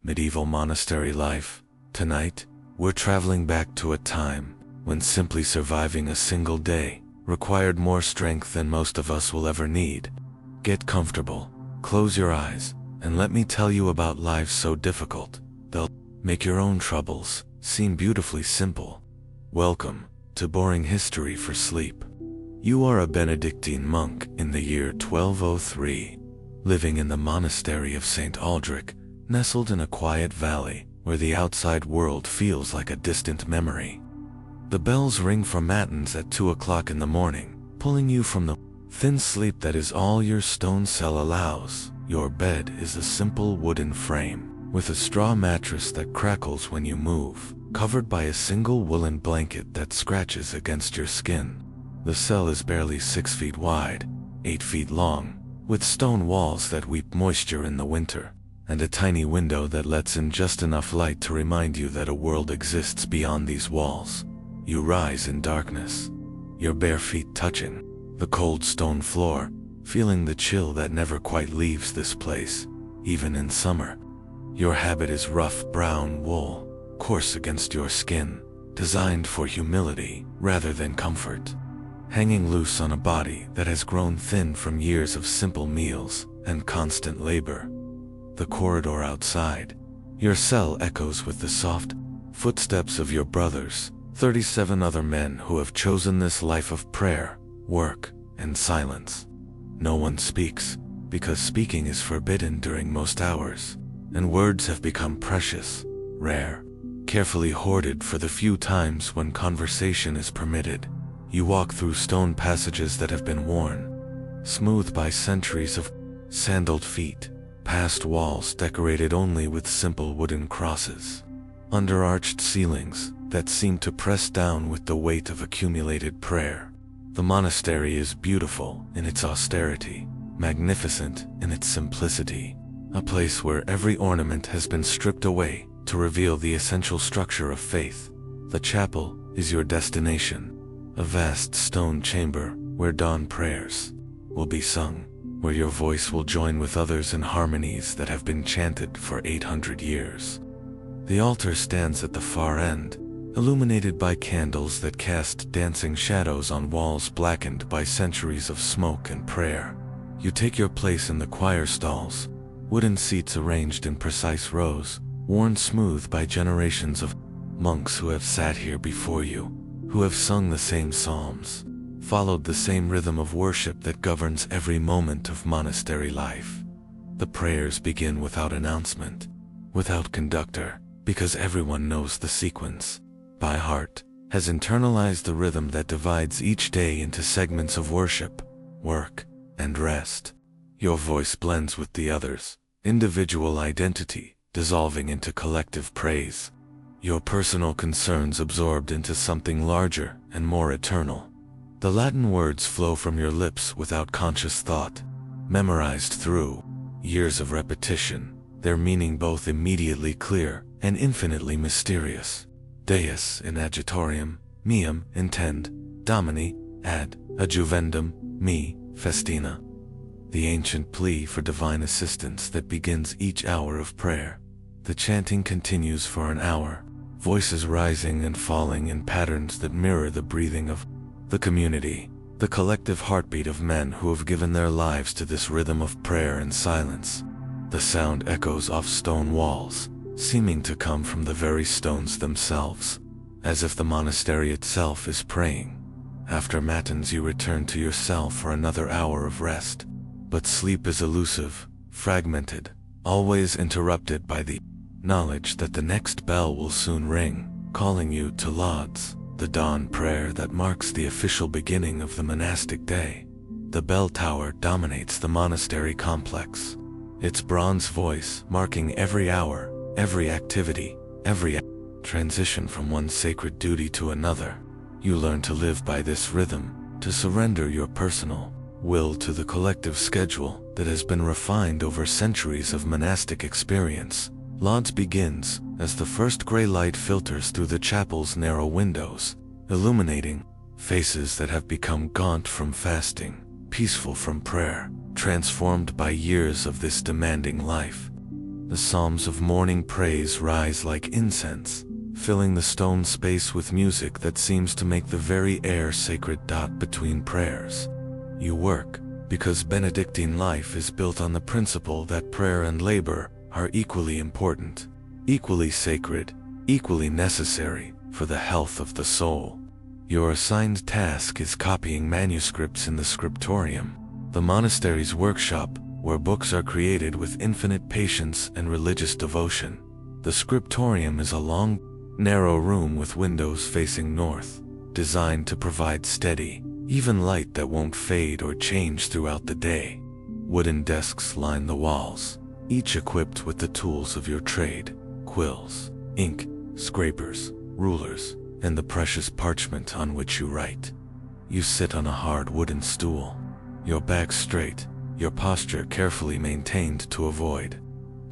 medieval monastery life. Tonight, we're traveling back to a time when simply surviving a single day required more strength than most of us will ever need. Get comfortable, close your eyes, and let me tell you about lives so difficult, they'll make your own troubles seem beautifully simple. Welcome to Boring History for Sleep. You are a Benedictine monk in the year 1203, living in the monastery of St. Aldrich, nestled in a quiet valley where the outside world feels like a distant memory. The bells ring for matins at 2 o'clock in the morning, pulling you from the thin sleep that is all your stone cell allows. Your bed is a simple wooden frame, with a straw mattress that crackles when you move, covered by a single woolen blanket that scratches against your skin. The cell is barely 6 feet wide, 8 feet long, with stone walls that weep moisture in the winter, and a tiny window that lets in just enough light to remind you that a world exists beyond these walls. You rise in darkness, your bare feet touching the cold stone floor, feeling the chill that never quite leaves this place, even in summer. Your habit is rough brown wool, coarse against your skin, designed for humility rather than comfort, hanging loose on a body that has grown thin from years of simple meals and constant labor. The corridor outside your cell echoes with the soft footsteps of your brothers, 37 other men who have chosen this life of prayer, work, and silence. No one speaks, because speaking is forbidden during most hours, and words have become precious, rare, carefully hoarded for the few times when conversation is permitted. You walk through stone passages that have been worn smooth by centuries of sandaled feet, past walls decorated only with simple wooden crosses, under arched ceilings that seem to press down with the weight of accumulated prayer. The monastery is beautiful in its austerity, magnificent in its simplicity, a place where every ornament has been stripped away to reveal the essential structure of faith. The chapel is your destination, a vast stone chamber where dawn prayers will be sung, where your voice will join with others in harmonies that have been chanted for 800 years. The altar stands at the far end, illuminated by candles that cast dancing shadows on walls blackened by centuries of smoke and prayer. You take your place in the choir stalls, wooden seats arranged in precise rows, worn smooth by generations of monks who have sat here before you, who have sung the same psalms, followed the same rhythm of worship that governs every moment of monastery life. The prayers begin without announcement, without conductor, because everyone knows the sequence by heart, has internalized the rhythm that divides each day into segments of worship, work, and rest. Your voice blends with the others, individual identity dissolving into collective praise, your personal concerns absorbed into something larger and more eternal. The Latin words flow from your lips without conscious thought, memorized through years of repetition, their meaning both immediately clear and infinitely mysterious. Deus in adjutorium, meum intend, Domini, ad adjuvendum, me, festina. The ancient plea for divine assistance that begins each hour of prayer. The chanting continues for an hour, voices rising and falling in patterns that mirror the breathing of the community, the collective heartbeat of men who have given their lives to this rhythm of prayer and silence. The sound echoes off stone walls, seeming to come from the very stones themselves, as if the monastery itself is praying. After matins you return to your cell for another hour of rest, but sleep is elusive, fragmented, always interrupted by the knowledge that the next bell will soon ring, calling you to lauds, the dawn prayer that marks the official beginning of the monastic day. The bell tower dominates the monastery complex, its bronze voice marking every hour, every activity, every transition from one sacred duty to another. You learn to live by this rhythm, to surrender your personal will to the collective schedule that has been refined over centuries of monastic experience. Lauds begins as the first gray light filters through the chapel's narrow windows, illuminating faces that have become gaunt from fasting, peaceful from prayer, transformed by years of this demanding life. The psalms of morning praise rise like incense, filling the stone space with music that seems to make the very air sacred. Between prayers, you work, because Benedictine life is built on the principle that prayer and labor are equally important, equally sacred, equally necessary for the health of the soul. Your assigned task is copying manuscripts in the scriptorium, the monastery's workshop, where books are created with infinite patience and religious devotion. The scriptorium is a long, narrow room with windows facing north, designed to provide steady, even light that won't fade or change throughout the day. Wooden desks line the walls, each equipped with the tools of your trade: quills, ink, scrapers, rulers, and the precious parchment on which you write. You sit on a hard wooden stool, your back straight, your posture carefully maintained to avoid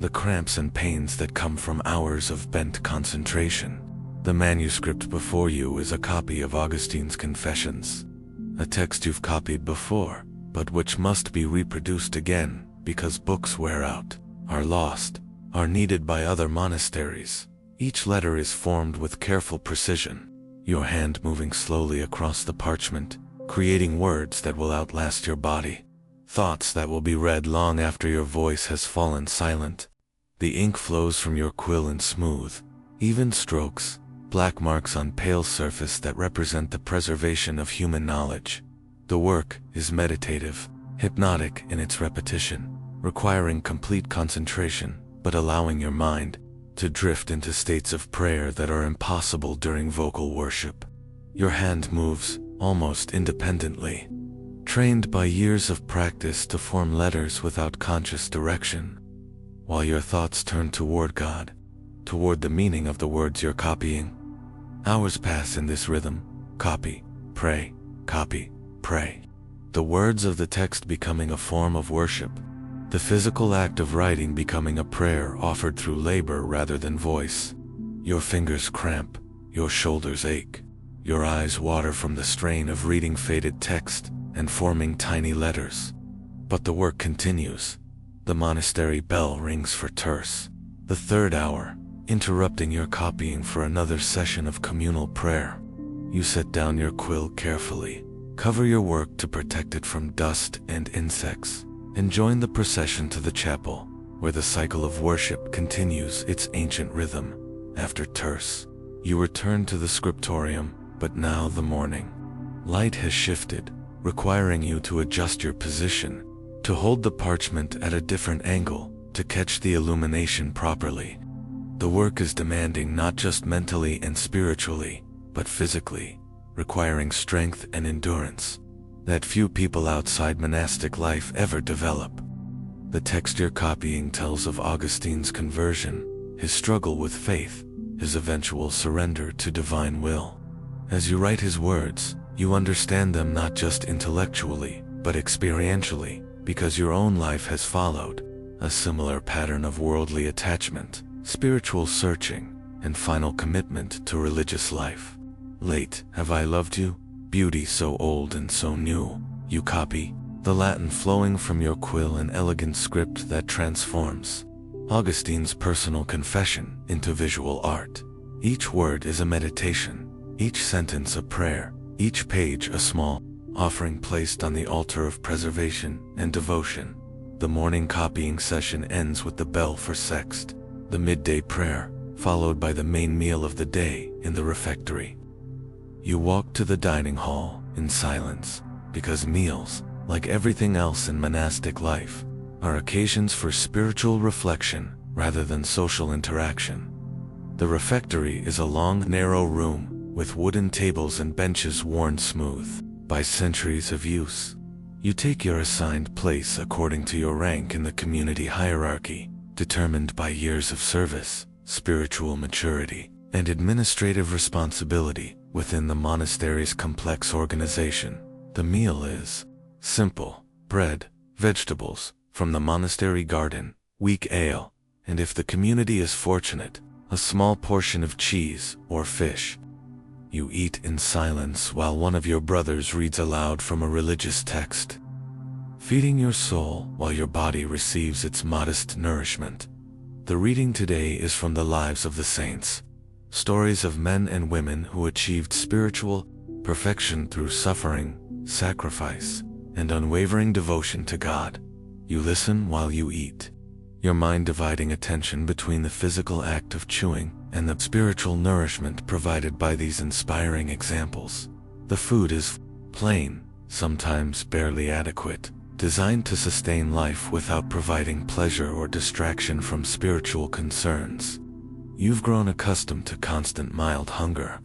the cramps and pains that come from hours of bent concentration. The manuscript before you is a copy of Augustine's Confessions, a text you've copied before, but which must be reproduced again because books wear out, are lost, are needed by other monasteries. Each letter is formed with careful precision, your hand moving slowly across the parchment, creating words that will outlast your body, thoughts that will be read long after your voice has fallen silent. The ink flows from your quill in smooth, even strokes, black marks on pale surface that represent the preservation of human knowledge. The work is meditative, hypnotic in its repetition, requiring complete concentration, but allowing your mind to drift into states of prayer that are impossible during vocal worship. Your hand moves almost independently, trained by years of practice to form letters without conscious direction, while your thoughts turn toward God, toward the meaning of the words you're copying. Hours pass in this rhythm: copy, pray, copy, pray. The words of the text becoming a form of worship, the physical act of writing becoming a prayer offered through labor rather than voice. Your fingers cramp, your shoulders ache, your eyes water from the strain of reading faded text and forming tiny letters. But the work continues. The monastery bell rings for terce, the third hour, interrupting your copying for another session of communal prayer. You set down your quill carefully, cover your work to protect it from dust and insects, and join the procession to the chapel, where the cycle of worship continues its ancient rhythm. After terce, you return to the scriptorium, but now the morning light has shifted, requiring you to adjust your position, to hold the parchment at a different angle, to catch the illumination properly. The work is demanding not just mentally and spiritually, but physically, requiring strength and endurance that few people outside monastic life ever develop. The text you're copying tells of Augustine's conversion, his struggle with faith, his eventual surrender to divine will. As you write his words, you understand them not just intellectually, but experientially, because your own life has followed a similar pattern of worldly attachment, spiritual searching, and final commitment to religious life. Late have I loved you, beauty so old and so new. You copy, the Latin flowing from your quill, an elegant script that transforms Augustine's personal confession into visual art. Each word is a meditation, each sentence a prayer, each page a small offering placed on the altar of preservation and devotion. The morning copying session ends with the bell for sext, the midday prayer, followed by the main meal of the day in the refectory. You walk to the dining hall in silence, because meals, like everything else in monastic life, are occasions for spiritual reflection rather than social interaction. The refectory is a long, narrow room with wooden tables and benches worn smooth by centuries of use. You take your assigned place according to your rank in the community hierarchy, determined by years of service, spiritual maturity, and administrative responsibility within the monastery's complex organization. The meal is simple: bread, vegetables from the monastery garden, weak ale, and if the community is fortunate, a small portion of cheese or fish. You eat in silence while one of your brothers reads aloud from a religious text, feeding your soul while your body receives its modest nourishment. The reading today is from the lives of the saints, stories of men and women who achieved spiritual perfection through suffering, sacrifice, and unwavering devotion to God. You listen while you eat, your mind dividing attention between the physical act of chewing and the spiritual nourishment provided by these inspiring examples. The food is plain, sometimes barely adequate, designed to sustain life without providing pleasure or distraction from spiritual concerns. You've grown accustomed to constant mild hunger.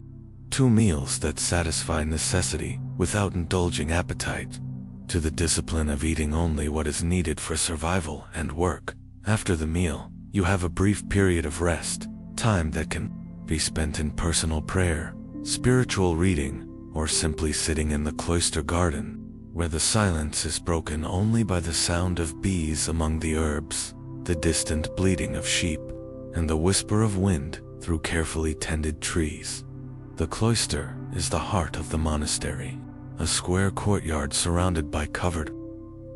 2 meals that satisfy necessity without indulging appetite, to the discipline of eating only what is needed for survival and work. After the meal, you have a brief period of rest, time that can be spent in personal prayer, spiritual reading, or simply sitting in the cloister garden, where the silence is broken only by the sound of bees among the herbs, the distant bleating of sheep, and the whisper of wind through carefully tended trees. The cloister is the heart of the monastery, a square courtyard surrounded by covered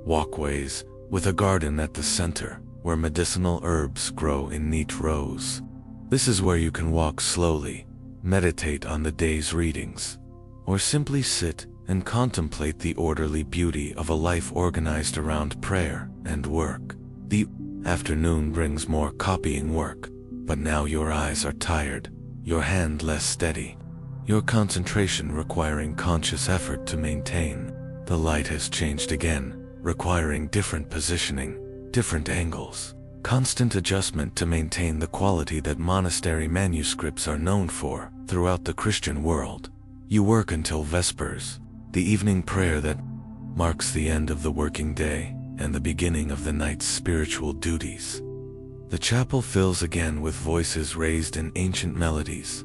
walkways, with a garden at the center, where medicinal herbs grow in neat rows. This is where you can walk slowly, meditate on the day's readings, or simply sit and contemplate the orderly beauty of a life organized around prayer and work. The afternoon brings more copying work, but now your eyes are tired, your hand less steady, your concentration requiring conscious effort to maintain. The light has changed again, requiring different positioning, different angles, constant adjustment to maintain the quality that monastery manuscripts are known for throughout the Christian world. You work until Vespers, the evening prayer that marks the end of the working day and the beginning of the night's spiritual duties. The chapel fills again with voices raised in ancient melodies,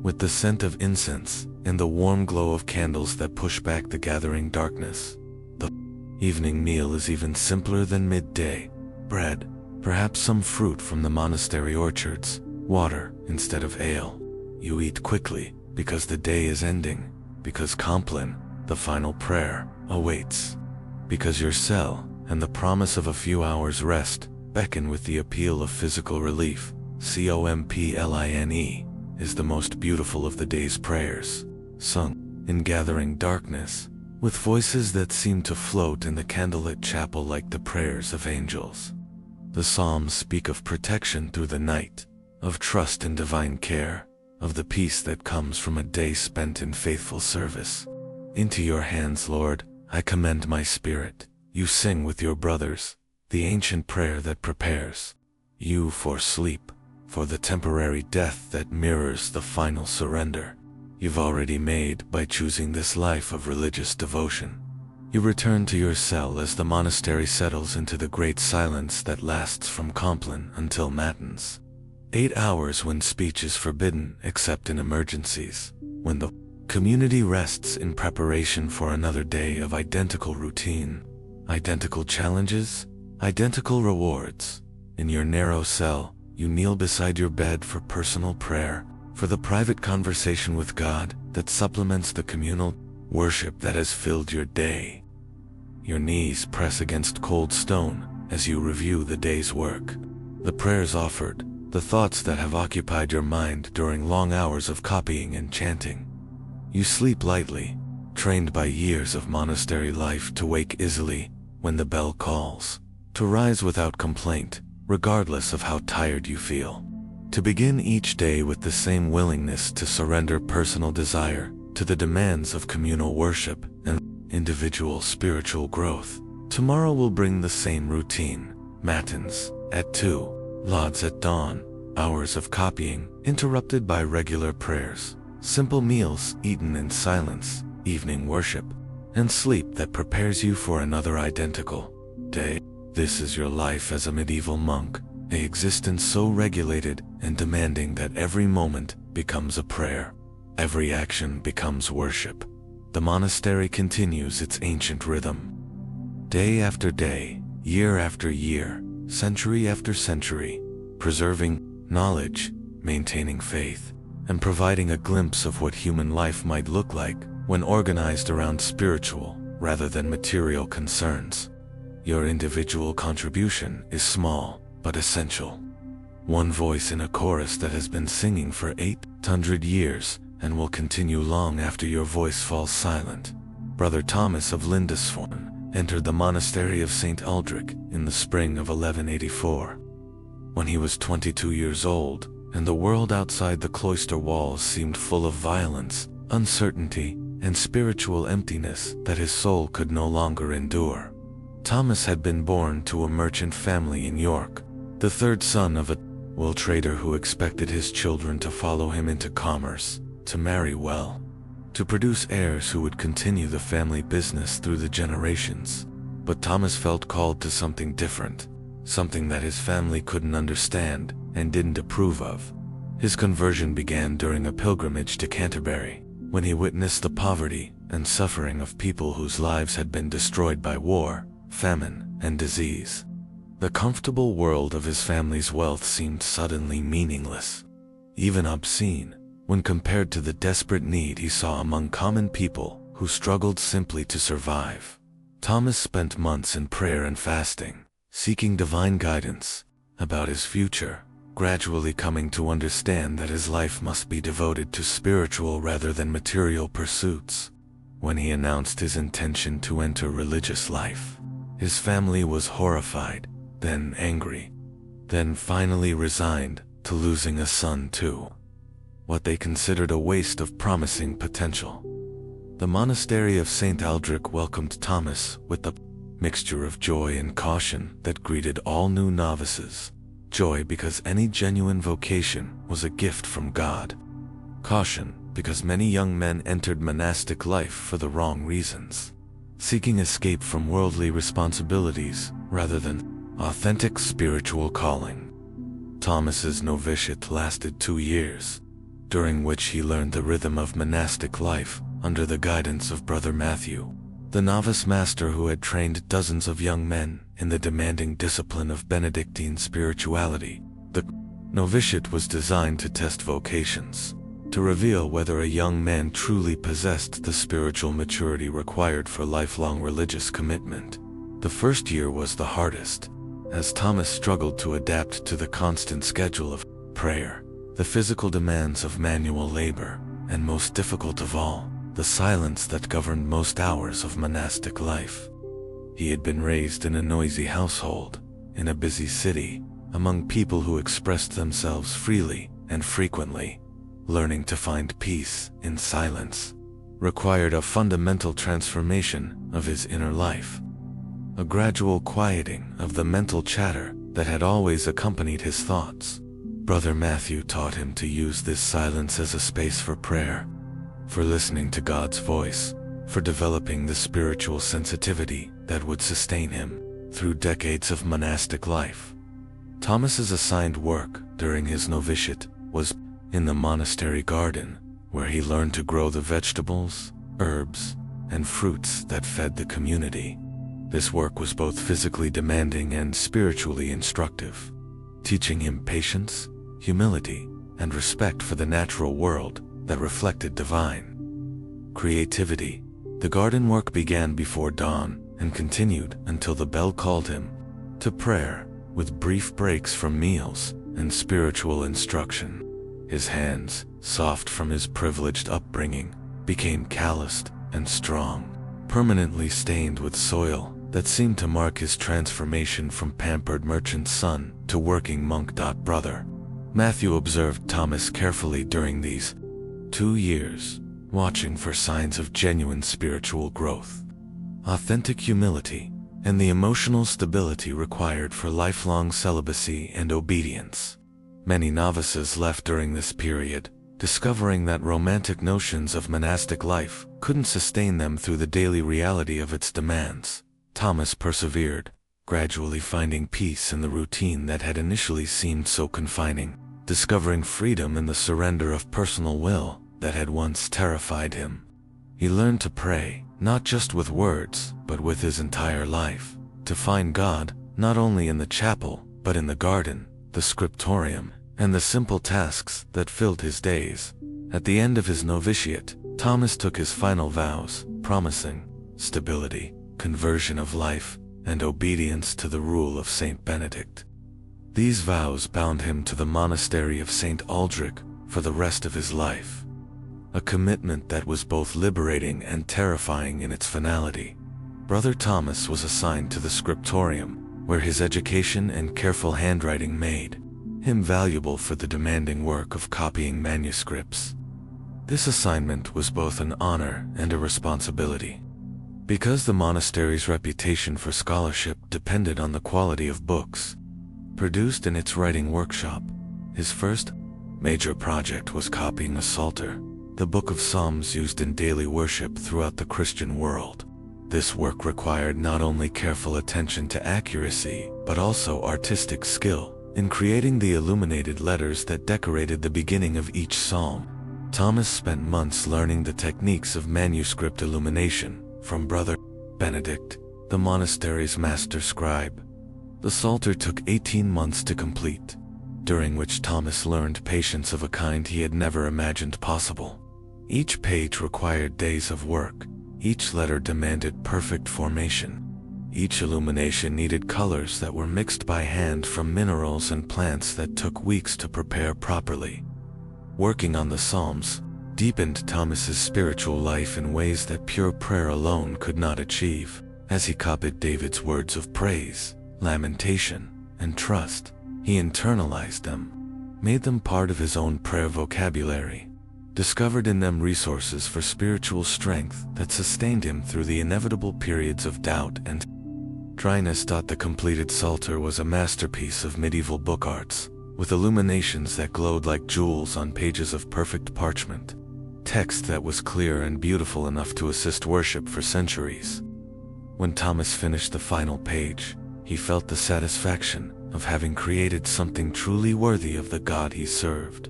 with the scent of incense and the warm glow of candles that push back the gathering darkness. The evening meal is even simpler than midday: bread, perhaps some fruit from the monastery orchards, water instead of ale. You eat quickly because the day is ending, because Compline, the final prayer, awaits, because your cell and the promise of a few hours' rest beckon with the appeal of physical relief. Compline is the most beautiful of the day's prayers, sung in gathering darkness, with voices that seem to float in the candlelit chapel like the prayers of angels. The Psalms speak of protection through the night, of trust in divine care, of the peace that comes from a day spent in faithful service. Into your hands, Lord, I commend my spirit. You sing with your brothers, the ancient prayer that prepares you for sleep, for the temporary death that mirrors the final surrender you've already made by choosing this life of religious devotion. You return to your cell as the monastery settles into the great silence that lasts from Compline until matins. 8 hours when speech is forbidden except in emergencies, when the community rests in preparation for another day of identical routine, identical challenges, identical rewards. In your narrow cell, you kneel beside your bed for personal prayer, for the private conversation with God that supplements the communal worship that has filled your day. Your knees press against cold stone as you review the day's work, the prayers offered, the thoughts that have occupied your mind during long hours of copying and chanting. You sleep lightly, trained by years of monastery life to wake easily when the bell calls, to rise without complaint, regardless of how tired you feel, to begin each day with the same willingness to surrender personal desire to the demands of communal worship and individual spiritual growth. Tomorrow will bring the same routine: matins at 2, lauds at dawn, hours of copying interrupted by regular prayers, simple meals eaten in silence, evening worship, and sleep that prepares you for another identical day. This is your life as a medieval monk, an existence so regulated and demanding that every moment becomes a prayer. Every action becomes worship. The monastery continues its ancient rhythm. Day after day, year after year, century after century, preserving knowledge, maintaining faith, and providing a glimpse of what human life might look like when organized around spiritual rather than material concerns. Your individual contribution is small but essential. one voice in a chorus that has been singing for 800 years and will continue long after your voice falls silent. Brother Thomas of Lindisfarne entered the monastery of St. Aldrich in the spring of 1184. When he was 22 years old, and the world outside the cloister walls seemed full of violence, uncertainty, and spiritual emptiness that his soul could no longer endure. Thomas had been born to a merchant family in York, the third son of a wool trader who expected his children to follow him into commerce, to marry well, to produce heirs who would continue the family business through the generations. But Thomas felt called to something different, something that his family couldn't understand and didn't approve of. His conversion began during a pilgrimage to Canterbury, when he witnessed the poverty and suffering of people whose lives had been destroyed by war, famine, and disease. The comfortable world of his family's wealth seemed suddenly meaningless, even obscene, when compared to the desperate need he saw among common people who struggled simply to survive. Thomas spent months in prayer and fasting, seeking divine guidance about his future, gradually coming to understand that his life must be devoted to spiritual rather than material pursuits. When he announced his intention to enter religious life, his family was horrified, then angry, then finally resigned to losing a son too. What they considered a waste of promising potential. The monastery of St. Aldrich welcomed Thomas with the mixture of joy and caution that greeted all new novices. Joy because any genuine vocation was a gift from God. Caution because many young men entered monastic life for the wrong reasons, seeking escape from worldly responsibilities rather than authentic spiritual calling. Thomas's novitiate lasted 2 years, during which he learned the rhythm of monastic life under the guidance of Brother Matthew, the novice master who had trained dozens of young men in the demanding discipline of Benedictine spirituality. The novitiate was designed to test vocations, to reveal whether a young man truly possessed the spiritual maturity required for lifelong religious commitment. The first year was the hardest, as Thomas struggled to adapt to the constant schedule of prayer, the physical demands of manual labor, and most difficult of all, the silence that governed most hours of monastic life. He had been raised in a noisy household, in a busy city, among people who expressed themselves freely and frequently. Learning to find peace in silence required a fundamental transformation of his inner life, a gradual quieting of the mental chatter that had always accompanied his thoughts. Brother Matthew taught him to use this silence as a space for prayer, for listening to God's voice, for developing the spiritual sensitivity that would sustain him through decades of monastic life. Thomas's assigned work during his novitiate was in the monastery garden, where he learned to grow the vegetables, herbs, and fruits that fed the community. This work was both physically demanding and spiritually instructive, teaching him patience, humility, and respect for the natural world that reflected divine creativity. The garden work began before dawn and continued until the bell called him to prayer, with brief breaks from meals and spiritual instruction. His hands, soft from his privileged upbringing, became calloused and strong, permanently stained with soil that seemed to mark his transformation from pampered merchant son to working monk. Brother Matthew observed Thomas carefully during these 2 years, watching for signs of genuine spiritual growth, authentic humility, and the emotional stability required for lifelong celibacy and obedience. Many novices left during this period, discovering that romantic notions of monastic life couldn't sustain them through the daily reality of its demands. Thomas persevered, gradually finding peace in the routine that had initially seemed so confining, discovering freedom in the surrender of personal will that had once terrified him. He learned to pray, not just with words, but with his entire life, to find God not only in the chapel, but in the garden, the scriptorium, and the simple tasks that filled his days. At the end of his novitiate, Thomas took his final vows, promising stability, conversion of life, and obedience to the rule of Saint Benedict. These vows bound him to the monastery of St. Aldrich for the rest of his life. A commitment that was both liberating and terrifying in its finality. Brother Thomas was assigned to the scriptorium, where his education and careful handwriting made him valuable for the demanding work of copying manuscripts. This assignment was both an honor and a responsibility. Because the monastery's reputation for scholarship depended on the quality of books produced in its writing workshop, his first major project was copying a Psalter, the Book of Psalms used in daily worship throughout the Christian world. This work required not only careful attention to accuracy, but also artistic skill in creating the illuminated letters that decorated the beginning of each psalm. Thomas spent months learning the techniques of manuscript illumination from Brother Benedict, the monastery's master scribe. The Psalter took 18 months to complete, during which Thomas learned patience of a kind he had never imagined possible. Each page required days of work. Each letter demanded perfect formation. Each illumination needed colors that were mixed by hand from minerals and plants that took weeks to prepare properly. Working on the Psalms deepened Thomas's spiritual life in ways that pure prayer alone could not achieve. As he copied David's words of praise, lamentation, and trust, he internalized them, made them part of his own prayer vocabulary, discovered in them resources for spiritual strength that sustained him through the inevitable periods of doubt and dryness. The completed Psalter was a masterpiece of medieval book arts, with illuminations that glowed like jewels on pages of perfect parchment, text that was clear and beautiful enough to assist worship for centuries. When Thomas finished the final page, he felt the satisfaction of having created something truly worthy of the God he served.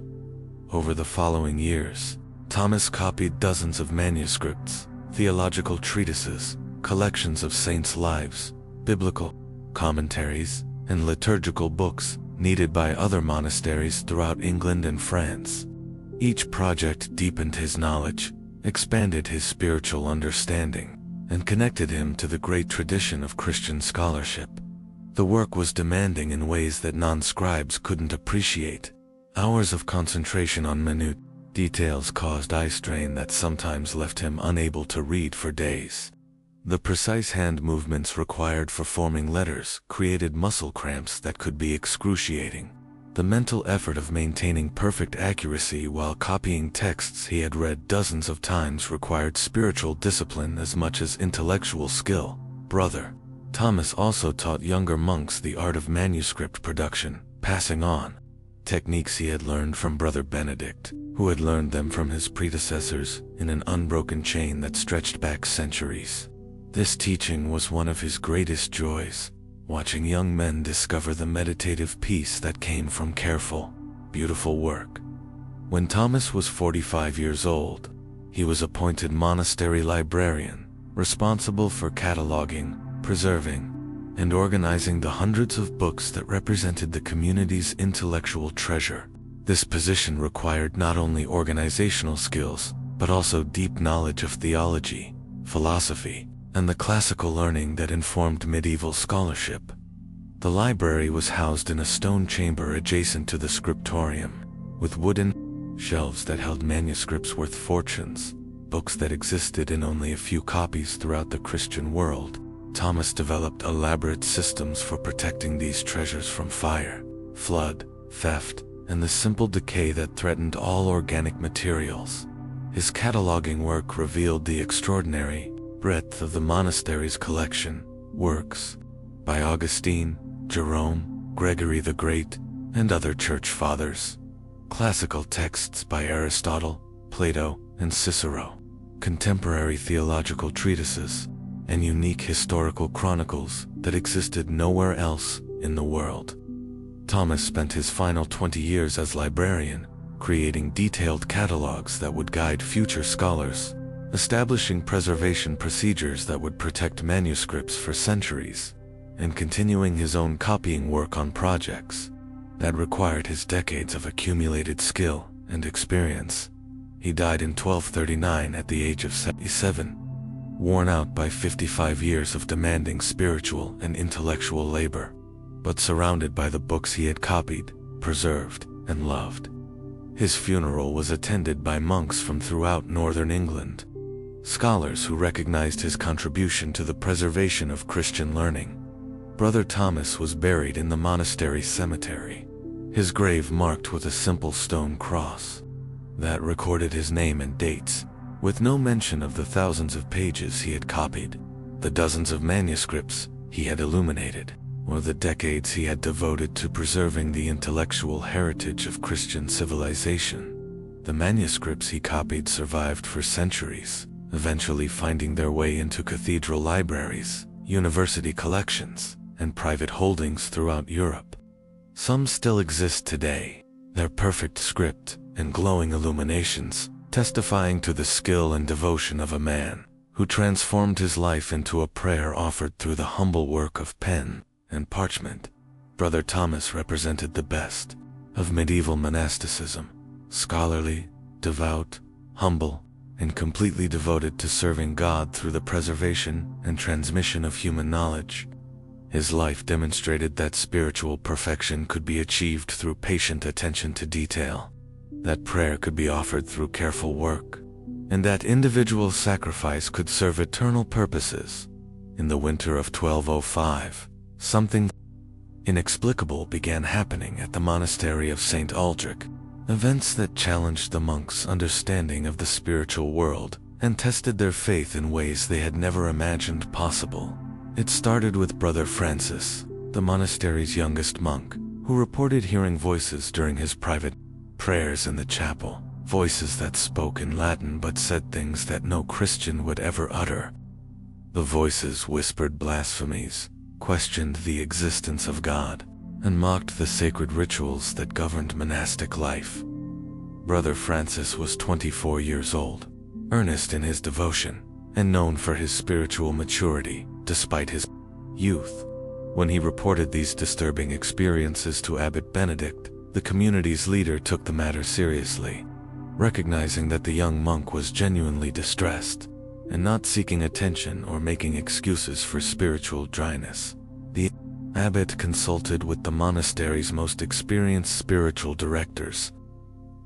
Over the following years, Thomas copied dozens of manuscripts, theological treatises, collections of saints' lives, biblical commentaries, and liturgical books needed by other monasteries throughout England and France. Each project deepened his knowledge, expanded his spiritual understanding, and connected him to the great tradition of Christian scholarship. The work was demanding in ways that non-scribes couldn't appreciate. Hours of concentration on minute details caused eye strain that sometimes left him unable to read for days. The precise hand movements required for forming letters created muscle cramps that could be excruciating. The mental effort of maintaining perfect accuracy while copying texts he had read dozens of times required spiritual discipline as much as intellectual skill. Brother Thomas also taught younger monks the art of manuscript production, passing on techniques he had learned from Brother Benedict, who had learned them from his predecessors in an unbroken chain that stretched back centuries. This teaching was one of his greatest joys, watching young men discover the meditative peace that came from careful, beautiful work. When Thomas was 45 years old, he was appointed monastery librarian, responsible for cataloging, preserving, and organizing the hundreds of books that represented the community's intellectual treasure. This position required not only organizational skills, but also deep knowledge of theology, philosophy, and the classical learning that informed medieval scholarship. The library was housed in a stone chamber adjacent to the scriptorium, with wooden shelves that held manuscripts worth fortunes, books that existed in only a few copies throughout the Christian world. Thomas developed elaborate systems for protecting these treasures from fire, flood, theft, and the simple decay that threatened all organic materials. His cataloging work revealed the extraordinary breadth of the monastery's collection. Works by Augustine, Jerome, Gregory the Great, and other church fathers. Classical texts by Aristotle, Plato, and Cicero. Contemporary theological treatises, and unique historical chronicles that existed nowhere else in the world. Thomas spent his final 20 years as librarian, creating detailed catalogs that would guide future scholars, establishing preservation procedures that would protect manuscripts for centuries, and continuing his own copying work on projects that required his decades of accumulated skill and experience. He died in 1239 at the age of 77, worn out by 55 years of demanding spiritual and intellectual labor. but surrounded by the books he had copied, preserved, and loved. His funeral was attended by monks from throughout northern England, scholars who recognized his contribution to the preservation of Christian learning. Brother Thomas was buried in the monastery cemetery, his grave marked with a simple stone cross that recorded his name and dates, with no mention of the thousands of pages he had copied, the dozens of manuscripts he had illuminated, or the decades he had devoted to preserving the intellectual heritage of Christian civilization. The manuscripts he copied survived for centuries, eventually finding their way into cathedral libraries, university collections, and private holdings throughout Europe. Some still exist today, their perfect script and glowing illuminations testifying to the skill and devotion of a man who transformed his life into a prayer offered through the humble work of pen and parchment. Brother Thomas represented the best of medieval monasticism, scholarly, devout, humble, and completely devoted to serving God through the preservation and transmission of human knowledge. His life demonstrated that spiritual perfection could be achieved through patient attention to detail, that prayer could be offered through careful work, and that individual sacrifice could serve eternal purposes. In the winter of 1205, something inexplicable began happening at the monastery of St. Aldrich, events that challenged the monks' understanding of the spiritual world and tested their faith in ways they had never imagined possible. It started with Brother Francis, the monastery's youngest monk, who reported hearing voices during his private prayers in the chapel, voices that spoke in Latin but said things that no Christian would ever utter. The voices whispered blasphemies, questioned the existence of God, and mocked the sacred rituals that governed monastic life. Brother Francis was 24 years old, earnest in his devotion, and known for his spiritual maturity despite his youth. When he reported these disturbing experiences to Abbot Benedict, the community's leader took the matter seriously, recognizing that the young monk was genuinely distressed and not seeking attention or making excuses for spiritual dryness. The abbot consulted with the monastery's most experienced spiritual directors,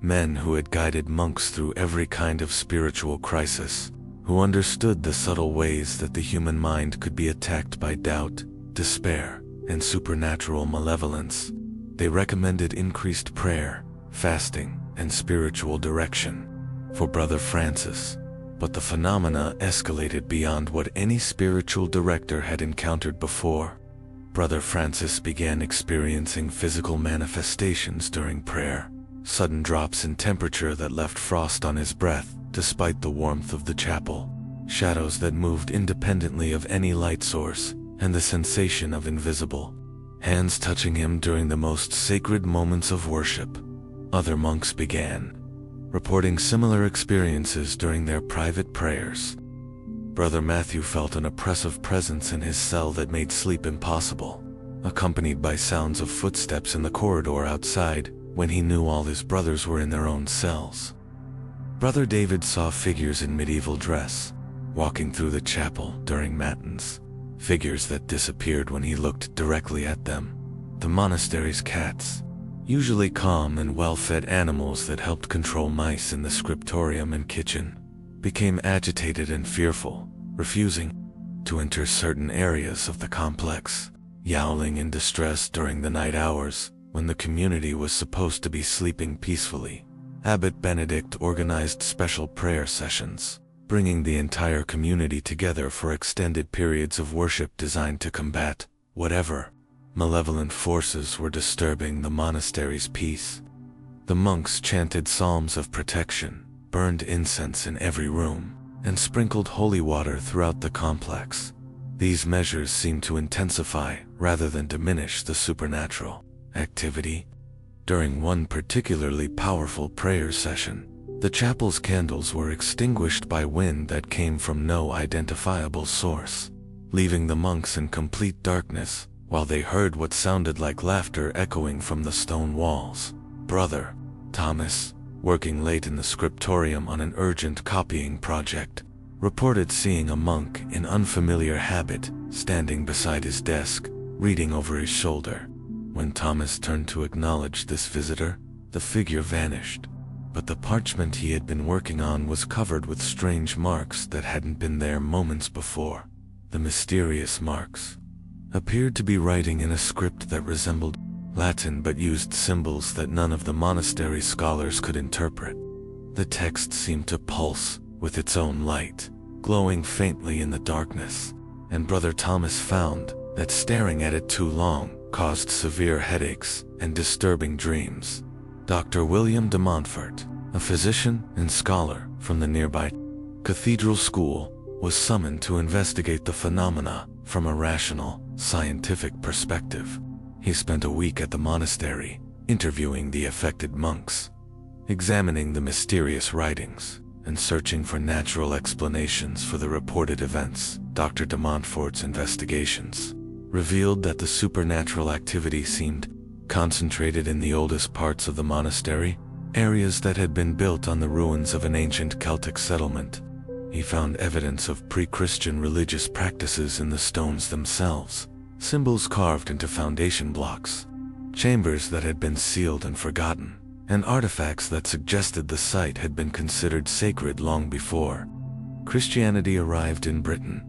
men who had guided monks through every kind of spiritual crisis, who understood the subtle ways that the human mind could be attacked by doubt, despair, and supernatural malevolence. They recommended increased prayer, fasting, and spiritual direction for Brother Francis. But the phenomena escalated beyond what any spiritual director had encountered before. Brother Francis began experiencing physical manifestations during prayer, sudden drops in temperature that left frost on his breath despite the warmth of the chapel, shadows that moved independently of any light source, and the sensation of invisible hands touching him during the most sacred moments of worship. Other monks began reporting similar experiences during their private prayers. Brother Matthew felt an oppressive presence in his cell that made sleep impossible, accompanied by sounds of footsteps in the corridor outside when he knew all his brothers were in their own cells. Brother David saw figures in medieval dress walking through the chapel during matins, figures that disappeared when he looked directly at them. The monastery's cats, usually calm and well-fed animals that helped control mice in the scriptorium and kitchen, became agitated and fearful, refusing to enter certain areas of the complex, yowling in distress during the night hours when the community was supposed to be sleeping peacefully. Abbot Benedict organized special prayer sessions, bringing the entire community together for extended periods of worship designed to combat whatever malevolent forces were disturbing the monastery's peace. The monks chanted psalms of protection, burned incense in every room, and sprinkled holy water throughout the complex. These measures seemed to intensify rather than diminish the supernatural activity. During one particularly powerful prayer session, the chapel's candles were extinguished by wind that came from no identifiable source, leaving the monks in complete darkness while they heard what sounded like laughter echoing from the stone walls. Brother Thomas, working late in the scriptorium on an urgent copying project, reported seeing a monk in unfamiliar habit standing beside his desk, reading over his shoulder. When Thomas turned to acknowledge this visitor, the figure vanished, but the parchment he had been working on was covered with strange marks that hadn't been there moments before. The mysterious marks appeared to be writing in a script that resembled Latin but used symbols that none of the monastery's scholars could interpret. The text seemed to pulse with its own light, glowing faintly in the darkness, and Brother Thomas found that staring at it too long caused severe headaches and disturbing dreams. Dr. William de Montfort, a physician and scholar from the nearby Cathedral School, was summoned to investigate the phenomena from a rational, scientific perspective. He spent a week at the monastery, interviewing the affected monks, examining the mysterious writings, and searching for natural explanations for the reported events. Dr. de Montfort's investigations revealed that the supernatural activity seemed concentrated in the oldest parts of the monastery, areas that had been built on the ruins of an ancient Celtic settlement. He found evidence of pre-Christian religious practices in the stones themselves, symbols carved into foundation blocks, chambers that had been sealed and forgotten, and artifacts that suggested the site had been considered sacred long before Christianity arrived in Britain.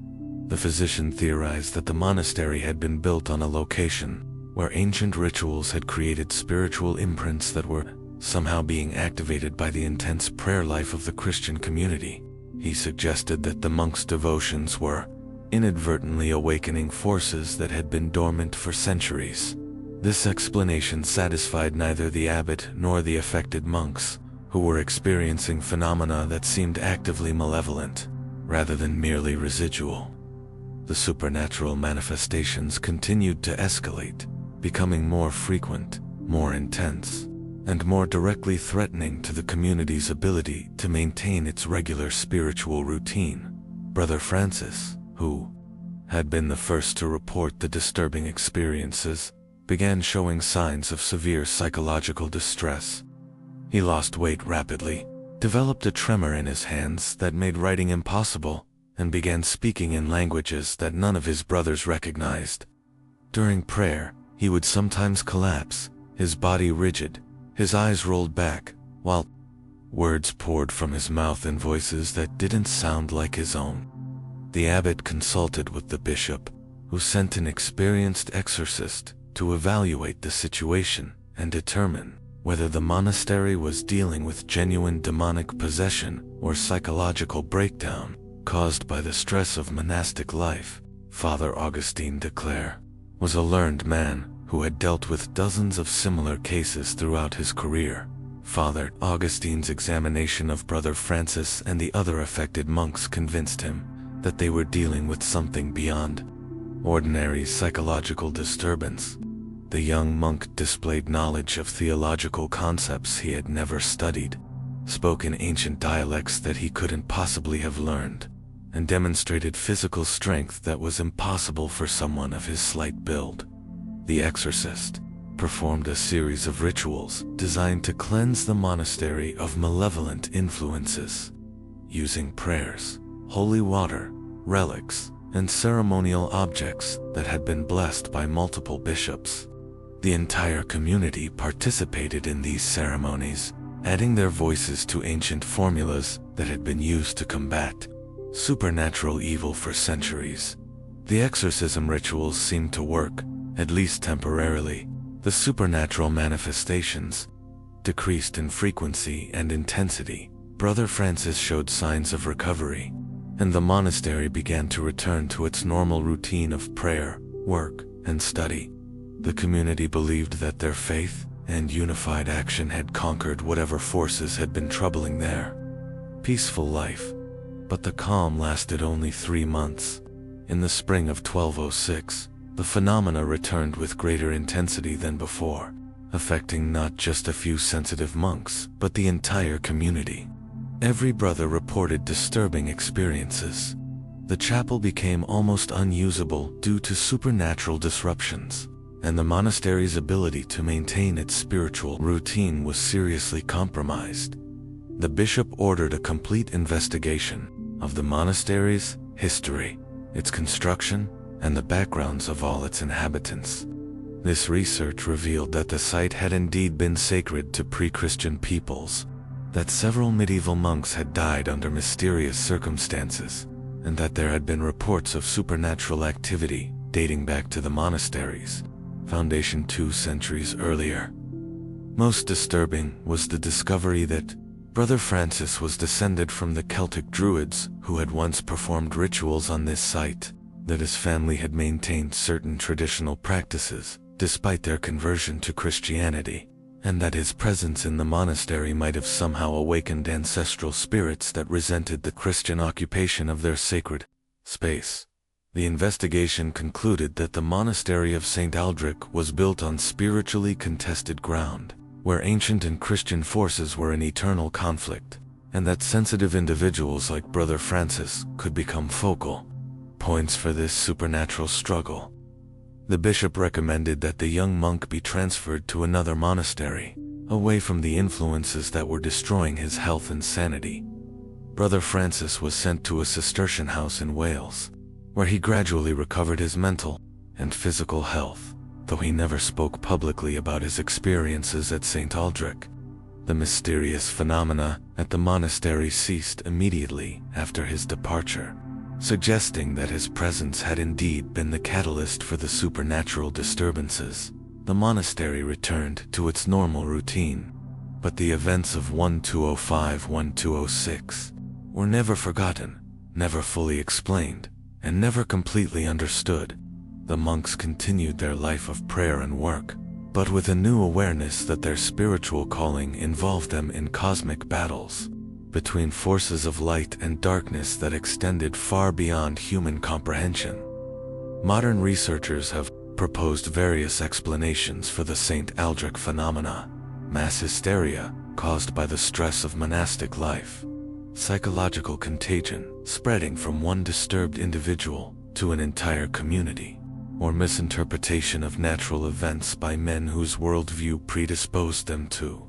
The physician theorized that the monastery had been built on a location where ancient rituals had created spiritual imprints that were somehow being activated by the intense prayer life of the Christian community. He suggested that the monks' devotions were inadvertently awakening forces that had been dormant for centuries. This explanation satisfied neither the abbot nor the affected monks, who were experiencing phenomena that seemed actively malevolent, rather than merely residual. The supernatural manifestations continued to escalate, becoming more frequent, more intense, and more directly threatening to the community's ability to maintain its regular spiritual routine. Brother Francis, who had been the first to report the disturbing experiences, began showing signs of severe psychological distress. He lost weight rapidly, developed a tremor in his hands that made writing impossible, and began speaking in languages that none of his brothers recognized. During prayer, he would sometimes collapse, his body rigid, his eyes rolled back, while words poured from his mouth in voices that didn't sound like his own. The abbot consulted with the bishop, who sent an experienced exorcist to evaluate the situation and determine whether the monastery was dealing with genuine demonic possession or psychological breakdown caused by the stress of monastic life. Father Augustine de Clare was a learned man who had dealt with dozens of similar cases throughout his career. Father Augustine's examination of Brother Francis and the other affected monks convinced him that they were dealing with something beyond ordinary psychological disturbance. The young monk displayed knowledge of theological concepts he had never studied, spoke in ancient dialects that he couldn't possibly have learned, and demonstrated physical strength that was impossible for someone of his slight build. The exorcist performed a series of rituals designed to cleanse the monastery of malevolent influences, using prayers, holy water, relics, and ceremonial objects that had been blessed by multiple bishops. The entire community participated in these ceremonies, adding their voices to ancient formulas that had been used to combat supernatural evil for centuries. The exorcism rituals seemed to work, at least temporarily. The supernatural manifestations decreased in frequency and intensity. Brother Francis showed signs of recovery, and the monastery began to return to its normal routine of prayer, work, and study. The community believed that their faith and unified action had conquered whatever forces had been troubling their peaceful life. But the calm lasted only 3 months. In the spring of 1206, the phenomena returned with greater intensity than before, affecting not just a few sensitive monks, but the entire community. Every brother reported disturbing experiences. The chapel became almost unusable due to supernatural disruptions, and the monastery's ability to maintain its spiritual routine was seriously compromised. The bishop ordered a complete investigation of the monastery's history, its construction, and the backgrounds of all its inhabitants. This research revealed that the site had indeed been sacred to pre-Christian peoples, that several medieval monks had died under mysterious circumstances, and that there had been reports of supernatural activity dating back to the monastery's foundation 2 centuries earlier. Most disturbing was the discovery that Brother Francis was descended from the Celtic Druids who had once performed rituals on this site, that his family had maintained certain traditional practices despite their conversion to Christianity, and that his presence in the monastery might have somehow awakened ancestral spirits that resented the Christian occupation of their sacred space. The investigation concluded that the monastery of St. Aldrich was built on spiritually contested ground, where ancient and Christian forces were in eternal conflict, and that sensitive individuals like Brother Francis could become focal points for this supernatural struggle. The bishop recommended that the young monk be transferred to another monastery, away from the influences that were destroying his health and sanity. Brother Francis was sent to a Cistercian house in Wales, where he gradually recovered his mental and physical health, though he never spoke publicly about his experiences at St. Aldrich. The mysterious phenomena at the monastery ceased immediately after his departure, suggesting that his presence had indeed been the catalyst for the supernatural disturbances. The monastery returned to its normal routine, but the events of 1205-1206 were never forgotten, never fully explained, and never completely understood. The monks continued their life of prayer and work, but with a new awareness that their spiritual calling involved them in cosmic battles between forces of light and darkness that extended far beyond human comprehension. Modern researchers have proposed various explanations for the St. Aldrich phenomena: mass hysteria caused by the stress of monastic life, psychological contagion spreading from one disturbed individual to an entire community, or misinterpretation of natural events by men whose worldview predisposed them to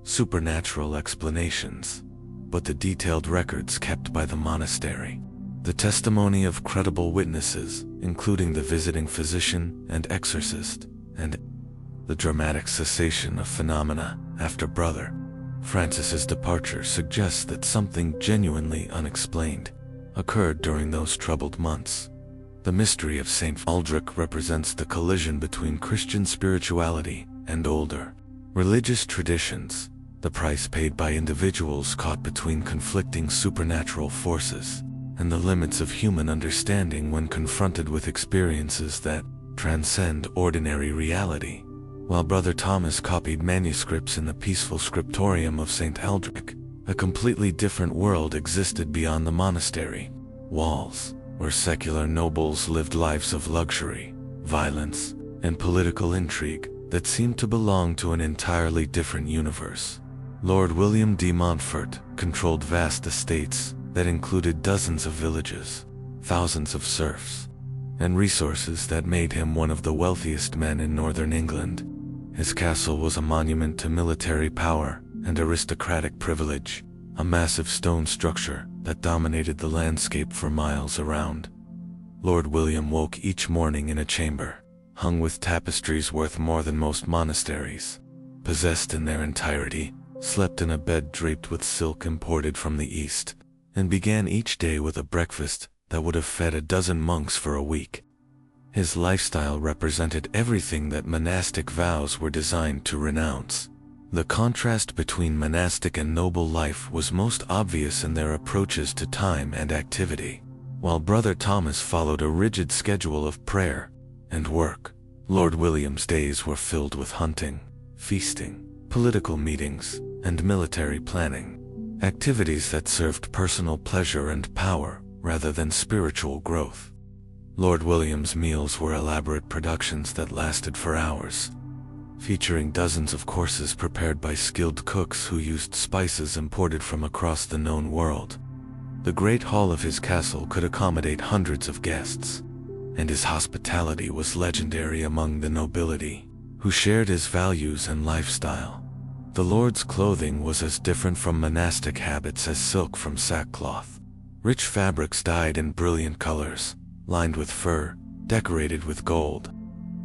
supernatural explanations. But the detailed records kept by the monastery, the testimony of credible witnesses, including the visiting physician and exorcist, and the dramatic cessation of phenomena after Brother Francis's departure suggests that something genuinely unexplained occurred during those troubled months. The mystery of St. Aldrich represents the collision between Christian spirituality and older religious traditions, the price paid by individuals caught between conflicting supernatural forces, and the limits of human understanding when confronted with experiences that transcend ordinary reality. While Brother Thomas copied manuscripts in the peaceful scriptorium of St. Aldrich, a completely different world existed beyond the monastery walls, where secular nobles lived lives of luxury, violence, and political intrigue that seemed to belong to an entirely different universe. Lord William de Montfort controlled vast estates that included dozens of villages, thousands of serfs, and resources that made him one of the wealthiest men in northern England. His castle was a monument to military power and aristocratic privilege, a massive stone structure that dominated the landscape for miles around. Lord William woke each morning in a chamber, hung with tapestries worth more than most monasteries, possessed in their entirety, slept in a bed draped with silk imported from the East, and began each day with a breakfast that would have fed a dozen monks for a week. His lifestyle represented everything that monastic vows were designed to renounce. The contrast between monastic and noble life was most obvious in their approaches to time and activity. While Brother Thomas followed a rigid schedule of prayer and work, Lord William's days were filled with hunting, feasting, political meetings, and military planning, activities that served personal pleasure and power rather than spiritual growth. Lord William's meals were elaborate productions that lasted for hours, featuring dozens of courses prepared by skilled cooks who used spices imported from across the known world. The great hall of his castle could accommodate hundreds of guests, and his hospitality was legendary among the nobility, who shared his values and lifestyle. The Lord's clothing was as different from monastic habits as silk from sackcloth. Rich fabrics dyed in brilliant colors, lined with fur, decorated with gold,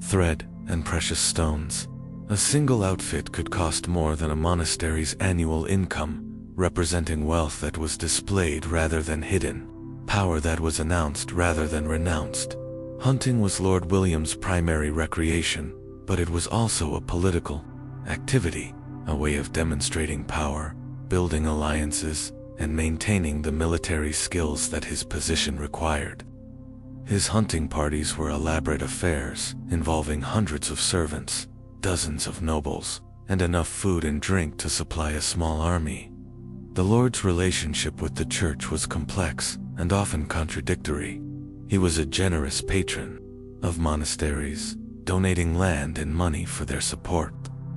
thread, and precious stones. A single outfit could cost more than a monastery's annual income, representing wealth that was displayed rather than hidden, power that was announced rather than renounced. Hunting was Lord William's primary recreation, but it was also a political activity, a way of demonstrating power, building alliances, and maintaining the military skills that his position required. His hunting parties were elaborate affairs involving hundreds of servants, dozens of nobles, and enough food and drink to supply a small army. The Lord's relationship with the church was complex and often contradictory. He was a generous patron of monasteries, donating land and money for their support,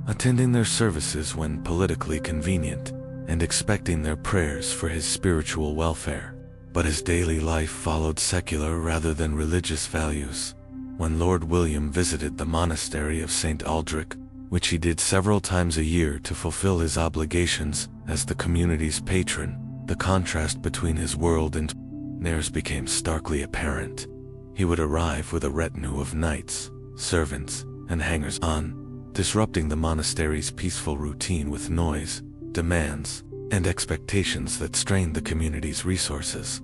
attending their services when politically convenient, and expecting their prayers for his spiritual welfare. But his daily life followed secular rather than religious values. When Lord William visited the monastery of St. Aldrich, which he did several times a year to fulfill his obligations as the community's patron, the contrast between his world and theirs became starkly apparent. He would arrive with a retinue of knights, servants, and hangers-on, disrupting the monastery's peaceful routine with noise, demands, and expectations that strained the community's resources.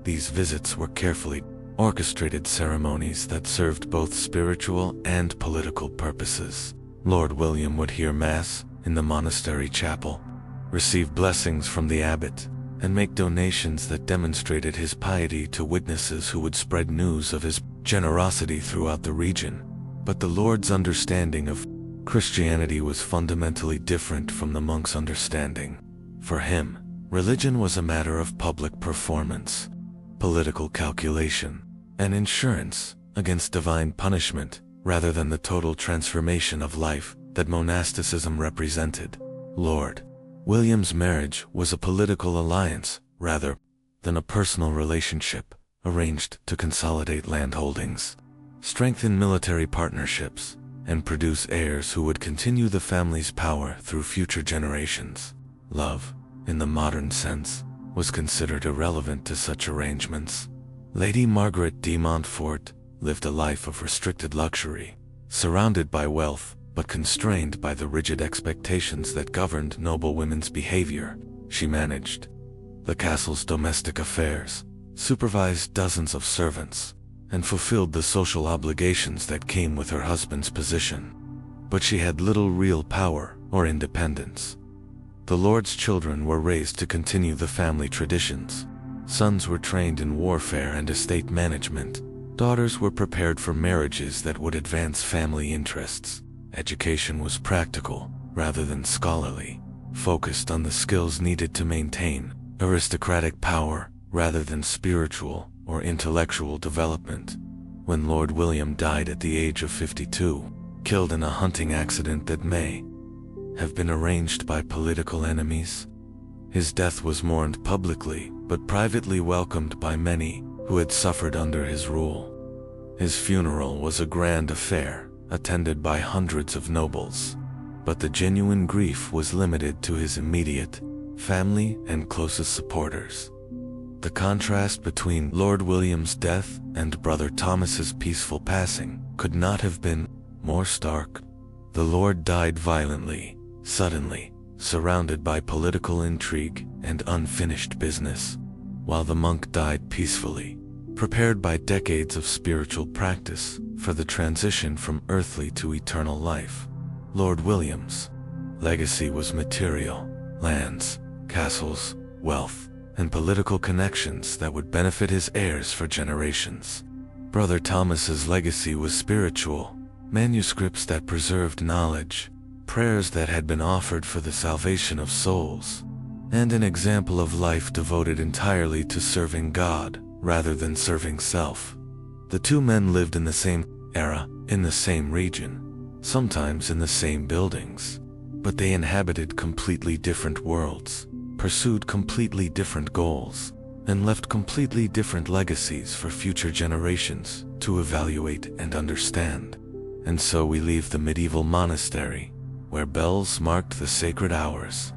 These visits were carefully orchestrated ceremonies that served both spiritual and political purposes. Lord William would hear Mass in the monastery chapel, receive blessings from the abbot, and make donations that demonstrated his piety to witnesses who would spread news of his generosity throughout the region. But the Lord's understanding of Christianity was fundamentally different from the monk's understanding. For him, religion was a matter of public performance, political calculation, and insurance against divine punishment, rather than the total transformation of life that monasticism represented. Lord William's marriage was a political alliance rather than a personal relationship, arranged to consolidate landholdings, strengthen military partnerships, and produce heirs who would continue the family's power through future generations. Love, in the modern sense, was considered irrelevant to such arrangements. Lady Margaret de Montfort lived a life of restricted luxury, surrounded by wealth, but constrained by the rigid expectations that governed noble women's behavior. She managed the castle's domestic affairs, supervised dozens of servants, and fulfilled the social obligations that came with her husband's position. But she had little real power or independence. The Lord's children were raised to continue the family traditions. Sons were trained in warfare and estate management. Daughters were prepared for marriages that would advance family interests. Education was practical, rather than scholarly, focused on the skills needed to maintain aristocratic power, rather than spiritual or intellectual development. When Lord William died at the age of 52, killed in a hunting accident that may have been arranged by political enemies, his death was mourned publicly, but privately welcomed by many who had suffered under his rule. His funeral was a grand affair, attended by hundreds of nobles, but the genuine grief was limited to his immediate family and closest supporters. The contrast between Lord William's death and Brother Thomas's peaceful passing could not have been more stark. The Lord died violently, suddenly, surrounded by political intrigue and unfinished business, while the monk died peacefully, prepared by decades of spiritual practice for the transition from earthly to eternal life. Lord William's legacy was material: lands, castles, wealth, and political connections that would benefit his heirs for generations. Brother Thomas's legacy was spiritual: manuscripts that preserved knowledge, prayers that had been offered for the salvation of souls, and an example of life devoted entirely to serving God rather than serving self. The two men lived in the same era, in the same region, sometimes in the same buildings, but they inhabited completely different worlds, pursued completely different goals, and left completely different legacies for future generations to evaluate and understand. And so we leave the medieval monastery, where bells marked the sacred hours,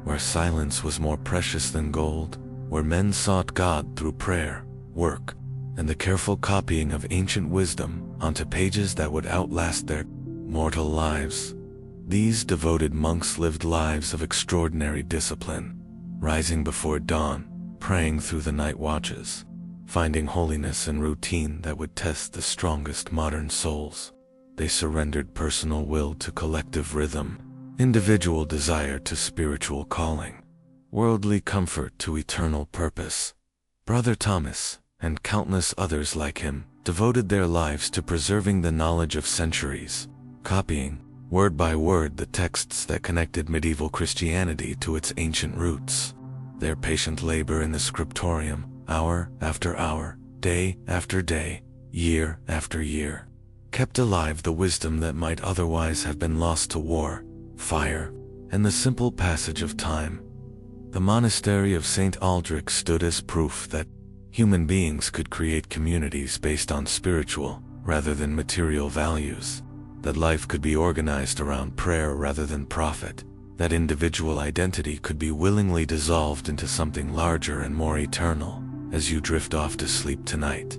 where silence was more precious than gold, where men sought God through prayer, work, and the careful copying of ancient wisdom onto pages that would outlast their mortal lives. These devoted monks lived lives of extraordinary discipline, rising before dawn, praying through the night watches, finding holiness and routine that would test the strongest modern souls. They surrendered personal will to collective rhythm, individual desire to spiritual calling, worldly comfort to eternal purpose. Brother Thomas, and countless others like him, devoted their lives to preserving the knowledge of centuries, copying, word by word, the texts that connected medieval Christianity to its ancient roots. Their patient labor in the scriptorium, hour after hour, day after day, year after year, kept alive the wisdom that might otherwise have been lost to war, fire, and the simple passage of time. The monastery of St. Aldrich stood as proof that human beings could create communities based on spiritual rather than material values, that life could be organized around prayer rather than profit, that individual identity could be willingly dissolved into something larger and more eternal as you drift off to sleep tonight,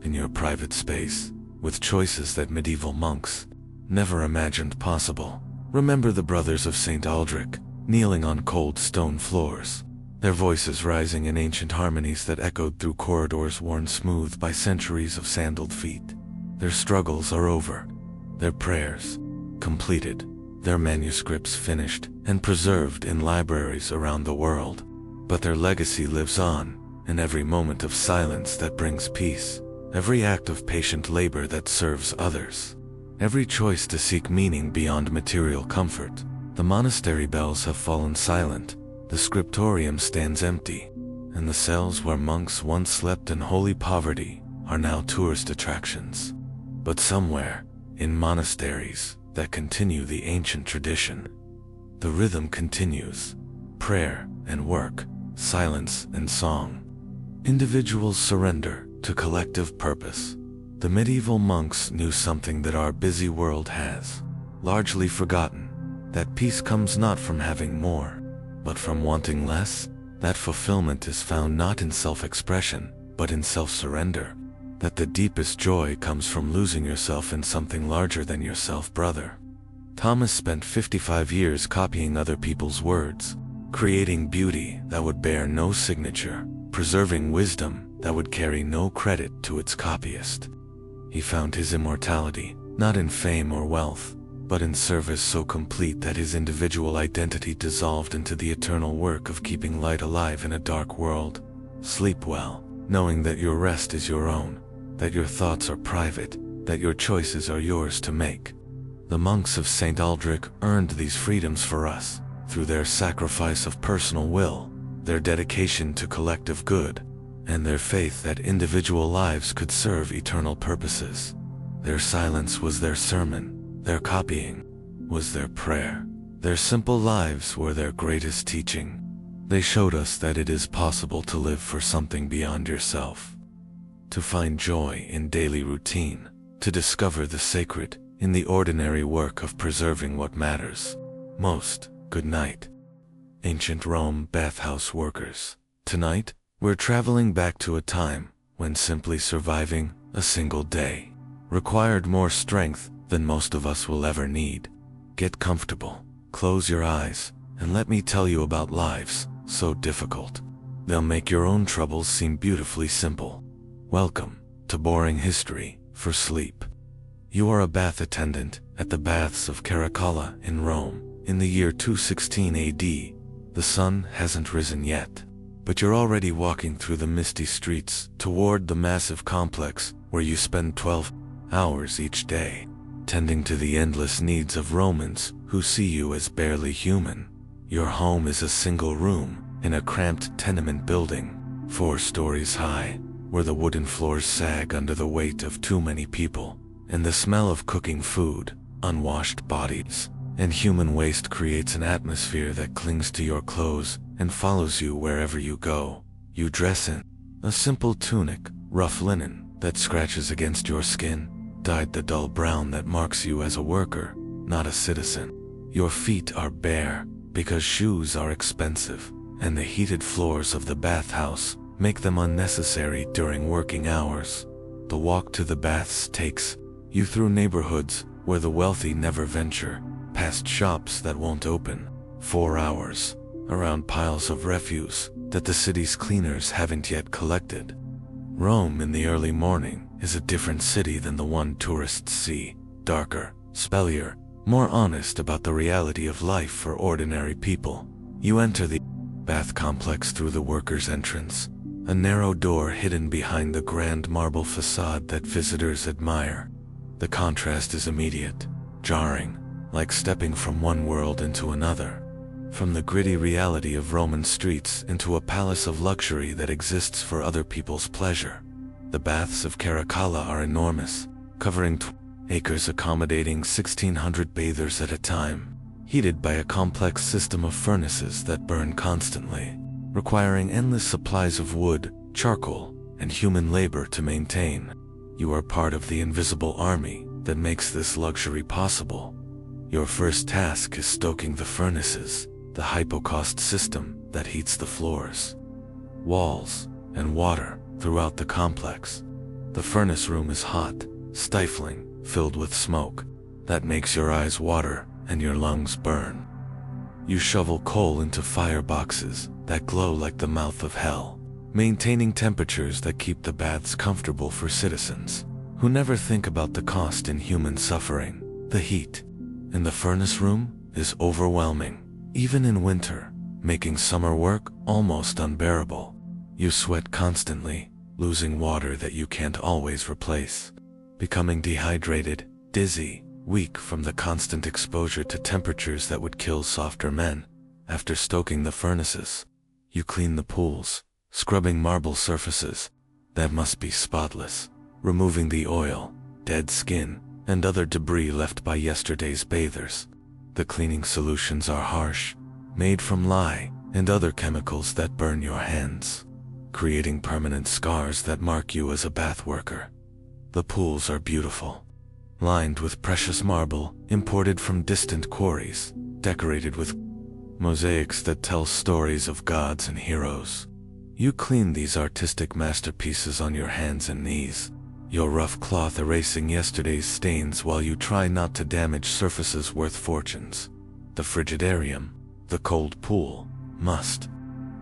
in your private space, with choices that medieval monks never imagined possible. Remember the brothers of St. Aldrich, kneeling on cold stone floors, their voices rising in ancient harmonies that echoed through corridors worn smooth by centuries of sandaled feet. Their struggles are over, their prayers completed, their manuscripts finished and preserved in libraries around the world. But their legacy lives on, in every moment of silence that brings peace, every act of patient labor that serves others, every choice to seek meaning beyond material comfort. The monastery bells have fallen silent, the scriptorium stands empty, and the cells where monks once slept in holy poverty are now tourist attractions. But somewhere, in monasteries that continue the ancient tradition, the rhythm continues, prayer and work, silence and song. Individuals surrender to collective purpose. The medieval monks knew something that our busy world has largely forgotten, that peace comes not from having more, but from wanting less, that fulfillment is found not in self-expression, but in self-surrender, that the deepest joy comes from losing yourself in something larger than yourself. Brother Thomas spent 55 years copying other people's words, creating beauty that would bear no signature, preserving wisdom that would carry no credit to its copyist. He found his immortality, not in fame or wealth, but in service so complete that his individual identity dissolved into the eternal work of keeping light alive in a dark world. Sleep well, knowing that your rest is your own, that your thoughts are private, that your choices are yours to make. The monks of St. Aldrich earned these freedoms for us, through their sacrifice of personal will, their dedication to collective good, and their faith that individual lives could serve eternal purposes. Their silence was their sermon, their copying was their prayer, their simple lives were their greatest teaching. They showed us that it is possible to live for something beyond yourself, to find joy in daily routine, to discover the sacred in the ordinary work of preserving what matters most. Good night, ancient Rome bathhouse workers. Tonight, we're traveling back to a time when simply surviving a single day required more strength than most of us will ever need. Get comfortable, close your eyes, and let me tell you about lives so difficult they'll make your own troubles seem beautifully simple. Welcome to Boring History for Sleep. You are a bath attendant at the baths of Caracalla in Rome in the year 216 AD. The sun hasn't risen yet, but you're already walking through the misty streets toward the massive complex where you spend 12 hours each day, tending to the endless needs of Romans who see you as barely human. Your home is a single room in a cramped tenement building, 4 stories high, where the wooden floors sag under the weight of too many people, and the smell of cooking food, unwashed bodies, and human waste creates an atmosphere that clings to your clothes and follows you wherever you go. You dress in a simple tunic, rough linen that scratches against your skin, dyed the dull brown that marks you as a worker, not a citizen. Your feet are bare because shoes are expensive, and the heated floors of the bathhouse make them unnecessary during working hours. The walk to the baths takes you through neighborhoods where the wealthy never venture, past shops that won't open 4 hours, around piles of refuse that the city's cleaners haven't yet collected. Rome in the early morning is a different city than the one tourists see, darker, spellier, more honest about the reality of life for ordinary people. You enter the bath complex through the workers' entrance, a narrow door hidden behind the grand marble facade that visitors admire. The contrast is immediate, jarring, like stepping from one world into another, from the gritty reality of Roman streets into a palace of luxury that exists for other people's pleasure. The baths of Caracalla are enormous, covering acres accommodating 1,600 bathers at a time, heated by a complex system of furnaces that burn constantly, requiring endless supplies of wood, charcoal, and human labor to maintain. You are part of the invisible army that makes this luxury possible. Your first task is stoking the furnaces, the hypocaust system that heats the floors, walls, and water throughout the complex. The furnace room is hot, stifling, filled with smoke that makes your eyes water and your lungs burn. You shovel coal into fireboxes that glow like the mouth of hell, maintaining temperatures that keep the baths comfortable for citizens who never think about the cost in human suffering. The heat in the furnace room is overwhelming, even in winter, making summer work almost unbearable. You sweat constantly, losing water that you can't always replace, becoming dehydrated, dizzy, weak from the constant exposure to temperatures that would kill softer men. After stoking the furnaces, you clean the pools, scrubbing marble surfaces that must be spotless, removing the oil, dead skin, and other debris left by yesterday's bathers. The cleaning solutions are harsh, made from lye and other chemicals that burn your hands, creating permanent scars that mark you as a bath worker. The pools are beautiful, lined with precious marble imported from distant quarries, decorated with mosaics that tell stories of gods and heroes. You clean these artistic masterpieces on your hands and knees, your rough cloth erasing yesterday's stains while you try not to damage surfaces worth fortunes. The frigidarium, the cold pool, must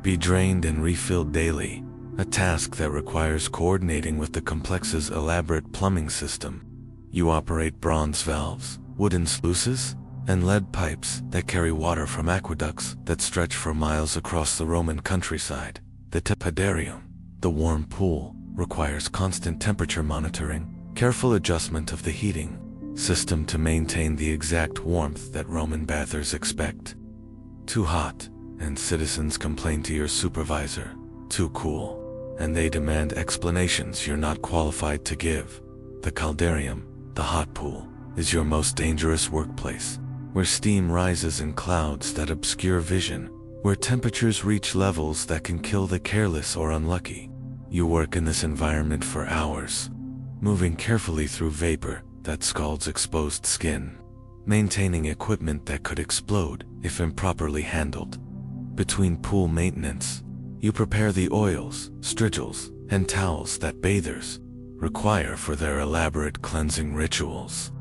be drained and refilled daily, a task that requires coordinating with the complex's elaborate plumbing system. You operate bronze valves, wooden sluices, and lead pipes that carry water from aqueducts that stretch for miles across the Roman countryside. The tepidarium, the warm pool, requires constant temperature monitoring, careful adjustment of the heating system to maintain the exact warmth that Roman bathers expect. Too hot, and citizens complain to your supervisor. Too cool, and they demand explanations you're not qualified to give. The caldarium, the hot pool, is your most dangerous workplace, where steam rises in clouds that obscure vision, where temperatures reach levels that can kill the careless or unlucky. You work in this environment for hours, moving carefully through vapor that scalds exposed skin, maintaining equipment that could explode if improperly handled. Between pool maintenance, you prepare the oils, strigils, and towels that bathers require for their elaborate cleansing rituals.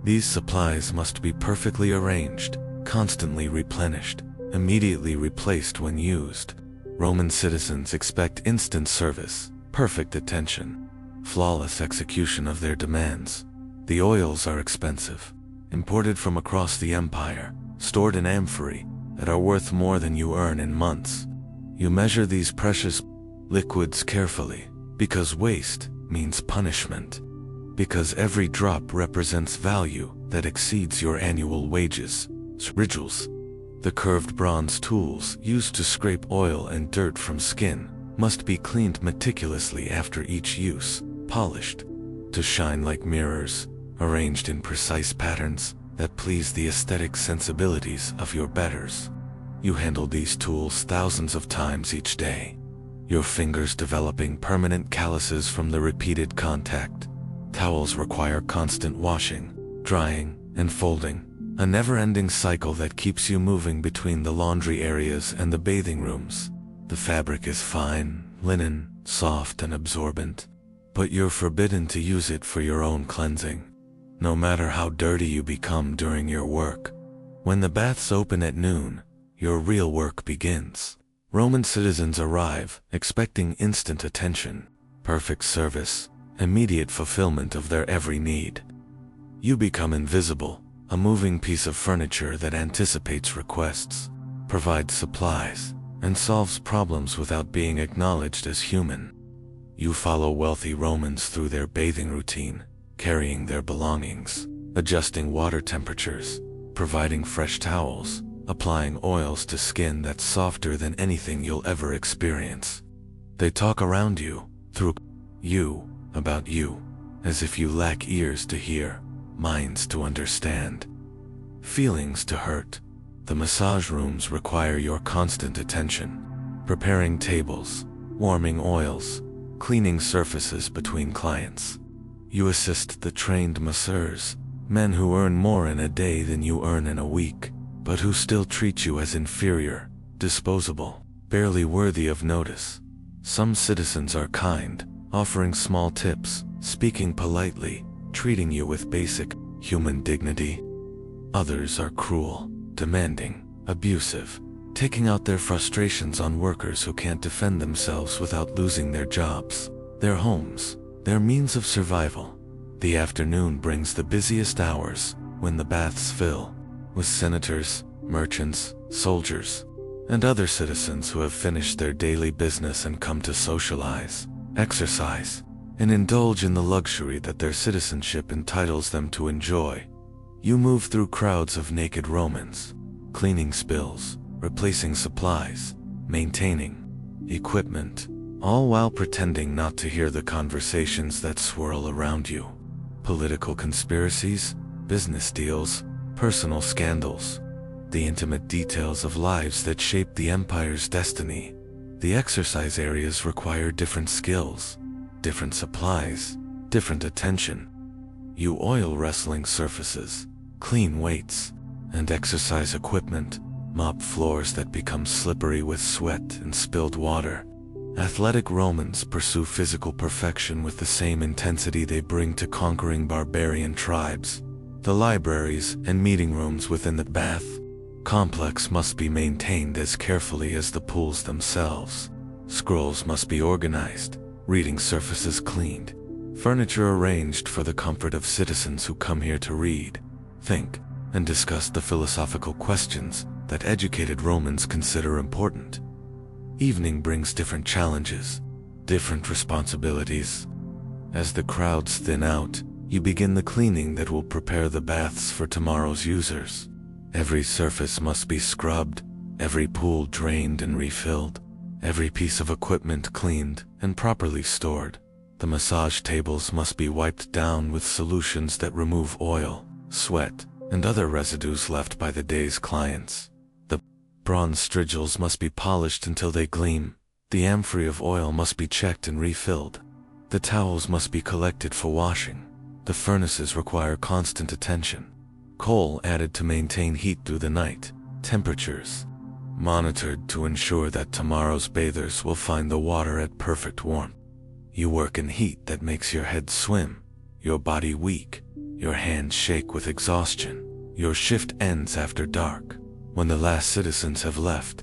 These supplies must be perfectly arranged, constantly replenished, immediately replaced when used. Roman citizens expect instant service, perfect attention, flawless execution of their demands. The oils are expensive, imported from across the empire, stored in amphorae that are worth more than you earn in months. You measure these precious liquids carefully, because waste means punishment, because every drop represents value that exceeds your annual wages. Strigils, the curved bronze tools used to scrape oil and dirt from skin, must be cleaned meticulously after each use, polished to shine like mirrors, arranged in precise patterns that please the aesthetic sensibilities of your betters. You handle these tools thousands of times each day, your fingers developing permanent calluses from the repeated contact. Towels require constant washing, drying, and folding, a never-ending cycle that keeps you moving between the laundry areas and the bathing rooms. The fabric is fine, linen, soft and absorbent, but you're forbidden to use it for your own cleansing, no matter how dirty you become during your work. When the baths open at noon, your real work begins. Roman citizens arrive, expecting instant attention, perfect service, immediate fulfillment of their every need. You become invisible, a moving piece of furniture that anticipates requests, provides supplies, and solves problems without being acknowledged as human. You follow wealthy Romans through their bathing routine, carrying their belongings, adjusting water temperatures, providing fresh towels, applying oils to skin that's softer than anything you'll ever experience. They talk around you, through you, about you, as if you lack ears to hear, minds to understand, feelings to hurt. The massage rooms require your constant attention, preparing tables, warming oils, cleaning surfaces between clients. You assist the trained masseurs, men who earn more in a day than you earn in a week, but who still treat you as inferior, disposable, barely worthy of notice. Some citizens are kind, offering small tips, speaking politely, treating you with basic human dignity. Others are cruel, demanding, abusive, taking out their frustrations on workers who can't defend themselves without losing their jobs, their homes, their means of survival. The afternoon brings the busiest hours, when the baths fill with senators, merchants, soldiers, and other citizens who have finished their daily business and come to socialize, exercise, and indulge in the luxury that their citizenship entitles them to enjoy. You move through crowds of naked Romans, cleaning spills, replacing supplies, maintaining equipment, all while pretending not to hear the conversations that swirl around you. Political conspiracies, business deals, personal scandals, the intimate details of lives that shape the empire's destiny. The exercise areas require different skills, different supplies, different attention. You oil wrestling surfaces, clean weights, and exercise equipment, mop floors that become slippery with sweat and spilled water. Athletic Romans pursue physical perfection with the same intensity they bring to conquering barbarian tribes. The libraries and meeting rooms within the bath complex must be maintained as carefully as the pools themselves. Scrolls must be organized, reading surfaces cleaned, furniture arranged for the comfort of citizens who come here to read, think, and discuss the philosophical questions that educated Romans consider important. Evening brings different challenges, different responsibilities. As the crowds thin out, you begin the cleaning that will prepare the baths for tomorrow's users. Every surface must be scrubbed, every pool drained and refilled, every piece of equipment cleaned and properly stored. The massage tables must be wiped down with solutions that remove oil, sweat, and other residues left by the day's clients. The bronze strigils must be polished until they gleam. The amphory of oil must be checked and refilled. The towels must be collected for washing. The furnaces require constant attention. Coal added to maintain heat through the night. Temperatures monitored to ensure that tomorrow's bathers will find the water at perfect warmth. You work in heat that makes your head swim, your body weak, your hands shake with exhaustion. Your shift ends after dark, when the last citizens have left,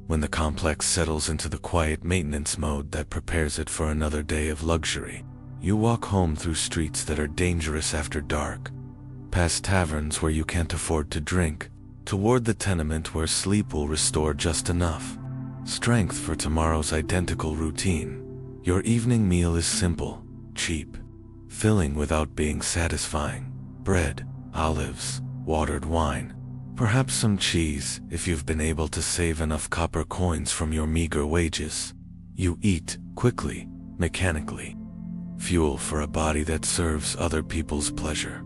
when the complex settles into the quiet maintenance mode that prepares it for another day of luxury. You walk home through streets that are dangerous after dark, past taverns where you can't afford to drink, toward the tenement where sleep will restore just enough strength for tomorrow's identical routine. Your evening meal is simple, cheap, filling without being satisfying. Bread, olives, watered wine, perhaps some cheese if you've been able to save enough copper coins from your meager wages. You eat quickly, mechanically. Fuel for a body that serves other people's pleasure.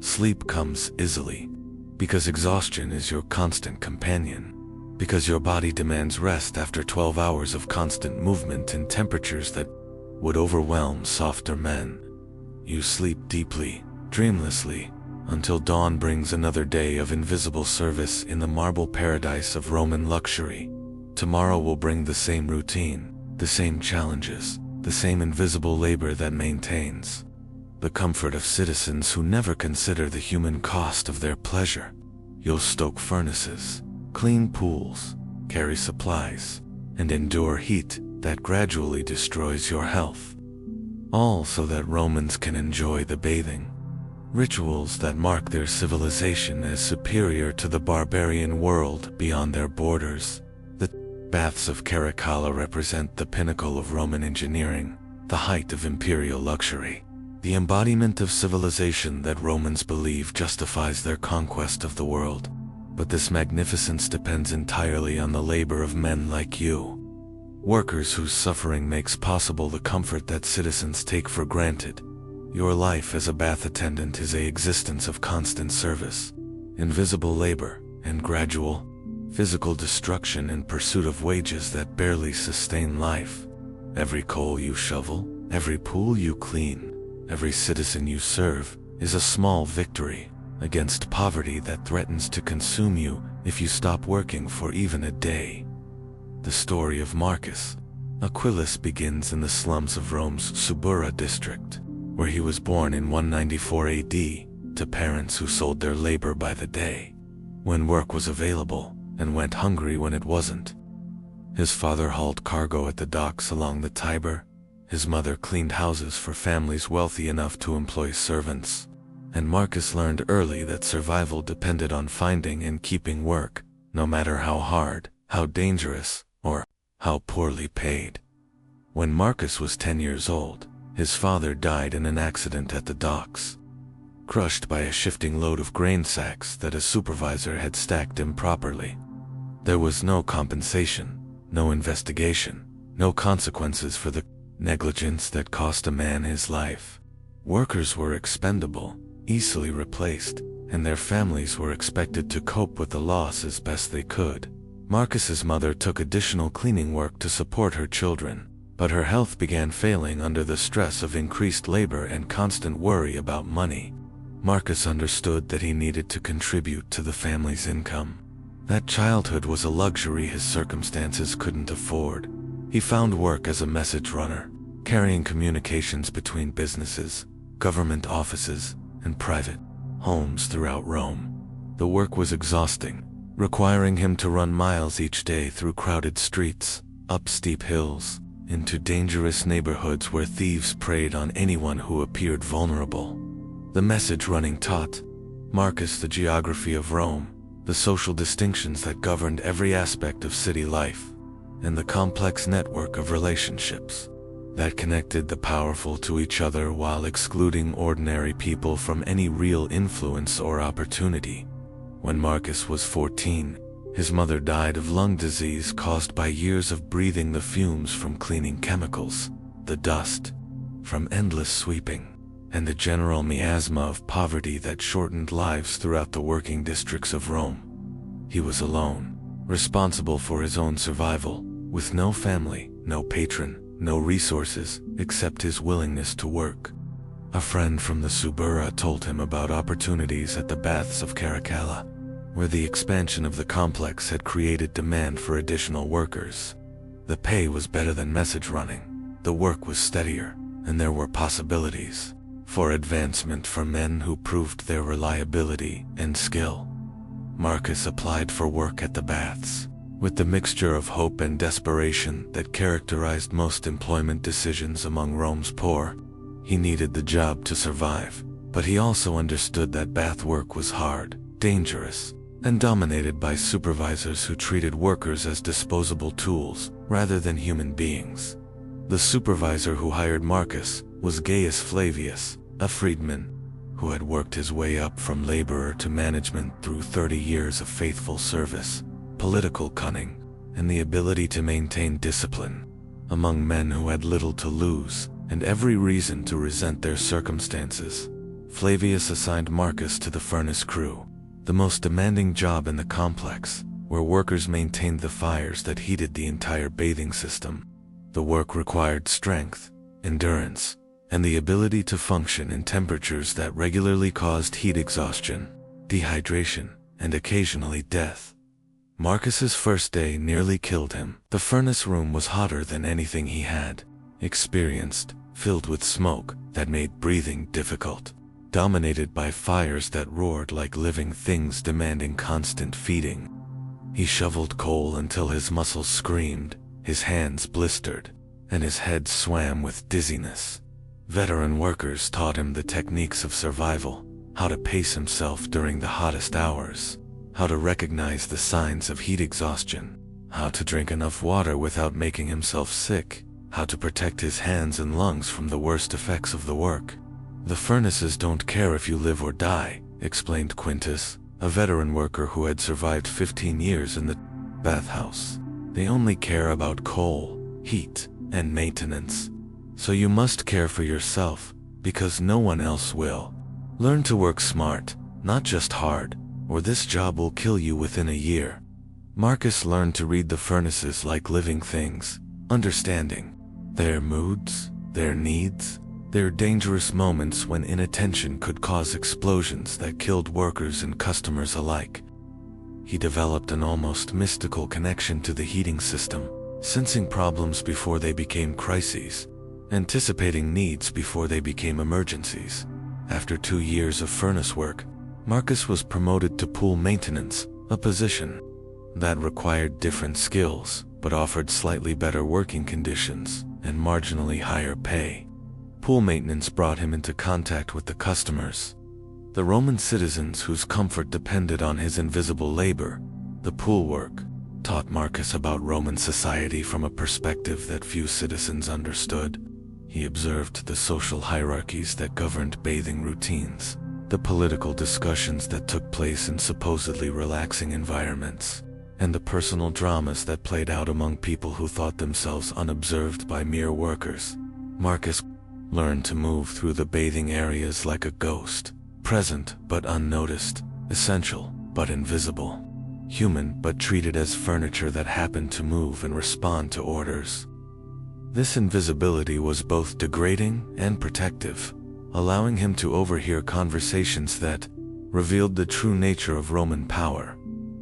Sleep comes easily, because exhaustion is your constant companion, because your body demands rest after 12 hours of constant movement in temperatures that would overwhelm softer men. You sleep deeply, dreamlessly, until dawn brings another day of invisible service in the marble paradise of Roman luxury. Tomorrow will bring the same routine, The same challenges, the same invisible labor that maintains the comfort of citizens who never consider the human cost of their pleasure. You'll stoke furnaces, clean pools, carry supplies, and endure heat that gradually destroys your health. All so that Romans can enjoy the bathing rituals that mark their civilization as superior to the barbarian world beyond their borders. The baths of Caracalla represent the pinnacle of Roman engineering, the height of imperial luxury, the embodiment of civilization that Romans believe justifies their conquest of the world. But this magnificence depends entirely on the labor of men like you, workers whose suffering makes possible the comfort that citizens take for granted. Your life as a bath attendant is an existence of constant service, invisible labor, and gradual, physical destruction in pursuit of wages that barely sustain life. Every coal you shovel, every pool you clean, every citizen you serve is a small victory against poverty that threatens to consume you if you stop working for even a day. The story of Marcus Aquilus begins in the slums of Rome's Subura district, where he was born in 194 AD to parents who sold their labor by the day, when work was available, and went hungry when it wasn't. His father hauled cargo at the docks along the Tiber, his mother cleaned houses for families wealthy enough to employ servants, and Marcus learned early that survival depended on finding and keeping work, no matter how hard, how dangerous, or how poorly paid. When Marcus was 10 years old, his father died in an accident at the docks, crushed by a shifting load of grain sacks that a supervisor had stacked improperly. There was no compensation, no investigation, no consequences for the negligence that cost a man his life. Workers were expendable, easily replaced, and their families were expected to cope with the loss as best they could. Marcus's mother took additional cleaning work to support her children, but her health began failing under the stress of increased labor and constant worry about money. Marcus understood that he needed to contribute to the family's income. That childhood was a luxury his circumstances couldn't afford. He found work as a message runner, carrying communications between businesses, government offices, and private homes throughout Rome. The work was exhausting, requiring him to run miles each day through crowded streets, up steep hills, into dangerous neighborhoods where thieves preyed on anyone who appeared vulnerable. The message running taught Marcus the geography of Rome, the social distinctions that governed every aspect of city life, and the complex network of relationships that connected the powerful to each other while excluding ordinary people from any real influence or opportunity. When Marcus was 14, his mother died of lung disease caused by years of breathing the fumes from cleaning chemicals, the dust from endless sweeping, and the general miasma of poverty that shortened lives throughout the working districts of Rome. He was alone, responsible for his own survival, with no family, no patron, no resources except his willingness to work. A friend from the Subura told him about opportunities at the baths of Caracalla, where the expansion of the complex had created demand for additional workers. The pay was better than message running, the work was steadier, and there were possibilities for advancement for men who proved their reliability and skill. Marcus applied for work at the baths, with the mixture of hope and desperation that characterized most employment decisions among Rome's poor. He needed the job to survive, but he also understood that bath work was hard, dangerous, and dominated by supervisors who treated workers as disposable tools rather than human beings. The supervisor who hired Marcus was Gaius Flavius, a freedman who had worked his way up from laborer to management through 30 years of faithful service, political cunning, and the ability to maintain discipline. Among men who had little to lose and every reason to resent their circumstances, Flavius assigned Marcus to the furnace crew, the most demanding job in the complex, where workers maintained the fires that heated the entire bathing system. The work required strength, endurance, and the ability to function in temperatures that regularly caused heat exhaustion, dehydration, and occasionally death. Marcus's first day nearly killed him. The furnace room was hotter than anything he had experienced, filled with smoke that made breathing difficult, dominated by fires that roared like living things demanding constant feeding. He shoveled coal until his muscles screamed, his hands blistered, and his head swam with dizziness. Veteran workers taught him the techniques of survival, how to pace himself during the hottest hours, how to recognize the signs of heat exhaustion, how to drink enough water without making himself sick, how to protect his hands and lungs from the worst effects of the work. "The furnaces don't care if you live or die," explained Quintus, a veteran worker who had survived 15 years in the bathhouse. "They only care about coal, heat, and maintenance. So you must care for yourself, because no one else will. Learn to work smart, not just hard, or this job will kill you within a year." Marcus learned to read the furnaces like living things, understanding their moods, their needs, their dangerous moments when inattention could cause explosions that killed workers and customers alike. He developed an almost mystical connection to the heating system, sensing problems before they became crises, anticipating needs before they became emergencies. After 2 years of furnace work, Marcus was promoted to pool maintenance, a position that required different skills but offered slightly better working conditions and marginally higher pay. Pool maintenance brought him into contact with the customers, the Roman citizens whose comfort depended on his invisible labor. The pool work taught Marcus about Roman society from a perspective that few citizens understood. He observed the social hierarchies that governed bathing routines, the political discussions that took place in supposedly relaxing environments, and the personal dramas that played out among people who thought themselves unobserved by mere workers. Marcus learned to move through the bathing areas like a ghost, present but unnoticed, essential but invisible, human but treated as furniture that happened to move and respond to orders. This invisibility was both degrading and protective, allowing him to overhear conversations that revealed the true nature of Roman power.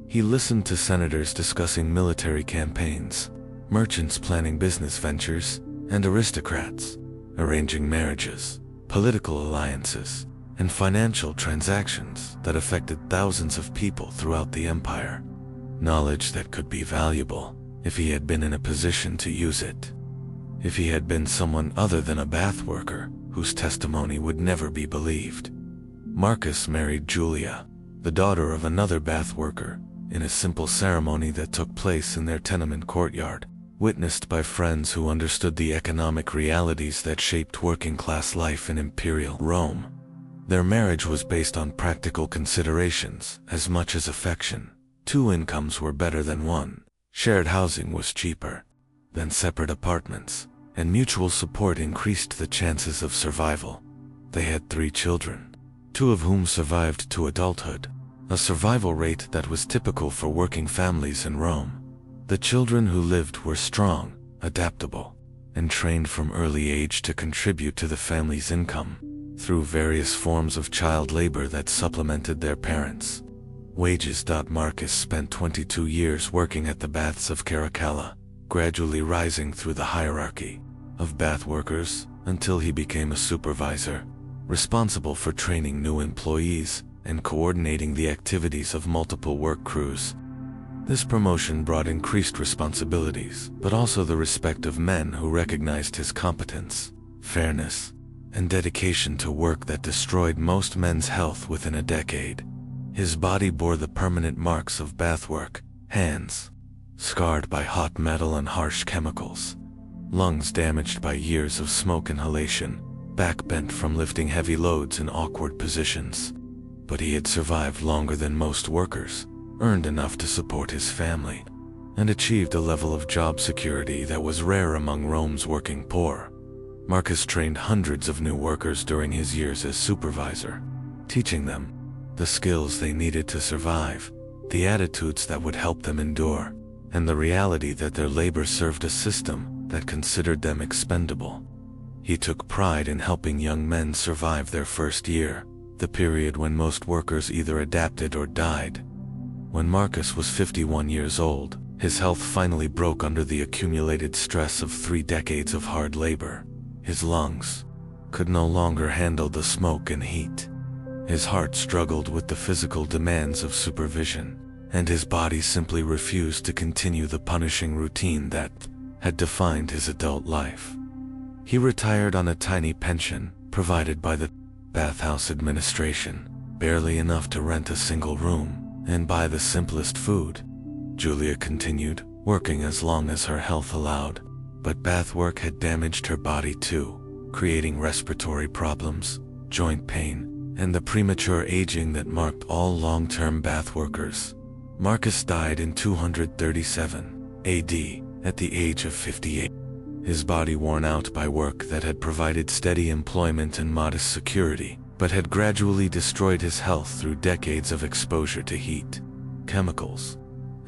He listened to senators discussing military campaigns, merchants planning business ventures, and aristocrats arranging marriages, political alliances, and financial transactions that affected thousands of people throughout the empire. Knowledge that could be valuable if he had been in a position to use it. If he had been someone other than a bath worker whose testimony would never be believed. Marcus married Julia, the daughter of another bath worker, in a simple ceremony that took place in their tenement courtyard, witnessed by friends who understood the economic realities that shaped working-class life in imperial Rome. Their marriage was based on practical considerations as much as affection. 2 incomes were better than 1. Shared housing was cheaper than separate apartments, and mutual support increased the chances of survival. They had 3 children, 2 of whom survived to adulthood, a survival rate that was typical for working families in Rome. The children who lived were strong, adaptable, and trained from early age to contribute to the family's income through various forms of child labor that supplemented their parents' wages. Marcus spent 22 years working at the baths of Caracalla, gradually rising through the hierarchy of bath workers until he became a supervisor, responsible for training new employees and coordinating the activities of multiple work crews. This promotion brought increased responsibilities, but also the respect of men who recognized his competence, fairness, and dedication to work that destroyed most men's health within a decade. His body bore the permanent marks of bathwork, hands scarred by hot metal and harsh chemicals, lungs damaged by years of smoke inhalation, back bent from lifting heavy loads in awkward positions. But he had survived longer than most workers, earned enough to support his family, and achieved a level of job security that was rare among Rome's working poor. Marcus trained hundreds of new workers during his years as supervisor, teaching them the skills they needed to survive, the attitudes that would help them endure, and the reality that their labor served a system that considered them expendable. He took pride in helping young men survive their first year, the period when most workers either adapted or died. When Marcus was 51 years old, his health finally broke under the accumulated stress of 3 decades of hard labor. His lungs could no longer handle the smoke and heat. His heart struggled with the physical demands of supervision, and his body simply refused to continue the punishing routine that had defined his adult life. He retired on a tiny pension provided by the bathhouse administration, barely enough to rent a single room and buy the simplest food. Julia continued working as long as her health allowed, but bath work had damaged her body too, creating respiratory problems, joint pain, and the premature aging that marked all long-term bath workers. Marcus died in 237 AD at the age of 58. His body worn out by work that had provided steady employment and modest security, but had gradually destroyed his health through decades of exposure to heat, chemicals,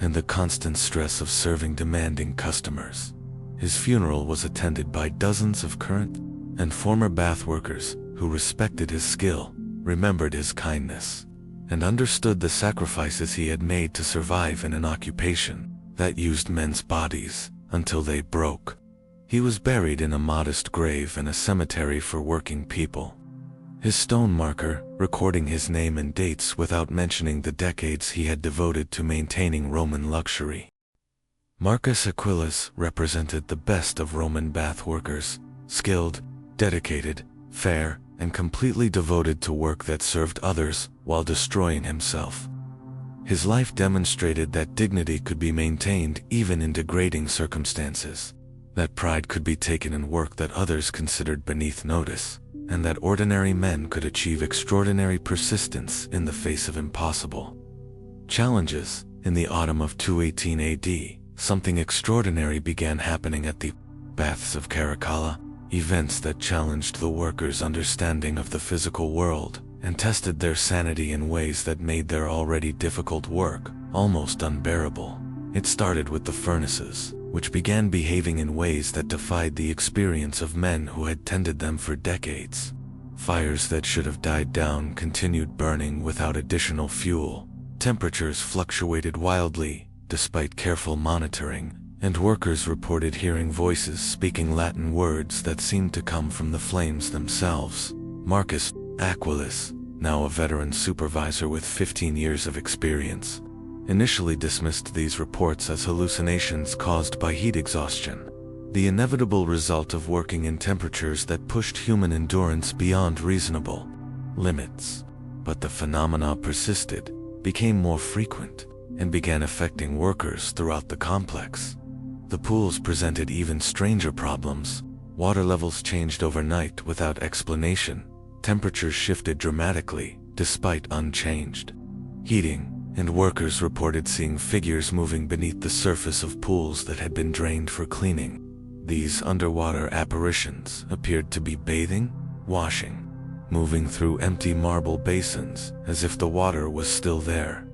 and the constant stress of serving demanding customers. His funeral was attended by dozens of current and former bath workers who respected his skill, remembered his kindness, and understood the sacrifices he had made to survive in an occupation that used men's bodies until they broke. He was buried in a modest grave in a cemetery for working people. His stone marker, recording his name and dates without mentioning the decades he had devoted to maintaining Roman luxury. Marcus Aquilus represented the best of Roman bath workers, skilled, dedicated, fair, and completely devoted to work that served others while destroying himself. His life demonstrated that dignity could be maintained even in degrading circumstances, that pride could be taken in work that others considered beneath notice, and that ordinary men could achieve extraordinary persistence in the face of impossible challenges. In the autumn of 218 AD, something extraordinary began happening at the baths of Caracalla, events that challenged the workers' understanding of the physical world and tested their sanity in ways that made their already difficult work almost unbearable. It started with the furnaces, which began behaving in ways that defied the experience of men who had tended them for decades. Fires that should have died down continued burning without additional fuel. Temperatures fluctuated wildly, despite careful monitoring, and workers reported hearing voices speaking Latin words that seemed to come from the flames themselves. Marcus Aquilus, now a veteran supervisor with 15 years of experience, initially dismissed these reports as hallucinations caused by heat exhaustion, the inevitable result of working in temperatures that pushed human endurance beyond reasonable limits. But the phenomena persisted, became more frequent, and began affecting workers throughout the complex. The pools presented even stranger problems. Water levels changed overnight without explanation. Temperatures shifted dramatically, despite unchanged heating, and workers reported seeing figures moving beneath the surface of pools that had been drained for cleaning. These underwater apparitions appeared to be bathing, washing, moving through empty marble basins as if the water was still there.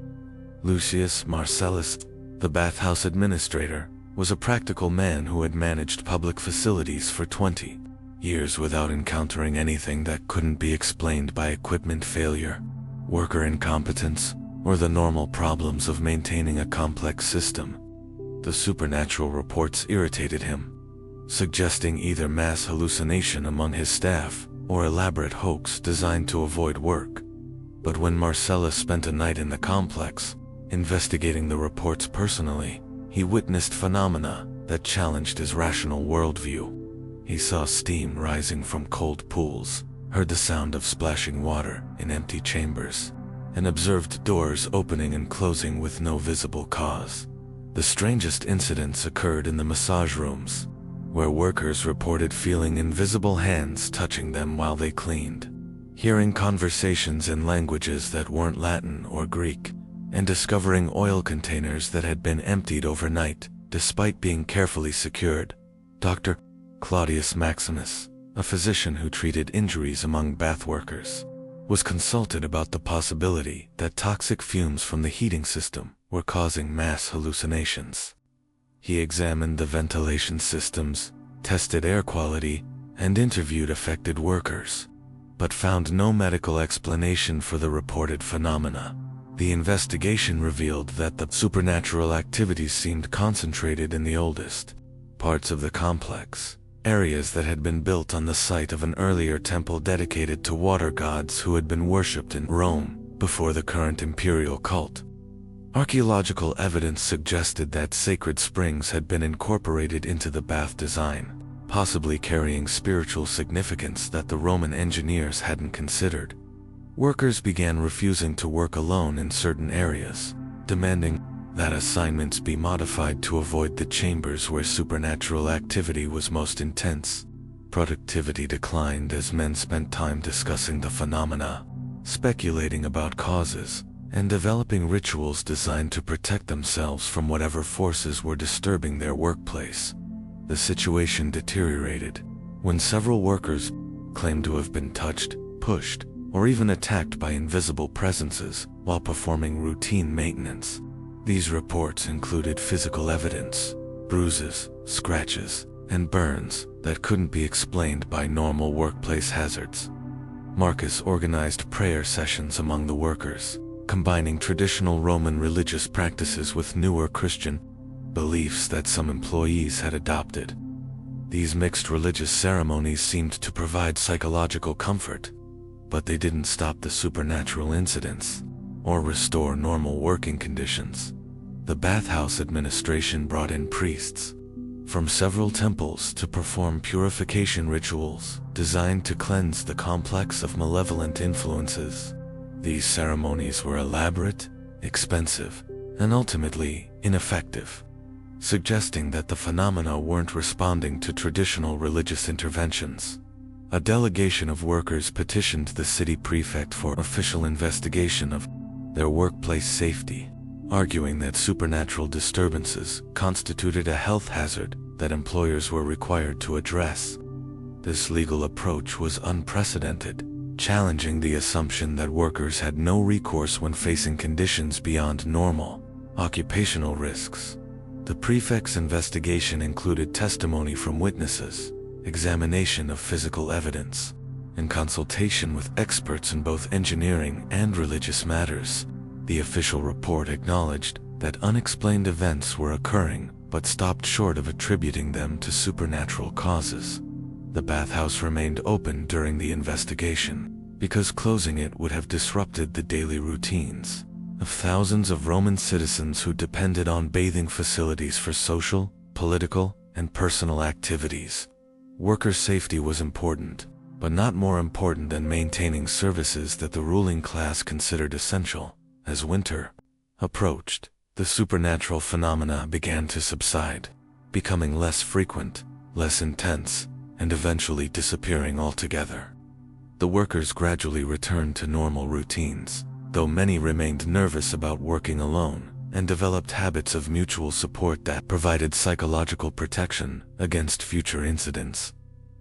Lucius Marcellus, the bathhouse administrator, was a practical man who had managed public facilities for 20 years without encountering anything that couldn't be explained by equipment failure, worker incompetence, or the normal problems of maintaining a complex system. The supernatural reports irritated him, suggesting either mass hallucination among his staff or elaborate hoax designed to avoid work. But when Marcellus spent a night in the complex, investigating the reports personally, he witnessed phenomena that challenged his rational worldview. He saw steam rising from cold pools, heard the sound of splashing water in empty chambers, and observed doors opening and closing with no visible cause. The strangest incidents occurred in the massage rooms, where workers reported feeling invisible hands touching them while they cleaned, hearing conversations in languages that weren't Latin or Greek, and discovering oil containers that had been emptied overnight despite being carefully secured. Dr. Claudius Maximus, a physician who treated injuries among bath workers, was consulted about the possibility that toxic fumes from the heating system were causing mass hallucinations. He examined the ventilation systems, tested air quality, and interviewed affected workers, but found no medical explanation for the reported phenomena. The investigation revealed that the supernatural activities seemed concentrated in the oldest parts of the complex, areas that had been built on the site of an earlier temple dedicated to water gods who had been worshipped in Rome before the current imperial cult. Archaeological evidence suggested that sacred springs had been incorporated into the bath design, possibly carrying spiritual significance that the Roman engineers hadn't considered. Workers began refusing to work alone in certain areas, demanding that assignments be modified to avoid the chambers where supernatural activity was most intense. Productivity declined as men spent time discussing the phenomena, speculating about causes, and developing rituals designed to protect themselves from whatever forces were disturbing their workplace. The situation deteriorated when several workers claimed to have been touched, pushed, or even attacked by invisible presences while performing routine maintenance. These reports included physical evidence, bruises, scratches, and burns that couldn't be explained by normal workplace hazards. Marcus organized prayer sessions among the workers, combining traditional Roman religious practices with newer Christian beliefs that some employees had adopted. These mixed religious ceremonies seemed to provide psychological comfort, but they didn't stop the supernatural incidents or restore normal working conditions. The bathhouse administration brought in priests from several temples to perform purification rituals designed to cleanse the complex of malevolent influences. These ceremonies were elaborate, expensive, and ultimately ineffective, suggesting that the phenomena weren't responding to traditional religious interventions. A delegation of workers petitioned the city prefect for official investigation of their workplace safety, arguing that supernatural disturbances constituted a health hazard that employers were required to address. This legal approach was unprecedented, challenging the assumption that workers had no recourse when facing conditions beyond normal occupational risks. The prefect's investigation included testimony from witnesses, examination of physical evidence, and consultation with experts in both engineering and religious matters. The official report acknowledged that unexplained events were occurring, but stopped short of attributing them to supernatural causes. The bathhouse remained open during the investigation, because closing it would have disrupted the daily routines of thousands of Roman citizens who depended on bathing facilities for social, political, and personal activities. Worker safety was important, but not more important than maintaining services that the ruling class considered essential. As winter approached, the supernatural phenomena began to subside, becoming less frequent, less intense, and eventually disappearing altogether. The workers gradually returned to normal routines, though many remained nervous about working alone and developed habits of mutual support that provided psychological protection against future incidents.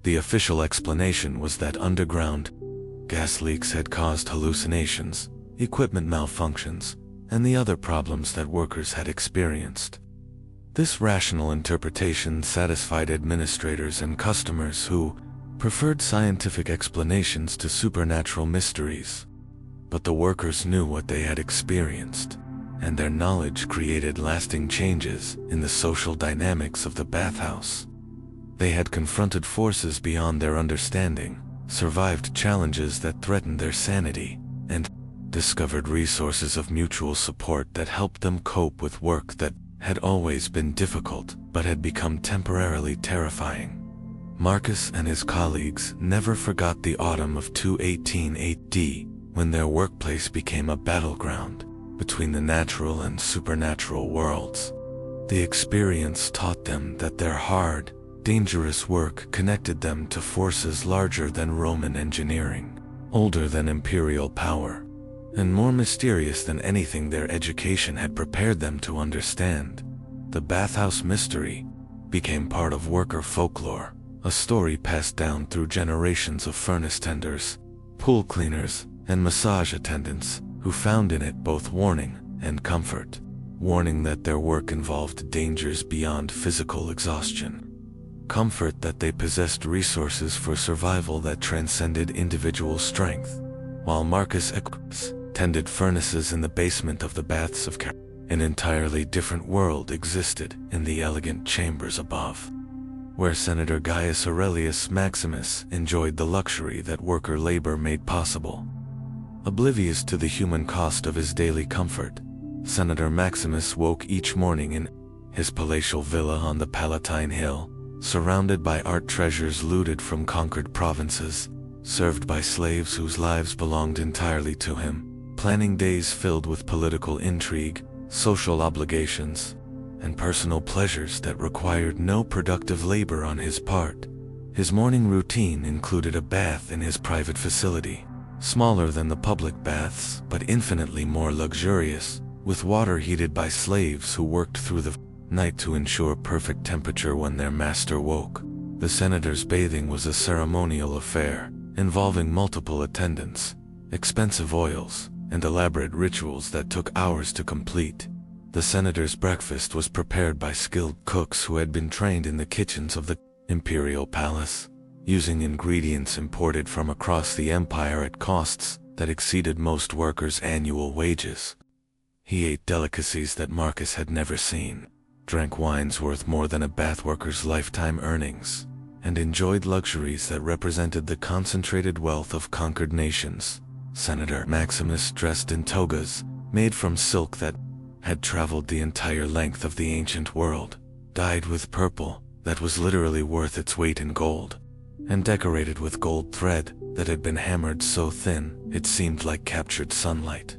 The official explanation was that underground gas leaks had caused hallucinations, equipment malfunctions, and the other problems that workers had experienced. This rational interpretation satisfied administrators and customers who preferred scientific explanations to supernatural mysteries. But the workers knew what they had experienced, and their knowledge created lasting changes in the social dynamics of the bathhouse. They had confronted forces beyond their understanding, survived challenges that threatened their sanity, and discovered resources of mutual support that helped them cope with work that had always been difficult but had become temporarily terrifying. Marcus and his colleagues never forgot the autumn of 218 AD, when their workplace became a battleground between the natural and supernatural worlds. The experience taught them that their hard, dangerous work connected them to forces larger than Roman engineering, older than imperial power, and more mysterious than anything their education had prepared them to understand. The bathhouse mystery became part of worker folklore, a story passed down through generations of furnace tenders, pool cleaners, and massage attendants who found in it both warning and comfort. Warning that their work involved dangers beyond physical exhaustion. Comfort that they possessed resources for survival that transcended individual strength. While Marcus equips tended furnaces in the basement of the baths of Khaemwaset. An entirely different world existed in the elegant chambers above, where Senator Gaius Aurelius Maximus enjoyed the luxury that worker labor made possible. Oblivious to the human cost of his daily comfort, Senator Maximus woke each morning in his palatial villa on the Palatine Hill, surrounded by art treasures looted from conquered provinces, served by slaves whose lives belonged entirely to him, planning days filled with political intrigue, social obligations, and personal pleasures that required no productive labor on his part. His morning routine included a bath in his private facility, smaller than the public baths but infinitely more luxurious, with water heated by slaves who worked through the night to ensure perfect temperature when their master woke. The senator's bathing was a ceremonial affair, involving multiple attendants, expensive oils, and elaborate rituals that took hours to complete. The senator's breakfast was prepared by skilled cooks who had been trained in the kitchens of the imperial palace, using ingredients imported from across the empire at costs that exceeded most workers' annual wages. He ate delicacies that Marcus had never seen, drank wines worth more than a bathworker's lifetime earnings, and enjoyed luxuries that represented the concentrated wealth of conquered nations. Senator Maximus dressed in togas, made from silk that had traveled the entire length of the ancient world, dyed with purple that was literally worth its weight in gold, and decorated with gold thread that had been hammered so thin it seemed like captured sunlight.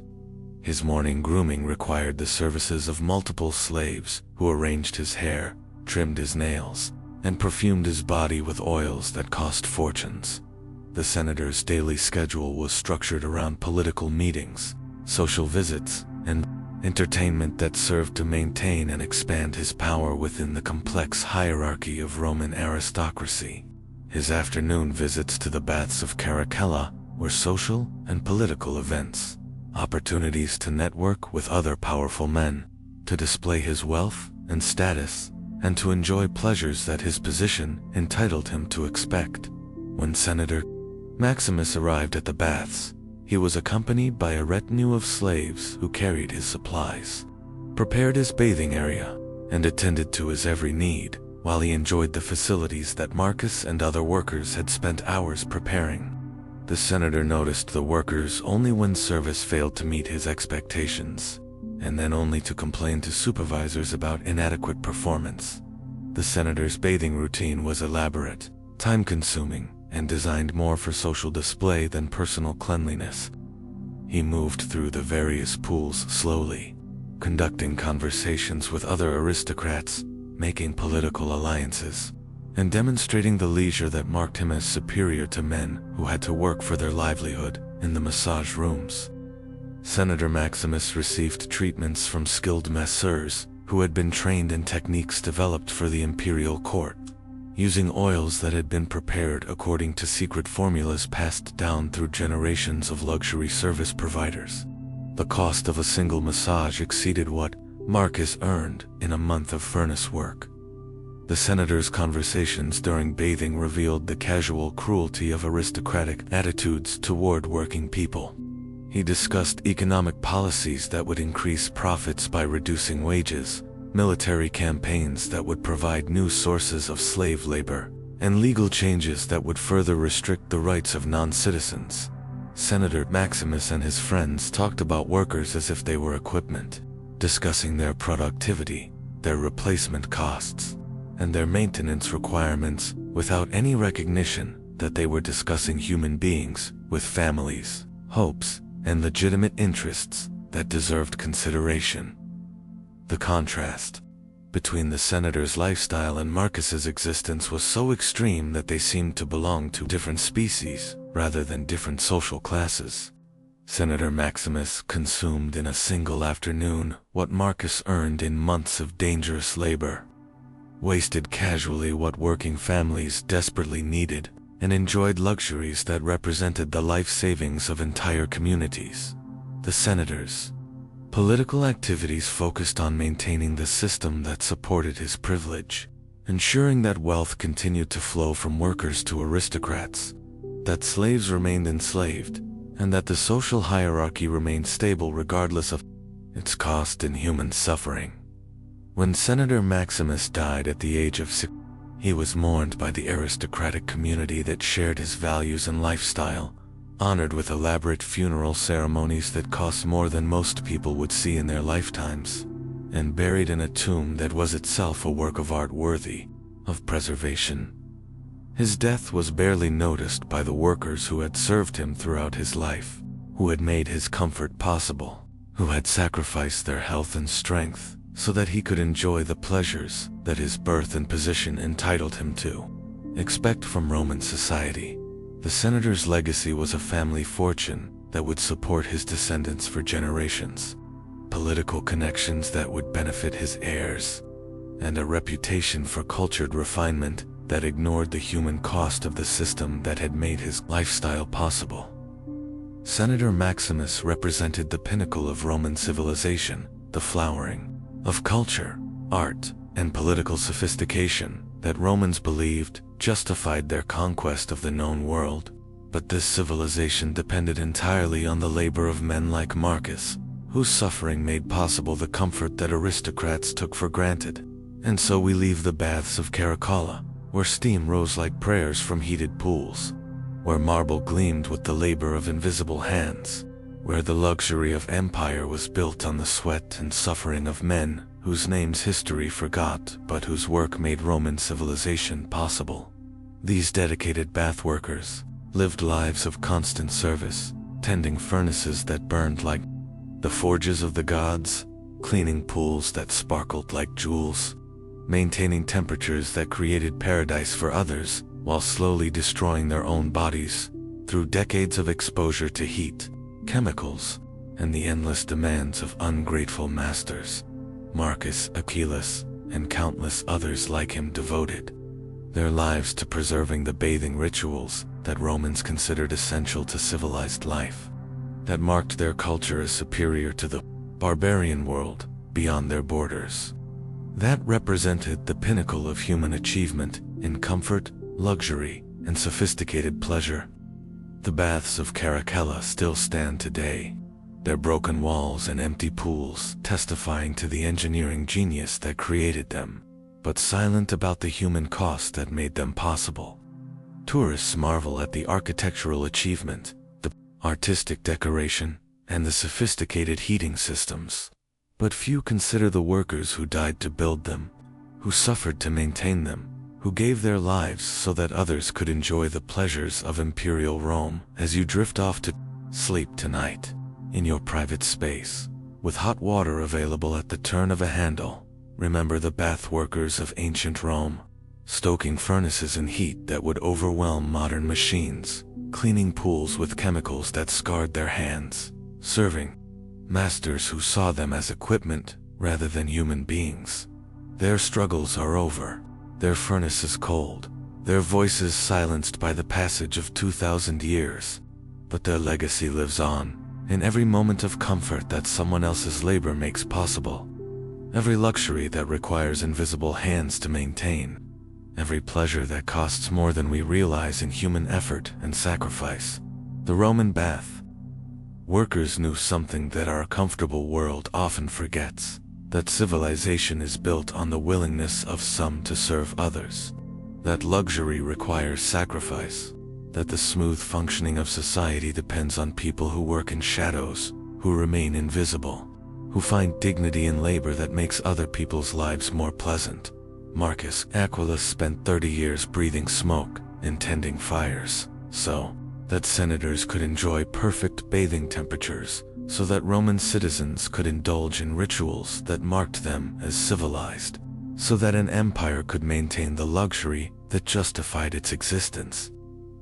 His morning grooming required the services of multiple slaves who arranged his hair, trimmed his nails, and perfumed his body with oils that cost fortunes. The senator's daily schedule was structured around political meetings, social visits, and entertainment that served to maintain and expand his power within the complex hierarchy of Roman aristocracy. His afternoon visits to the baths of Caracalla were social and political events, opportunities to network with other powerful men, to display his wealth and status, and to enjoy pleasures that his position entitled him to expect. When Senator Maximus arrived at the baths, he was accompanied by a retinue of slaves who carried his supplies, prepared his bathing area, and attended to his every need, while he enjoyed the facilities that Marcus and other workers had spent hours preparing. The senator noticed the workers only when service failed to meet his expectations, and then only to complain to supervisors about inadequate performance. The senator's bathing routine was elaborate, time-consuming, and designed more for social display than personal cleanliness. He moved through the various pools slowly, conducting conversations with other aristocrats, making political alliances, and demonstrating the leisure that marked him as superior to men who had to work for their livelihood in the massage rooms. Senator Maximus received treatments from skilled masseurs who had been trained in techniques developed for the imperial court, using oils that had been prepared according to secret formulas passed down through generations of luxury service providers. The cost of a single massage exceeded what Marcus earned in a month of furnace work. The senator's conversations during bathing revealed the casual cruelty of aristocratic attitudes toward working people. He discussed economic policies that would increase profits by reducing wages, military campaigns that would provide new sources of slave labor, and legal changes that would further restrict the rights of non-citizens. Senator Maximus and his friends talked about workers as if they were equipment, discussing their productivity, their replacement costs, and their maintenance requirements without any recognition that they were discussing human beings with families, hopes, and legitimate interests that deserved consideration. The contrast between the senator's lifestyle and Marcus's existence was so extreme that they seemed to belong to different species rather than different social classes. Senator Maximus consumed in a single afternoon what Marcus earned in months of dangerous labor, wasted casually what working families desperately needed, and enjoyed luxuries that represented the life savings of entire communities. The senator's political activities focused on maintaining the system that supported his privilege, ensuring that wealth continued to flow from workers to aristocrats, that slaves remained enslaved, and that the social hierarchy remained stable regardless of its cost in human suffering. When Senator Maximus died at the age of 6, he was mourned by the aristocratic community that shared his values and lifestyle, honored with elaborate funeral ceremonies that cost more than most people would see in their lifetimes, and buried in a tomb that was itself a work of art worthy of preservation. His death was barely noticed by the workers who had served him throughout his life, who had made his comfort possible, who had sacrificed their health and strength so that he could enjoy the pleasures that his birth and position entitled him to. Expect from Roman society. The senator's legacy was a family fortune that would support his descendants for generations, political connections that would benefit his heirs, and a reputation for cultured refinement that ignored the human cost of the system that had made his lifestyle possible. Senator Maximus represented the pinnacle of Roman civilization, the flowering of culture, art, and political sophistication that Romans believed justified their conquest of the known world. But this civilization depended entirely on the labor of men like Marcus, whose suffering made possible the comfort that aristocrats took for granted. And so we leave the baths of Caracalla, where steam rose like prayers from heated pools, where marble gleamed with the labor of invisible hands, where the luxury of empire was built on the sweat and suffering of men whose names history forgot but whose work made Roman civilization possible. These dedicated bath workers lived lives of constant service, tending furnaces that burned like the forges of the gods, cleaning pools that sparkled like jewels, maintaining temperatures that created paradise for others while slowly destroying their own bodies through decades of exposure to heat, chemicals, and the endless demands of ungrateful masters. Marcus, Achilles, and countless others like him devoted their lives to preserving the bathing rituals that Romans considered essential to civilized life, that marked their culture as superior to the barbarian world beyond their borders. That represented the pinnacle of human achievement in comfort, luxury, and sophisticated pleasure. The baths of Caracalla still stand today, their broken walls and empty pools testifying to the engineering genius that created them, but silent about the human cost that made them possible. Tourists marvel at the architectural achievement, the artistic decoration, and the sophisticated heating systems, but few consider the workers who died to build them, who suffered to maintain them, who gave their lives so that others could enjoy the pleasures of imperial Rome. As you drift off to sleep tonight, in your private space, with hot water available at the turn of a handle, remember the bath workers of ancient Rome, stoking furnaces in heat that would overwhelm modern machines, cleaning pools with chemicals that scarred their hands, serving masters who saw them as equipment rather than human beings. Their struggles are over, their furnaces cold, their voices silenced by the passage of 2,000 years, but their legacy lives on, in every moment of comfort that someone else's labor makes possible, every luxury that requires invisible hands to maintain, every pleasure that costs more than we realize in human effort and sacrifice. The Roman bath workers knew something that our comfortable world often forgets, that civilization is built on the willingness of some to serve others, that luxury requires sacrifice, that the smooth functioning of society depends on people who work in shadows, who remain invisible, who find dignity in labor that makes other people's lives more pleasant. Marcus Aurelius spent 30 years breathing smoke and tending fires, so that senators could enjoy perfect bathing temperatures, so that Roman citizens could indulge in rituals that marked them as civilized, so that an empire could maintain the luxury that justified its existence.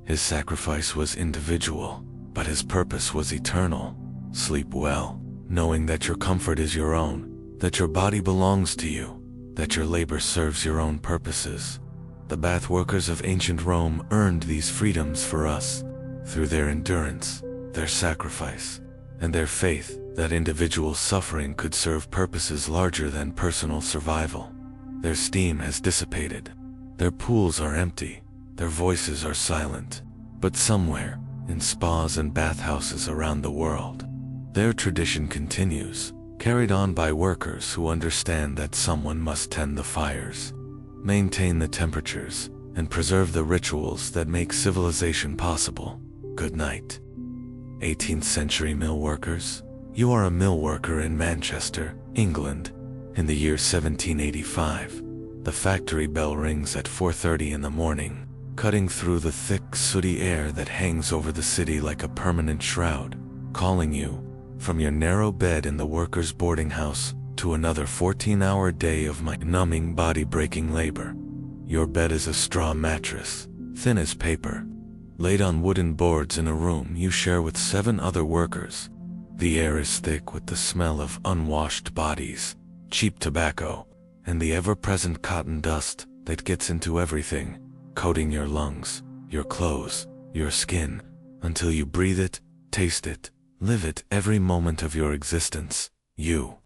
His sacrifice was individual, but his purpose was eternal. Sleep well, knowing that your comfort is your own, that your body belongs to you, that your labor serves your own purposes. The bath workers of ancient Rome earned these freedoms for us through their endurance, their sacrifice, and their faith that individual suffering could serve purposes larger than personal survival. Their steam has dissipated, their pools are empty, their voices are silent, but somewhere, in spas and bathhouses around the world. Their tradition continues, carried on by workers who understand that someone must tend the fires, maintain the temperatures, and preserve the rituals that make civilization possible. Good night. 18th century mill workers. You are a mill worker in Manchester, England. In the year 1785, the factory bell rings at 4:30 in the morning, cutting through the thick, sooty air that hangs over the city like a permanent shroud, calling you from your narrow bed in the workers' boarding house to another 14-hour day of mind-numbing, body-breaking labor. Your bed is a straw mattress, thin as paper, laid on wooden boards in a room you share with 7 other workers. The air is thick with the smell of unwashed bodies, cheap tobacco, and the ever-present cotton dust that gets into everything, coating your lungs, your clothes, your skin, until you breathe it, taste it, live it every moment of your existence. You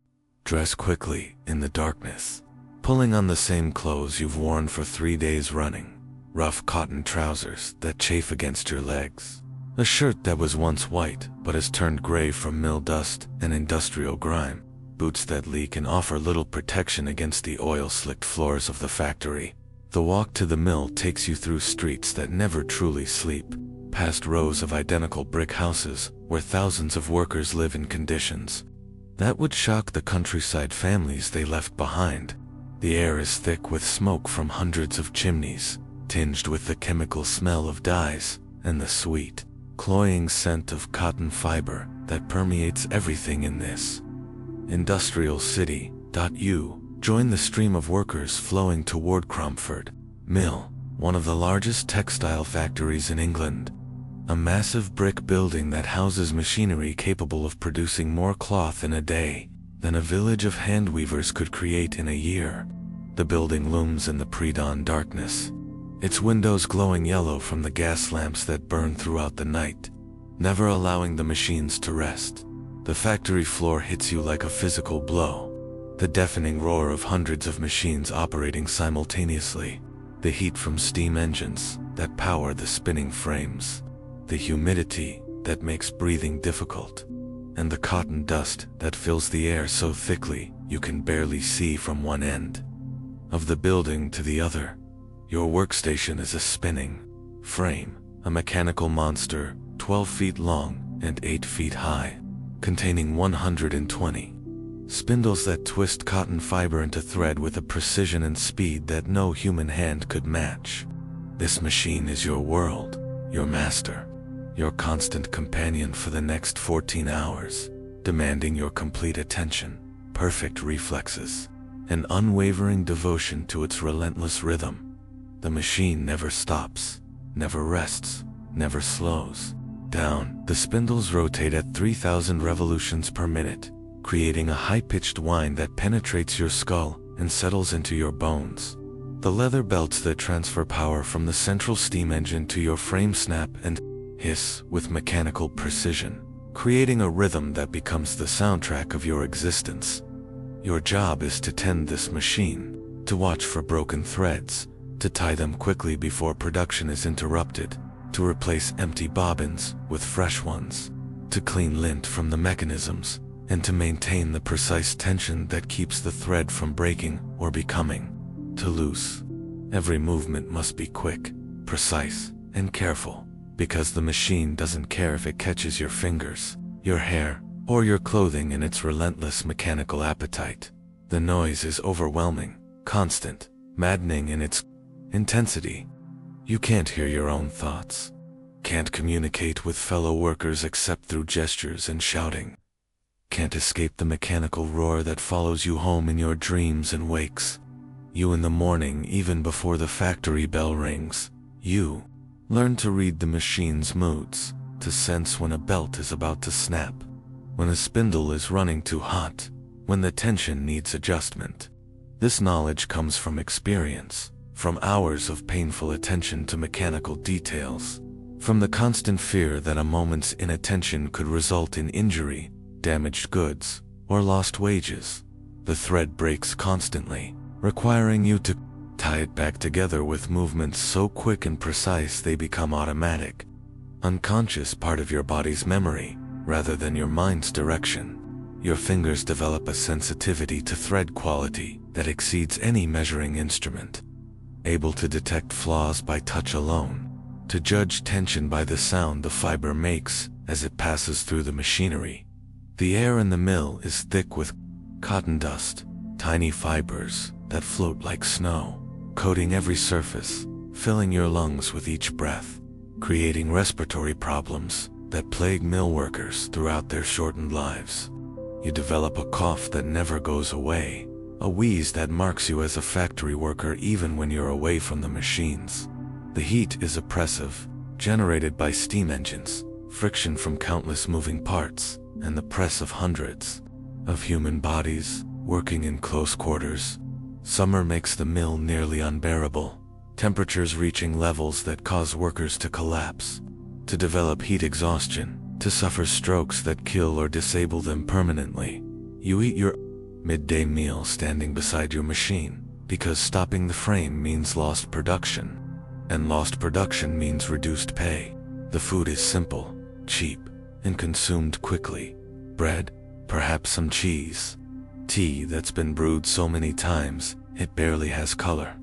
dress quickly in the darkness, pulling on the same clothes you've worn for 3 days running, rough cotton trousers that chafe against your legs, a shirt that was once white but has turned gray from mill dust and industrial grime, boots that leak and offer little protection against the oil-slicked floors of the factory. The walk to the mill takes you through streets that never truly sleep, past rows of identical brick houses where thousands of workers live in conditions that would shock the countryside families they left behind. The air is thick with smoke from hundreds of chimneys, tinged with the chemical smell of dyes and the sweet, cloying scent of cotton fiber that permeates everything in this industrial city. You join the stream of workers flowing toward Cromford Mill, one of the largest textile factories in England. A massive brick building that houses machinery capable of producing more cloth in a day than a village of handweavers could create in a year. The building looms in the pre-dawn darkness, its windows glowing yellow from the gas lamps that burn throughout the night, never allowing the machines to rest. The factory floor hits you like a physical blow, the deafening roar of hundreds of machines operating simultaneously, the heat from steam engines that power the spinning frames, the humidity that makes breathing difficult, and the cotton dust that fills the air so thickly you can barely see from one end of the building to the other. Your workstation is a spinning frame, a mechanical monster 12 feet long and 8 feet high, containing 120 spindles that twist cotton fiber into thread with a precision and speed that no human hand could match. This machine is your world, your master, your constant companion for the next 14 hours, demanding your complete attention, perfect reflexes, and unwavering devotion to its relentless rhythm. The machine never stops, never rests, never slows down. The spindles rotate at 3,000 revolutions per minute, creating a high-pitched whine that penetrates your skull and settles into your bones. The leather belts that transfer power from the central steam engine to your frame snap and hiss with mechanical precision, creating a rhythm that becomes the soundtrack of your existence. Your job is to tend this machine, to watch for broken threads, to tie them quickly before production is interrupted, to replace empty bobbins with fresh ones, to clean lint from the mechanisms, and to maintain the precise tension that keeps the thread from breaking or becoming too loose. Every movement must be quick, precise, and careful, because the machine doesn't care if it catches your fingers, your hair, or your clothing in its relentless mechanical appetite. The noise is overwhelming, constant, maddening in its intensity. You can't hear your own thoughts, can't communicate with fellow workers except through gestures and shouting, can't escape the mechanical roar that follows you home in your dreams and wakes you in the morning even before the factory bell rings. You learn to read the machine's moods, to sense when a belt is about to snap, when a spindle is running too hot, when the tension needs adjustment. This knowledge comes from experience, from hours of painful attention to mechanical details, from the constant fear that a moment's inattention could result in injury, damaged goods, or lost wages. The thread breaks constantly, requiring you to tie it back together with movements so quick and precise they become automatic. unconscious part of your body's memory, rather than your mind's direction. Your fingers develop a sensitivity to thread quality that exceeds any measuring instrument, able to detect flaws by touch alone, to judge tension by the sound the fiber makes as it passes through the machinery. The air in the mill is thick with cotton dust, tiny fibers that float like snow, coating every surface, filling your lungs with each breath, creating respiratory problems that plague mill workers throughout their shortened lives. You develop a cough that never goes away, a wheeze that marks you as a factory worker even when you're away from the machines. The heat is oppressive, generated by steam engines, friction from countless moving parts, and the press of hundreds of human bodies working in close quarters. Summer makes the mill nearly unbearable, temperatures reaching levels that cause workers to collapse, to develop heat exhaustion, to suffer strokes that kill or disable them permanently. You eat your midday meal standing beside your machine, because stopping the frame means lost production, and lost production means reduced pay. The food is simple, cheap, and consumed quickly. Bread, perhaps some cheese. Tea that's been brewed so many times, it barely has color.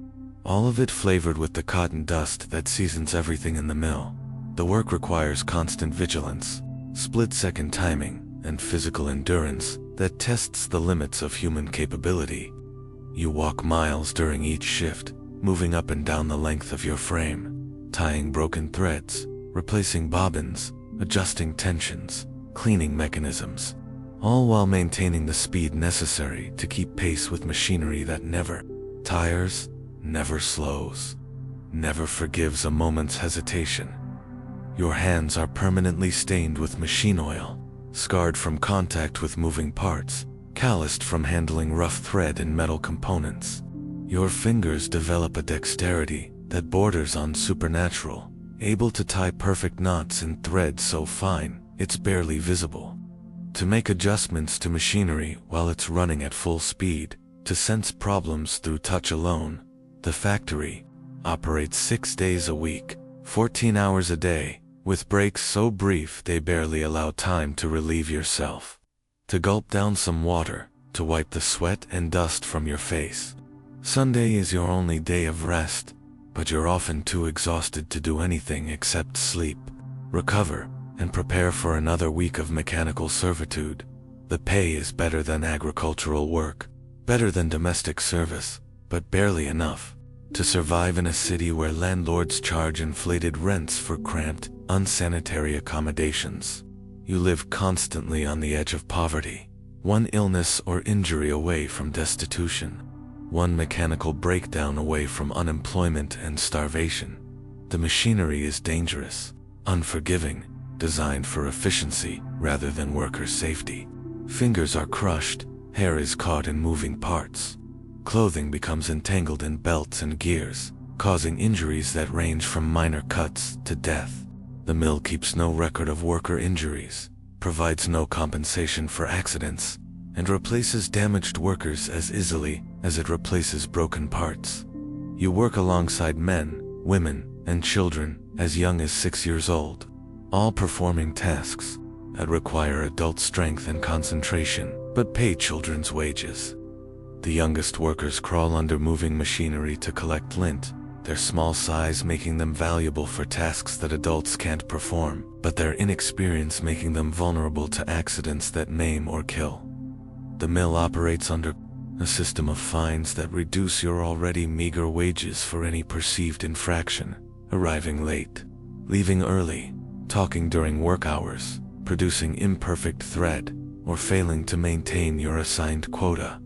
All of it flavored with the cotton dust that seasons everything in the mill. The work requires constant vigilance, split-second timing, and physical endurance that tests the limits of human capability. You walk miles during each shift, moving up and down the length of your frame, tying broken threads, replacing bobbins, adjusting tensions, cleaning mechanisms, all while maintaining the speed necessary to keep pace with machinery that never tires, never slows, never forgives a moment's hesitation. Your hands are permanently stained with machine oil, scarred from contact with moving parts, calloused from handling rough thread and metal components. Your fingers develop a dexterity that borders on supernatural, able to tie perfect knots in thread so fine it's barely visible, to make adjustments to machinery while it's running at full speed, to sense problems through touch alone. The factory operates 6 days a week, 14 hours a day, with breaks so brief they barely allow time to relieve yourself, to gulp down some water, to wipe the sweat and dust from your face. Sunday is your only day of rest, but you're often too exhausted to do anything except sleep, recover, and prepare for another week of mechanical servitude. The pay is better than agricultural work, better than domestic service, but barely enough to survive in a city where landlords charge inflated rents for cramped, unsanitary accommodations. You live constantly on the edge of poverty, one illness or injury away from destitution, one mechanical breakdown away from unemployment and starvation. The machinery is dangerous, unforgiving, designed for efficiency rather than worker safety. Fingers are crushed, hair is caught in moving parts. Clothing becomes entangled in belts and gears, causing injuries that range from minor cuts to death. The mill keeps no record of worker injuries, provides no compensation for accidents, and replaces damaged workers as easily as it replaces broken parts. You work alongside men, women, and children as young as 6 years old, all performing tasks that require adult strength and concentration, but pay children's wages. The youngest workers crawl under moving machinery to collect lint, their small size making them valuable for tasks that adults can't perform, but their inexperience making them vulnerable to accidents that maim or kill. The mill operates under a system of fines that reduce your already meager wages for any perceived infraction: arriving late, leaving early, talking during work hours, producing imperfect thread, or failing to maintain your assigned quota.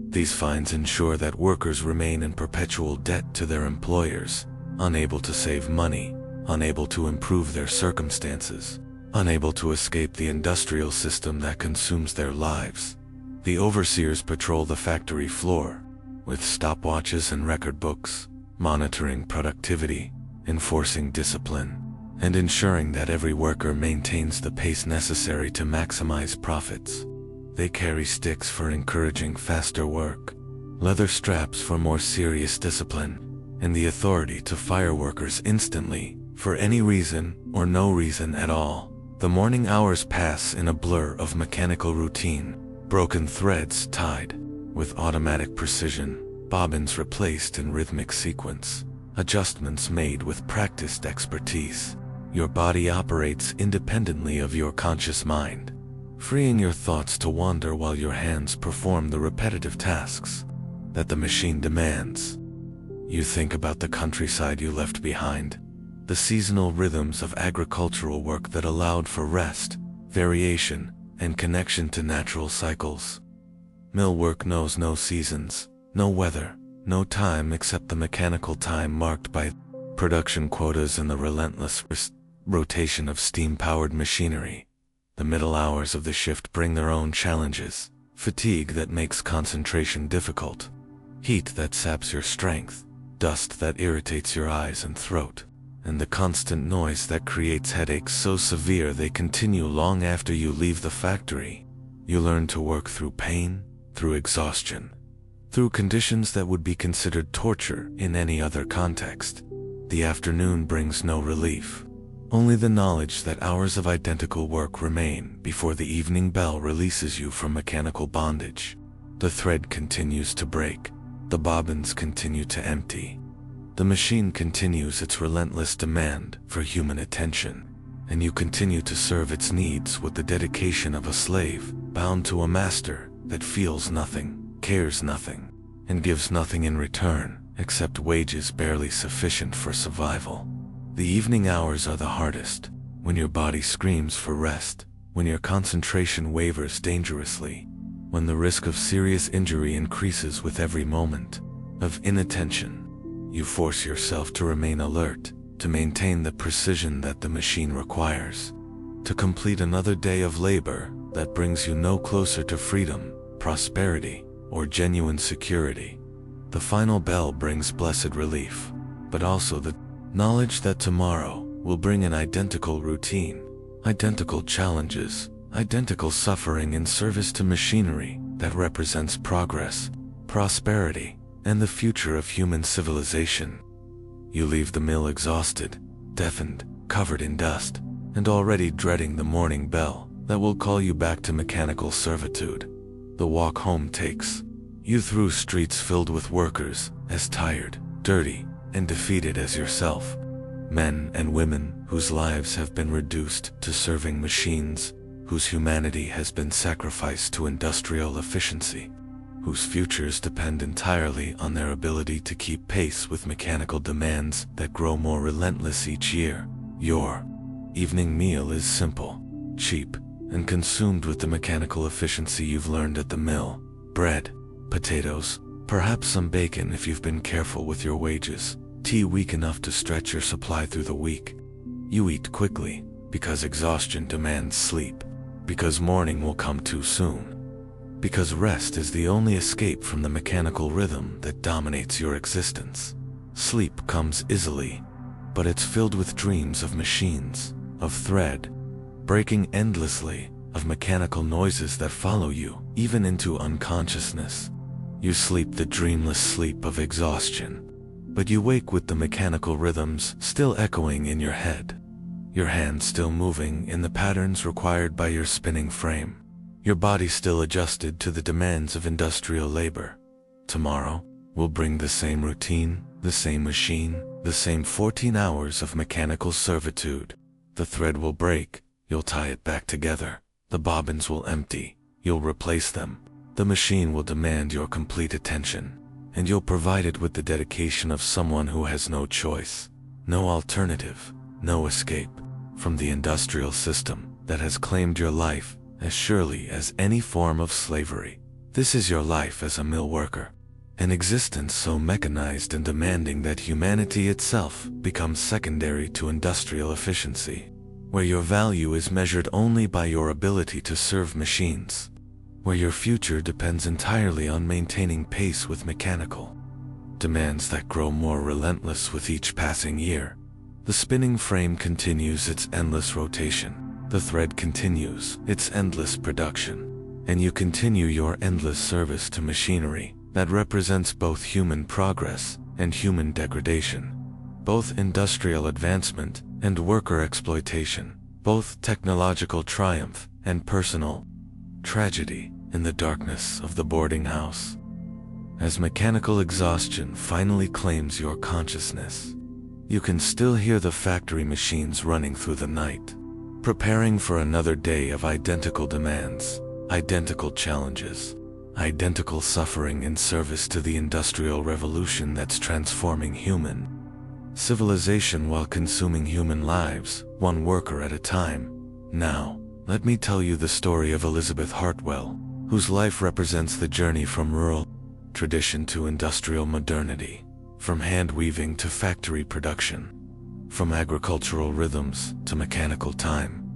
These fines ensure that workers remain in perpetual debt to their employers, unable to save money, unable to improve their circumstances, unable to escape the industrial system that consumes their lives. The overseers patrol the factory floor, with stopwatches and record books, monitoring productivity, enforcing discipline, and ensuring that every worker maintains the pace necessary to maximize profits. They carry sticks for encouraging faster work, leather straps for more serious discipline, and the authority to fire workers instantly for For any reason, or no reason at all, the morning hours pass in a blur of mechanical routine, broken threads tied with automatic precision, bobbins replaced in rhythmic sequence, adjustments made with practiced expertise. Your body operates independently of your conscious mind, freeing your thoughts to wander while your hands perform the repetitive tasks that the machine demands. You think about the countryside you left behind, the seasonal rhythms of agricultural work that allowed for rest, variation, and connection to natural cycles. Mill work knows no seasons, no weather, no time except the mechanical time marked by production quotas and the relentless rotation of steam-powered machinery. The middle hours of the shift bring their own challenges: fatigue that makes concentration difficult, heat that saps your strength, dust that irritates your eyes and throat, and the constant noise that creates headaches so severe they continue long after you leave the factory. You learn to work through pain, through exhaustion, through conditions that would be considered torture in any other context. The afternoon brings no relief, only the knowledge that hours of identical work remain before the evening bell releases you from mechanical bondage. The thread continues to break, the bobbins continue to empty. The machine continues its relentless demand for human attention, and you continue to serve its needs with the dedication of a slave bound to a master that feels nothing, cares nothing, and gives nothing in return except wages barely sufficient for survival. The evening hours are the hardest, when your body screams for rest, when your concentration wavers dangerously, when the risk of serious injury increases with every moment of inattention. You force yourself to remain alert, to maintain the precision that the machine requires, to complete another day of labor that brings you no closer to freedom, prosperity, or genuine security. The final bell brings blessed relief, but also the knowledge that tomorrow will bring an identical routine, identical challenges, identical suffering in service to machinery that represents progress, prosperity, and the future of human civilization. You leave the mill exhausted, deafened, covered in dust, and already dreading the morning bell that will call you back to mechanical servitude. The walk home takes you through streets filled with workers as tired, dirty, and defeated as yourself. Men and women whose lives have been reduced to serving machines, whose humanity has been sacrificed to industrial efficiency, whose futures depend entirely on their ability to keep pace with mechanical demands that grow more relentless each year. Your evening meal is simple, cheap, and consumed with the mechanical efficiency you've learned at the mill. Bread, potatoes, perhaps some bacon if you've been careful with your wages, tea weak enough to stretch your supply through the week. You eat quickly, because exhaustion demands sleep, because morning will come too soon, because rest is the only escape from the mechanical rhythm that dominates your existence. Sleep comes easily, but it's filled with dreams of machines, of thread, breaking endlessly, of mechanical noises that follow you, even into unconsciousness. You sleep the dreamless sleep of exhaustion, but you wake with the mechanical rhythms still echoing in your head, your hands still moving in the patterns required by your spinning frame, your body still adjusted to the demands of industrial labor. Tomorrow will bring the same routine, the same machine, the same 14 hours of mechanical servitude. The thread will break, you'll tie it back together. The bobbins will empty, you'll replace them. The machine will demand your complete attention, and you'll provide it with the dedication of someone who has no choice, no alternative, no escape from the industrial system that has claimed your life as surely as any form of slavery. This is your life as a mill worker, an existence so mechanized and demanding that humanity itself becomes secondary to industrial efficiency, where your value is measured only by your ability to serve machines, where your future depends entirely on maintaining pace with mechanical demands that grow more relentless with each passing year. The spinning frame continues its endless rotation, the thread continues its endless production, and you continue your endless service to machinery that represents both human progress and human degradation. both industrial advancement and worker exploitation, both technological triumph and personal tragedy in the darkness of the boarding house. As mechanical exhaustion finally claims your consciousness, you can still hear the factory machines running through the night, preparing for another day of identical demands, identical challenges, identical suffering in service to the industrial revolution that's transforming human civilization while consuming human lives, one worker at a time. Now, let me tell you the story of Elizabeth Hartwell, whose life represents the journey from rural tradition to industrial modernity, from hand weaving to factory production, from agricultural rhythms to mechanical time.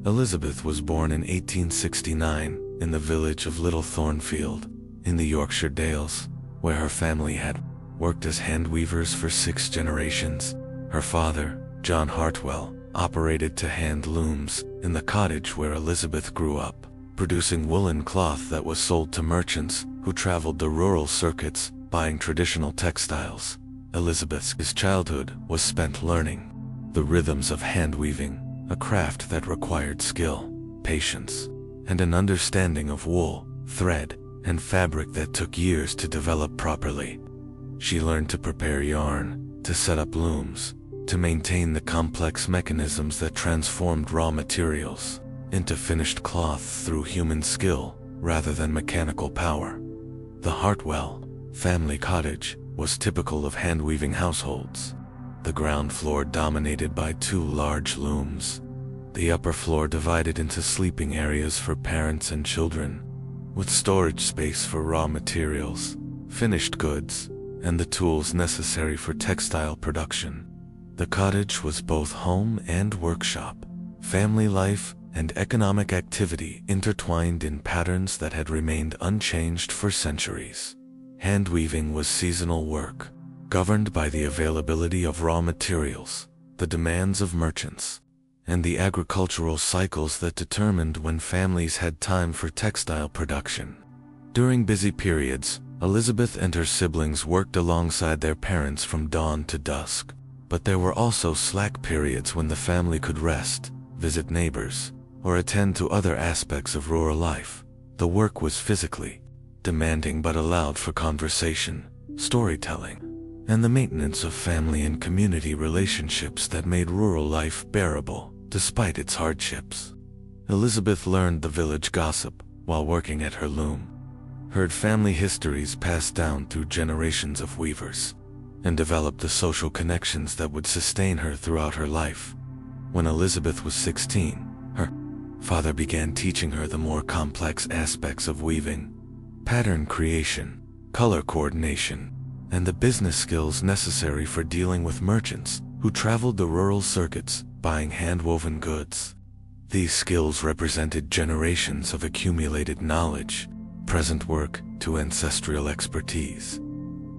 Elizabeth was born in 1869 in the village of Little Thornfield, in the Yorkshire Dales, where her family had worked as hand weavers for 6 generations. Her father, John Hartwell, operated to hand looms in the cottage where Elizabeth grew up, producing woolen cloth that was sold to merchants who traveled the rural circuits buying traditional textiles. Elizabeth's childhood was spent learning the rhythms of hand weaving, a craft that required skill, patience, and an understanding of wool, thread, and fabric that took years to develop properly. She learned to prepare yarn, to set up looms, to maintain the complex mechanisms that transformed raw materials into finished cloth through human skill rather than mechanical power. The Hartwell family cottage was typical of hand-weaving households. The ground floor dominated by 2 large looms, the upper floor divided into sleeping areas for parents and children, with storage space for raw materials, finished goods, and the tools necessary for textile production. The cottage was both home and workshop, family life and economic activity intertwined in patterns that had remained unchanged for centuries. Hand-weaving was seasonal work, governed by the availability of raw materials, the demands of merchants, and the agricultural cycles that determined when families had time for textile production. During busy periods, Elizabeth and her siblings worked alongside their parents from dawn to dusk, but there were also slack periods when the family could rest, visit neighbors, or attend to other aspects of rural life. The work was physically demanding but allowed for conversation, storytelling, and the maintenance of family and community relationships that made rural life bearable despite its hardships. Elizabeth learned the village gossip while working at her loom, heard family histories passed down through generations of weavers, and developed the social connections that would sustain her throughout her life. When Elizabeth was 16, her father began teaching her the more complex aspects of weaving, pattern creation, color coordination, and the business skills necessary for dealing with merchants who traveled the rural circuits buying hand-woven goods. These skills represented generations of accumulated knowledge, present work to ancestral expertise.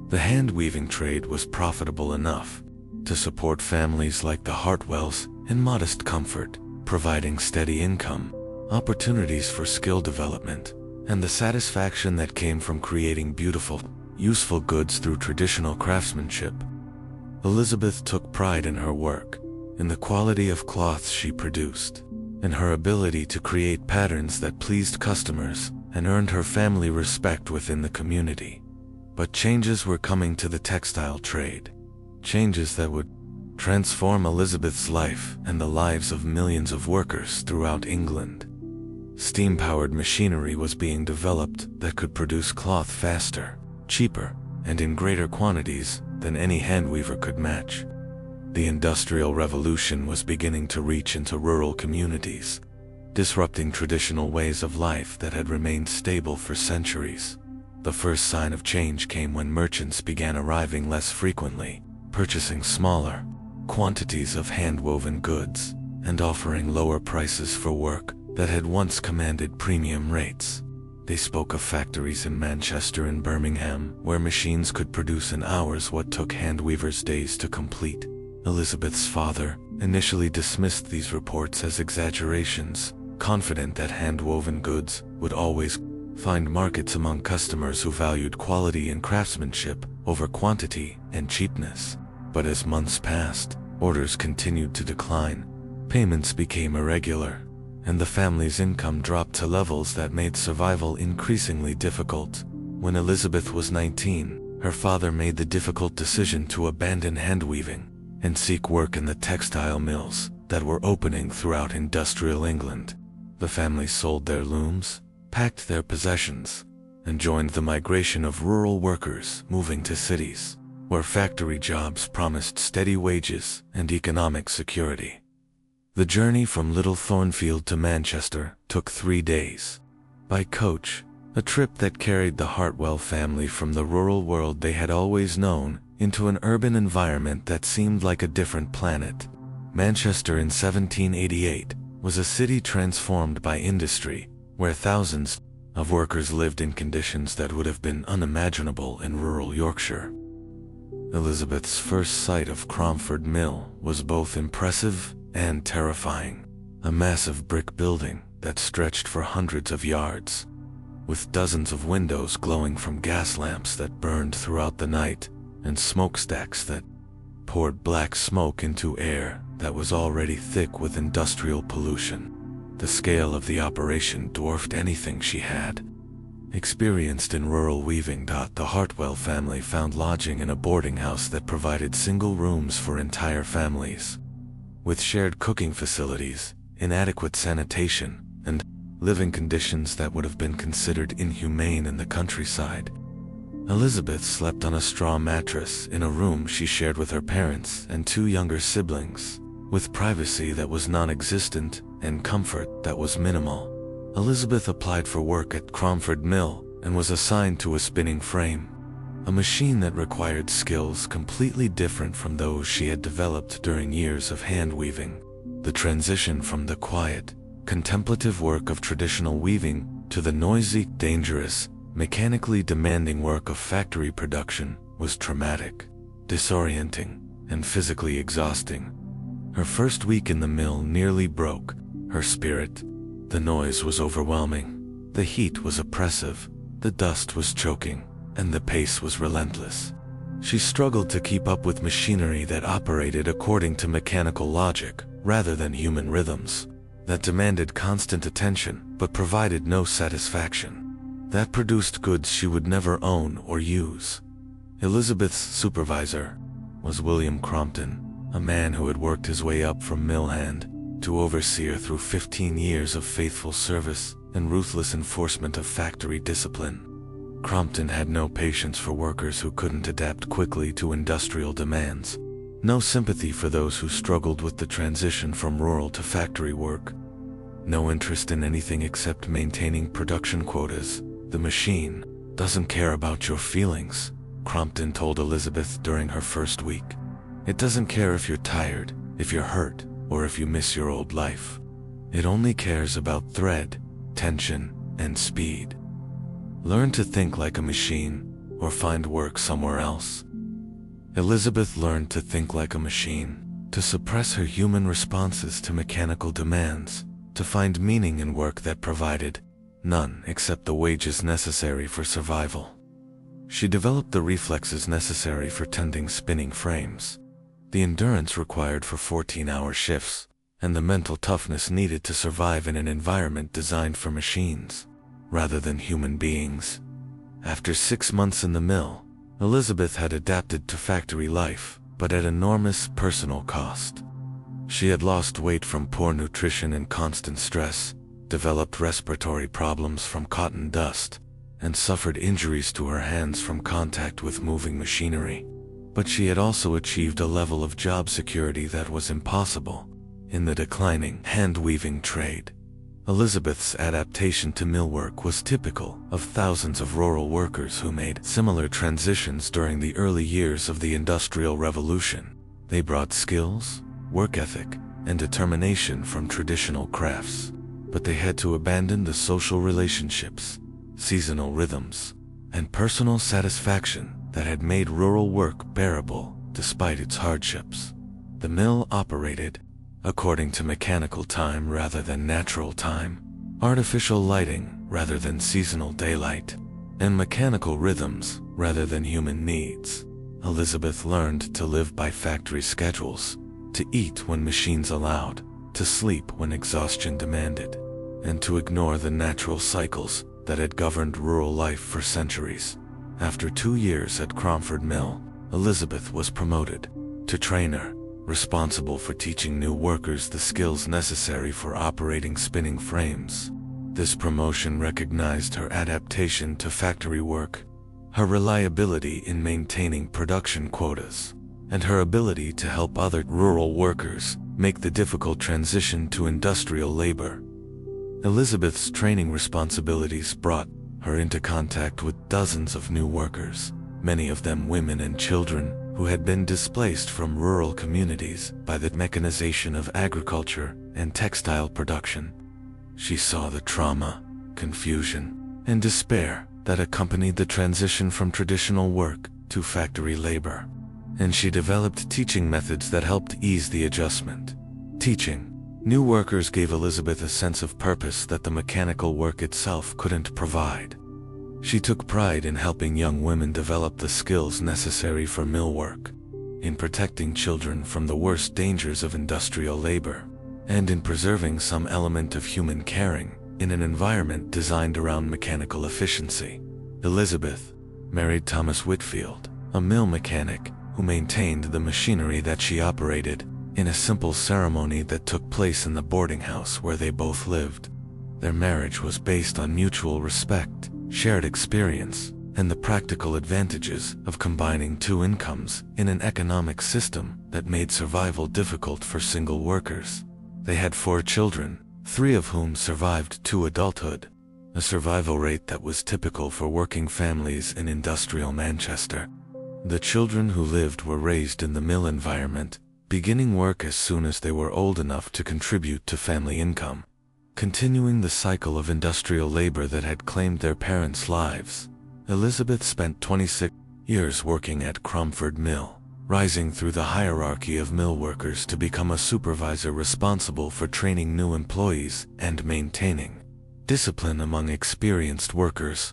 The hand-weaving trade was profitable enough to support families like the Hartwells in modest comfort, providing steady income, opportunities for skill development, and the satisfaction that came from creating beautiful, useful goods through traditional craftsmanship. Elizabeth took pride in her work, in the quality of cloths she produced, and her ability to create patterns that pleased customers and earned her family respect within the community. But changes were coming to the textile trade, changes that would transform Elizabeth's life and the lives of millions of workers throughout England. Steam-powered machinery was being developed that could produce cloth faster, cheaper, and in greater quantities than any handweaver could match. The Industrial Revolution was beginning to reach into rural communities, disrupting traditional ways of life that had remained stable for centuries. The first sign of change came when merchants began arriving less frequently, purchasing smaller quantities of hand-woven goods, and offering lower prices for work that had once commanded premium rates. They spoke of factories in Manchester and Birmingham, where machines could produce in hours what took handweavers days to complete. Elizabeth's father initially dismissed these reports as exaggerations, confident that hand-woven goods would always find markets among customers who valued quality and craftsmanship over quantity and cheapness. But as months passed, orders continued to decline, payments became irregular, and the family's income dropped to levels that made survival increasingly difficult. When Elizabeth was 19, her father made the difficult decision to abandon handweaving and seek work in the textile mills that were opening throughout industrial England. The family sold their looms, packed their possessions, and joined the migration of rural workers moving to cities, where factory jobs promised steady wages and economic security. The journey from Little Thornfield to Manchester took 3 days. By coach, a trip that carried the Hartwell family from the rural world they had always known into an urban environment that seemed like a different planet. Manchester in 1788 was a city transformed by industry, where thousands of workers lived in conditions that would have been unimaginable in rural Yorkshire. Elizabeth's first sight of Cromford Mill was both impressive and terrifying. A massive brick building that stretched for hundreds of yards, with dozens of windows glowing from gas lamps that burned throughout the night, and smokestacks that poured black smoke into air that was already thick with industrial pollution. The scale of the operation dwarfed anything she had experienced in rural weaving. The Hartwell family found lodging in a boarding house that provided single rooms for entire families, with shared cooking facilities, inadequate sanitation, and living conditions that would have been considered inhumane in the countryside. Elizabeth slept on a straw mattress in a room she shared with her parents and 2 younger siblings, with privacy that was non-existent and comfort that was minimal. Elizabeth applied for work at Cromford Mill and was assigned to a spinning frame, a machine that required skills completely different from those she had developed during years of hand weaving. The transition from the quiet, contemplative work of traditional weaving to the noisy, dangerous, mechanically demanding work of factory production was traumatic, disorienting, and physically exhausting. Her first week in the mill nearly broke her spirit. The noise was overwhelming, the heat was oppressive, the dust was choking, and the pace was relentless. She struggled to keep up with machinery that operated according to mechanical logic rather than human rhythms, that demanded constant attention but provided no satisfaction, that produced goods she would never own or use. Elizabeth's supervisor was William Crompton, a man who had worked his way up from mill hand to overseer through 15 years of faithful service and ruthless enforcement of factory discipline. Crompton had no patience for workers who couldn't adapt quickly to industrial demands, no sympathy for those who struggled with the transition from rural to factory work, no interest in anything except maintaining production quotas. "The machine doesn't care about your feelings," Crompton told Elizabeth during her first week. "It doesn't care if you're tired, if you're hurt, or if you miss your old life. It only cares about thread, tension, and speed. Learn to think like a machine, or find work somewhere else." Elizabeth learned to think like a machine, to suppress her human responses to mechanical demands, to find meaning in work that provided none except the wages necessary for survival. She developed the reflexes necessary for tending spinning frames, the endurance required for 14-hour shifts, and the mental toughness needed to survive in an environment designed for machines, rather than human beings. After 6 months in the mill, Elizabeth had adapted to factory life, but at enormous personal cost. She had lost weight from poor nutrition and constant stress, developed respiratory problems from cotton dust, and suffered injuries to her hands from contact with moving machinery. But she had also achieved a level of job security that was impossible in the declining hand-weaving trade. Elizabeth's adaptation to millwork was typical of thousands of rural workers who made similar transitions during the early years of the Industrial Revolution. They brought skills, work ethic, and determination from traditional crafts, but they had to abandon the social relationships, seasonal rhythms, and personal satisfaction that had made rural work bearable despite its hardships. The mill operated according to mechanical time rather than natural time, artificial lighting rather than seasonal daylight, and mechanical rhythms rather than human needs. Elizabeth learned to live by factory schedules, to eat when machines allowed, to sleep when exhaustion demanded, and to ignore the natural cycles that had governed rural life for centuries. After 2 years at Cromford Mill, Elizabeth was promoted to trainer, responsible for teaching new workers the skills necessary for operating spinning frames. This promotion recognized her adaptation to factory work, her reliability in maintaining production quotas, and her ability to help other rural workers make the difficult transition to industrial labor. Elizabeth's training responsibilities brought her into contact with dozens of new workers, many of them women and children who had been displaced from rural communities by the mechanization of agriculture and textile production. She saw the trauma, confusion, and despair that accompanied the transition from traditional work to factory labor, and she developed teaching methods that helped ease the adjustment. Teaching new workers gave Elizabeth a sense of purpose that the mechanical work itself couldn't provide. She took pride in helping young women develop the skills necessary for mill work, in protecting children from the worst dangers of industrial labor, and in preserving some element of human caring in an environment designed around mechanical efficiency. Elizabeth married Thomas Whitfield, a mill mechanic who maintained the machinery that she operated, in a simple ceremony that took place in the boarding house where they both lived. Their marriage was based on mutual respect, shared experience, and the practical advantages of combining two incomes in an economic system that made survival difficult for single workers. They had 4 children, 3 of whom survived to adulthood, a survival rate that was typical for working families in industrial Manchester. The children who lived were raised in the mill environment, beginning work as soon as they were old enough to contribute to family income, continuing the cycle of industrial labor that had claimed their parents' lives. Elizabeth spent 26 years working at Cromford Mill, rising through the hierarchy of mill workers to become a supervisor responsible for training new employees and maintaining discipline among experienced workers.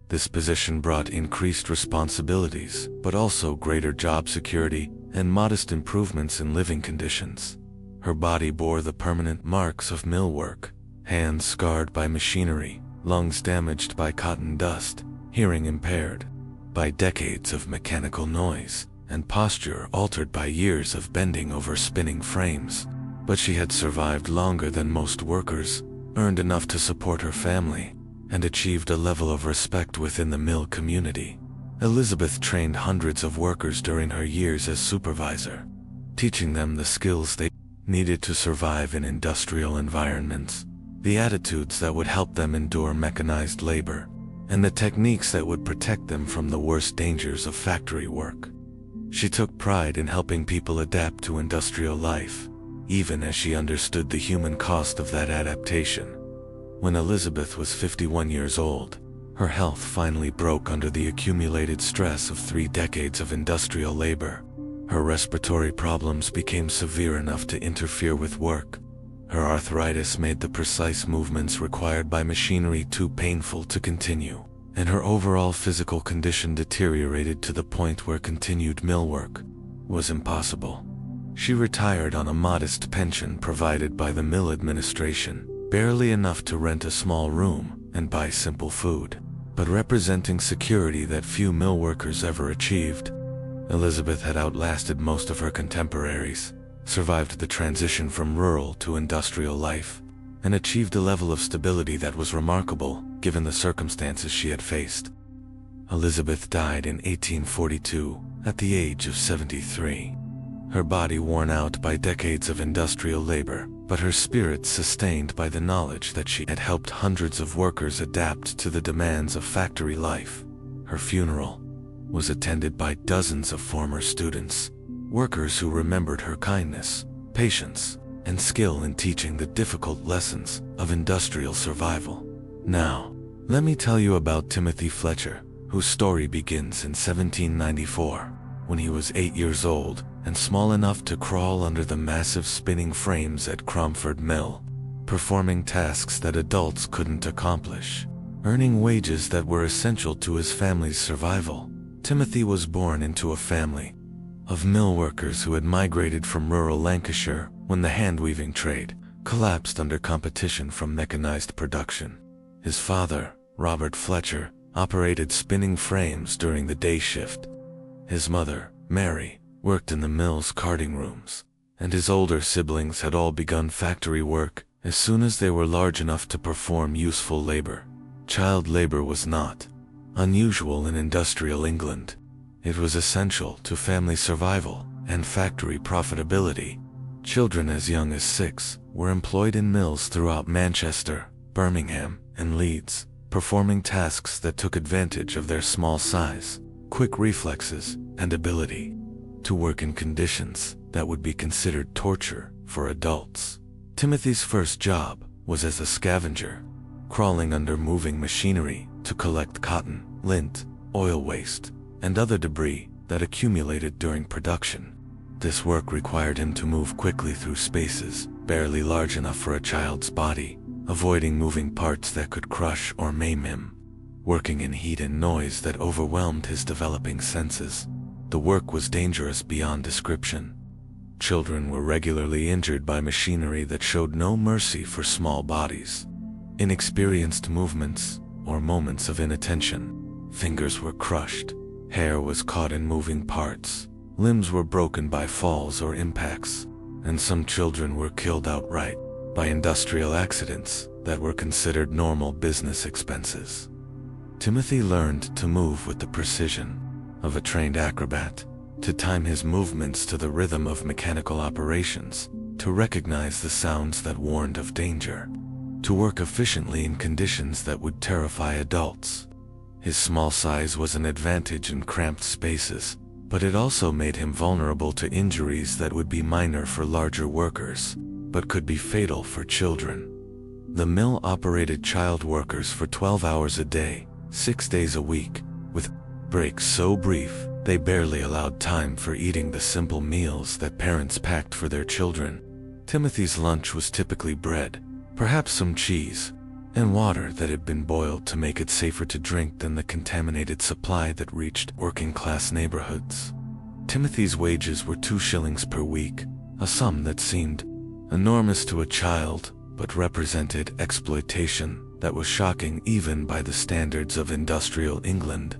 This position brought increased responsibilities, but also greater job security and modest improvements in living conditions. Her body bore the permanent marks of mill work: hands scarred by machinery, lungs damaged by cotton dust, hearing impaired by decades of mechanical noise, and posture altered by years of bending over spinning frames. But she had survived longer than most workers, earned enough to support her family, and achieved a level of respect within the mill community. Elizabeth trained hundreds of workers during her years as supervisor, teaching them the skills they needed to survive in industrial environments, the attitudes that would help them endure mechanized labor, and the techniques that would protect them from the worst dangers of factory work. She took pride in helping people adapt to industrial life, even as she understood the human cost of that adaptation. When Elizabeth was 51 years old, her health finally broke under the accumulated stress of 3 decades of industrial labor. Her respiratory problems became severe enough to interfere with work. Her arthritis made the precise movements required by machinery too painful to continue, and her overall physical condition deteriorated to the point where continued mill work was impossible. She retired on a modest pension provided by the mill administration, barely enough to rent a small room and buy simple food, but representing security that few mill workers ever achieved. Elizabeth had outlasted most of her contemporaries, survived the transition from rural to industrial life, and achieved a level of stability that was remarkable given the circumstances she had faced. Elizabeth died in 1842 at the age of 73. Her body worn out by decades of industrial labor, but her spirit sustained by the knowledge that she had helped hundreds of workers adapt to the demands of factory life. Her funeral was attended by dozens of former students, workers who remembered her kindness, patience, and skill in teaching the difficult lessons of industrial survival. Now, let me tell you about Timothy Fletcher, whose story begins in 1794, when he was 8 years old and small enough to crawl under the massive spinning frames at Cromford Mill, performing tasks that adults couldn't accomplish, earning wages that were essential to his family's survival. Timothy was born into a family of mill workers who had migrated from rural Lancashire when the hand-weaving trade collapsed under competition from mechanized production. His father, Robert Fletcher, operated spinning frames during the day shift. His mother, Mary, worked in the mill's carding rooms, and his older siblings had all begun factory work as soon as they were large enough to perform useful labor. Child labor was not unusual in industrial England. It was essential to family survival and factory profitability. Children as young as 6 were employed in mills throughout Manchester, Birmingham, and Leeds, performing tasks that took advantage of their small size, quick reflexes, and ability to work in conditions that would be considered torture for adults. Timothy's first job was as a scavenger, crawling under moving machinery to collect cotton, lint, oil waste, and other debris that accumulated during production. This work required him to move quickly through spaces barely large enough for a child's body, avoiding moving parts that could crush or maim him. Working in heat and noise that overwhelmed his developing senses, the work was dangerous beyond description. Children were regularly injured by machinery that showed no mercy for small bodies. Inexperienced movements or moments of inattention, fingers were crushed, hair was caught in moving parts, limbs were broken by falls or impacts, and some children were killed outright by industrial accidents that were considered normal business expenses. Timothy learned to move with the precision of a trained acrobat, to time his movements to the rhythm of mechanical operations, to recognize the sounds that warned of danger, to work efficiently in conditions that would terrify adults. His small size was an advantage in cramped spaces, but it also made him vulnerable to injuries that would be minor for larger workers, but could be fatal for children. The mill operated child workers for 12 hours a day, 6 days a week, with breaks so brief they barely allowed time for eating the simple meals that parents packed for their children. Timothy's lunch was typically bread, perhaps some cheese, and water that had been boiled to make it safer to drink than the contaminated supply that reached working-class neighborhoods. Timothy's wages were 2 shillings per week, a sum that seemed enormous to a child, but represented exploitation that was shocking even by the standards of industrial England.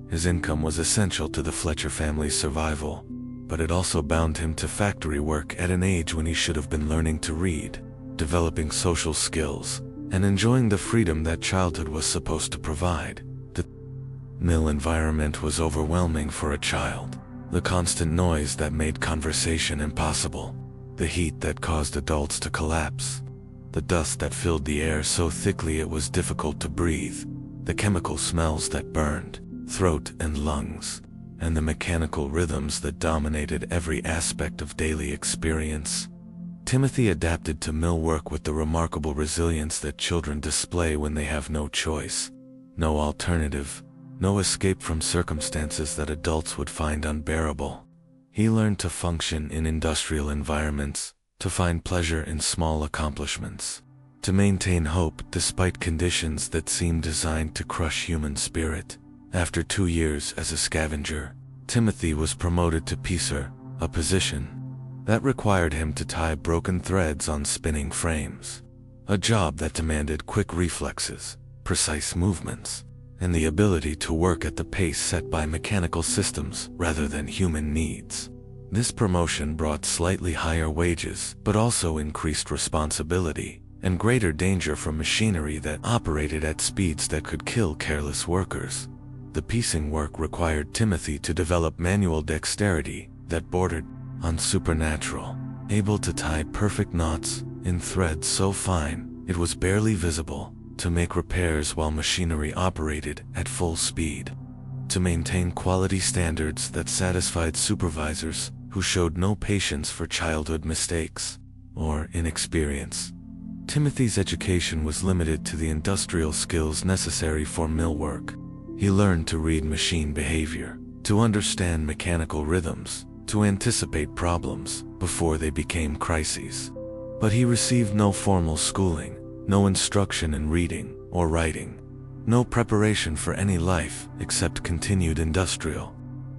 His income was essential to the Fletcher family's survival, but it also bound him to factory work at an age when he should have been learning to read, developing social skills, and enjoying the freedom that childhood was supposed to provide. The mill environment was overwhelming for a child. The constant noise that made conversation impossible, the heat that caused adults to collapse, the dust that filled the air so thickly it was difficult to breathe, the chemical smells that burned throat and lungs, and the mechanical rhythms that dominated every aspect of daily experience. Timothy adapted to mill work with the remarkable resilience that children display when they have no choice, no alternative, no escape from circumstances that adults would find unbearable. He learned to function in industrial environments, to find pleasure in small accomplishments, to maintain hope despite conditions that seemed designed to crush human spirit. After 2 years as a scavenger, Timothy was promoted to piecer, a position that required him to tie broken threads on spinning frames, a job that demanded quick reflexes, precise movements, and the ability to work at the pace set by mechanical systems rather than human needs. This promotion brought slightly higher wages, but also increased responsibility and greater danger from machinery that operated at speeds that could kill careless workers. The piecing work required Timothy to develop manual dexterity that bordered on supernatural, able to tie perfect knots in threads so fine it was barely visible, to make repairs while machinery operated at full speed, to maintain quality standards that satisfied supervisors who showed no patience for childhood mistakes or inexperience. Timothy's education was limited to the industrial skills necessary for mill work. He learned to read machine behavior, to understand mechanical rhythms, to anticipate problems before they became crises. But he received no formal schooling, no instruction in reading or writing, No preparation for any life except continued industrial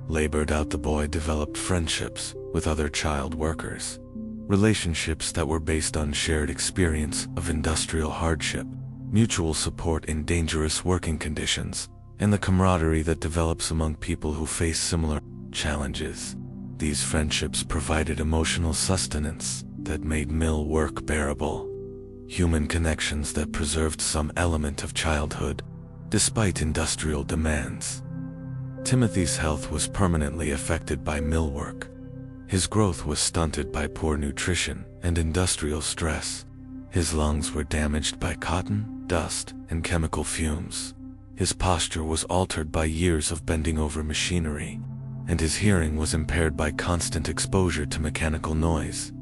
labor. The boy developed friendships with other child workers, relationships that were based on shared experience of industrial hardship, mutual support in dangerous working conditions, and the camaraderie that develops among people who face similar challenges. These friendships provided emotional sustenance that made mill work bearable, human connections that preserved some element of childhood despite industrial demands. Timothy's health was permanently affected by mill work. His growth was stunted by poor nutrition and industrial stress. His lungs were damaged by cotton, dust, and chemical fumes. His posture was altered by years of bending over machinery, and his hearing was impaired by constant exposure to mechanical noise.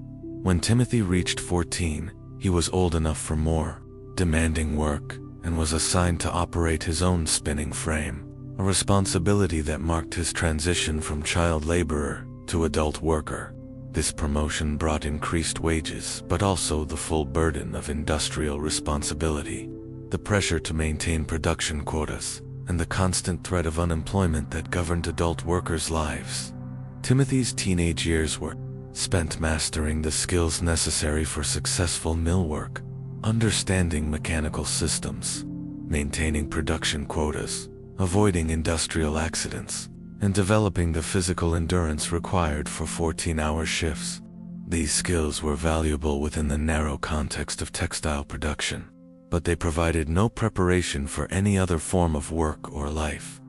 When Timothy reached 14, he was old enough for more demanding work and was assigned to operate his own spinning frame, a responsibility that marked his transition from child laborer to adult worker. This promotion brought increased wages, but also the full burden of industrial responsibility, the pressure to maintain production quotas, and the constant threat of unemployment that governed adult workers' lives. Timothy's teenage years were spent mastering the skills necessary for successful mill work, understanding mechanical systems, maintaining production quotas, avoiding industrial accidents, and developing the physical endurance required for 14-hour shifts. These skills were valuable within the narrow context of textile production, but they provided no preparation for any other form of work or life.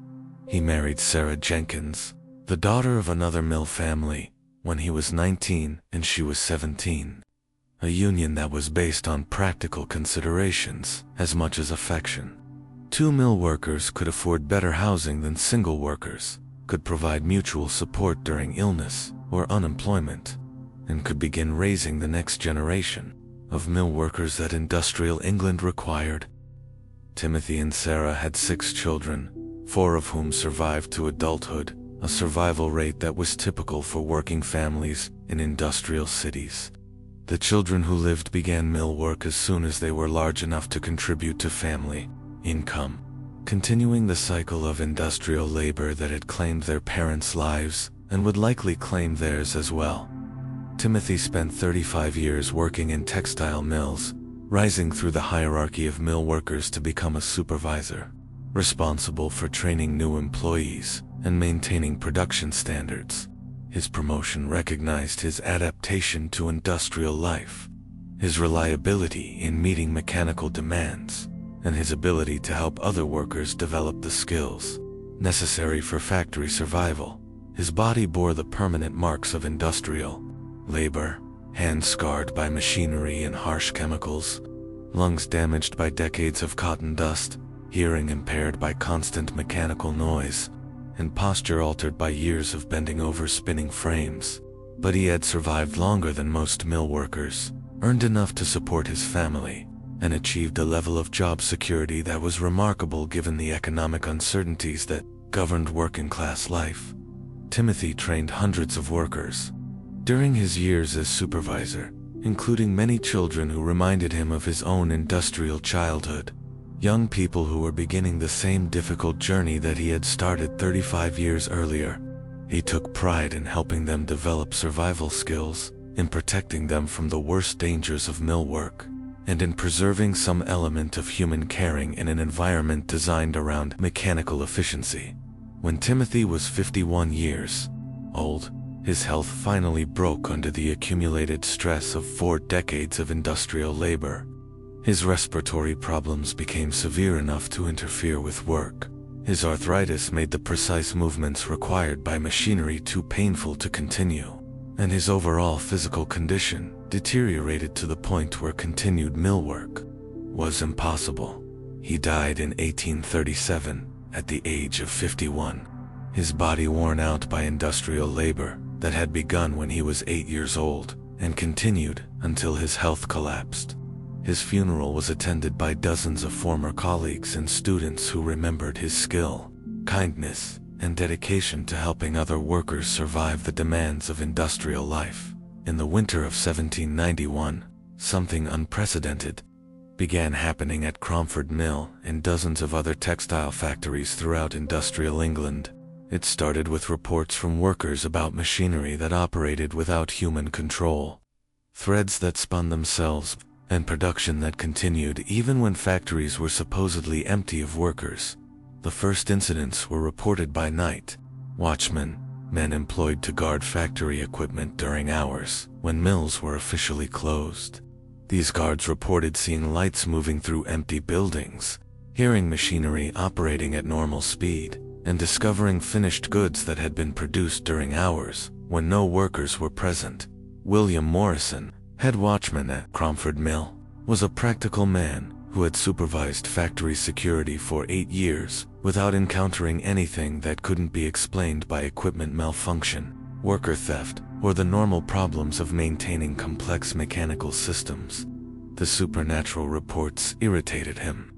He married Sarah Jenkins, the daughter of another mill family, when he was 19 and she was 17. A union that was based on practical considerations as much as affection. Two mill workers could afford better housing than single workers, could provide mutual support during illness or unemployment, and could begin raising the next generation of mill workers that industrial England required. Timothy and Sarah had 6 children, 4 of whom survived to adulthood, a survival rate that was typical for working families in industrial cities. The children who lived began mill work as soon as they were large enough to contribute to family income, continuing the cycle of industrial labor that had claimed their parents' lives and would likely claim theirs as well. Timothy spent 35 years working in textile mills, rising through the hierarchy of mill workers to become a supervisor, responsible for training new employees and maintaining production standards. His promotion recognized his adaptation to industrial life, his reliability in meeting mechanical demands, and his ability to help other workers develop the skills necessary for factory survival. His body bore the permanent marks of industrial labor, hands scarred by machinery and harsh chemicals, lungs damaged by decades of cotton dust, hearing impaired by constant mechanical noise, and posture altered by years of bending over spinning frames. But he had survived longer than most mill workers, earned enough to support his family, and achieved a level of job security that was remarkable given the economic uncertainties that governed working-class life. Timothy trained hundreds of workers during his years as supervisor, including many children who reminded him of his own industrial childhood. Young people who were beginning the same difficult journey that he had started 35 years earlier. He took pride in helping them develop survival skills, in protecting them from the worst dangers of mill work, and in preserving some element of human caring in an environment designed around mechanical efficiency. When Timothy was 51 years old, his health finally broke under the accumulated stress of 4 decades of industrial labor. His respiratory problems became severe enough to interfere with work. His arthritis made the precise movements required by machinery too painful to continue, and his overall physical condition deteriorated to the point where continued mill work was impossible. He died in 1837 at the age of 51, his body worn out by industrial labor that had begun when he was 8 years old and continued until his health collapsed. His funeral was attended by dozens of former colleagues and students who remembered his skill, kindness, and dedication to helping other workers survive the demands of industrial life. In the winter of 1791, something unprecedented began happening at Cromford Mill and dozens of other textile factories throughout industrial England. It started with reports from workers about machinery that operated without human control, threads that spun themselves, and production that continued even when factories were supposedly empty of workers. The first incidents were reported by night watchmen, men employed to guard factory equipment during hours when mills were officially closed. These guards reported seeing lights moving through empty buildings, hearing machinery operating at normal speed, and discovering finished goods that had been produced during hours when no workers were present. William Morrison, head watchman at Cromford Mill, was a practical man who had supervised factory security for 8 years without encountering anything that couldn't be explained by equipment malfunction, worker theft, or the normal problems of maintaining complex mechanical systems. The supernatural reports irritated him,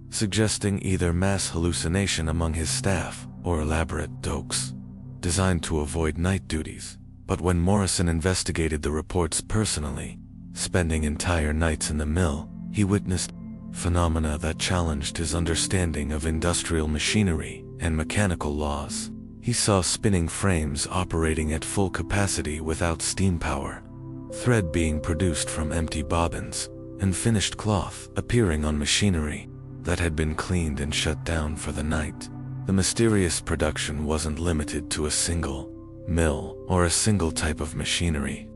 suggesting either mass hallucination among his staff or elaborate hoax designed to avoid night duties. But when Morrison investigated the reports personally, spending entire nights in the mill, he witnessed phenomena that challenged his understanding of industrial machinery and mechanical laws. He saw spinning frames operating at full capacity without steam power, thread being produced from empty bobbins, and finished cloth appearing on machinery that had been cleaned and shut down for the night. The mysterious production wasn't limited to a single mill or a single type of machinery.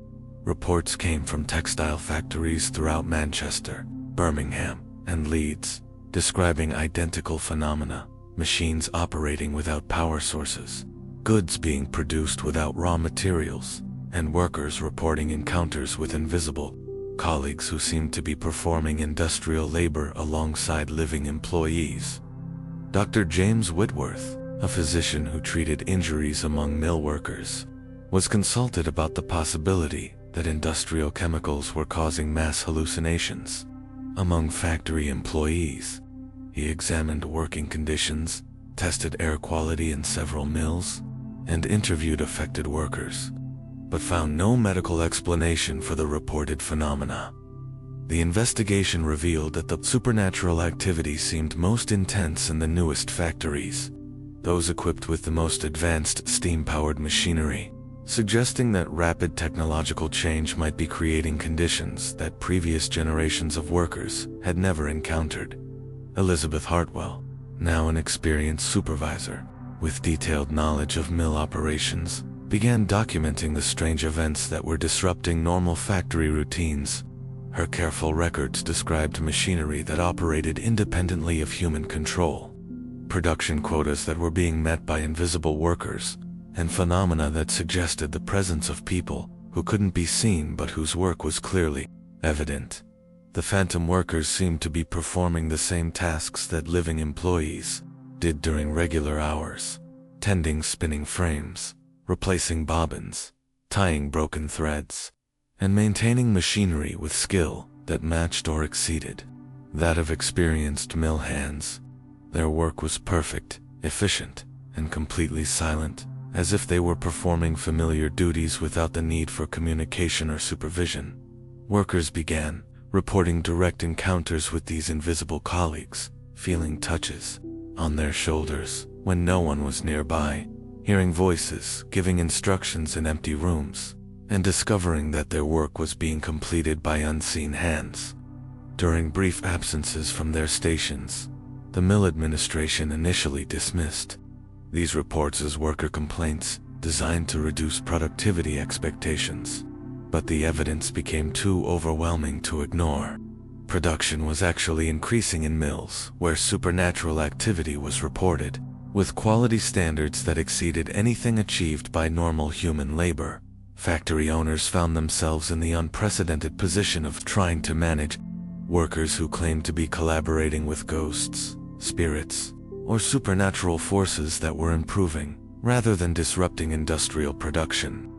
Reports came from textile factories throughout Manchester, Birmingham, and Leeds, describing identical phenomena: machines operating without power sources, goods being produced without raw materials, and workers reporting encounters with invisible colleagues who seemed to be performing industrial labor alongside living employees. Dr. James Whitworth, a physician who treated injuries among mill workers, was consulted about the possibility that industrial chemicals were causing mass hallucinations among factory employees. He examined working conditions, tested air quality in several mills, and interviewed affected workers, but found no medical explanation for the reported phenomena. The investigation revealed that the supernatural activity seemed most intense in the newest factories, those equipped with the most advanced steam-powered machinery, suggesting that rapid technological change might be creating conditions that previous generations of workers had never encountered. Elizabeth Hartwell, now an experienced supervisor with detailed knowledge of mill operations, began documenting the strange events that were disrupting normal factory routines. Her careful records described machinery that operated independently of human control, production quotas that were being met by invisible workers, and phenomena that suggested the presence of people who couldn't be seen but whose work was clearly evident. The phantom workers seemed to be performing the same tasks that living employees did during regular hours: tending spinning frames, replacing bobbins, tying broken threads, and maintaining machinery with skill that matched or exceeded that of experienced mill hands. Their work was perfect, efficient, and completely silent, as if they were performing familiar duties without the need for communication or supervision. Workers began reporting direct encounters with these invisible colleagues, feeling touches on their shoulders when no one was nearby, hearing voices giving instructions in empty rooms, and discovering that their work was being completed by unseen hands. During brief absences from their stations, the mill administration initially dismissed these reports as worker complaints designed to reduce productivity expectations, but the evidence became too overwhelming to ignore. Production was actually increasing in mills where supernatural activity was reported, with quality standards that exceeded anything achieved by normal human labor. Factory owners found themselves in the unprecedented position of trying to manage workers who claimed to be collaborating with ghosts, spirits, or supernatural forces that were improving, rather than disrupting industrial production.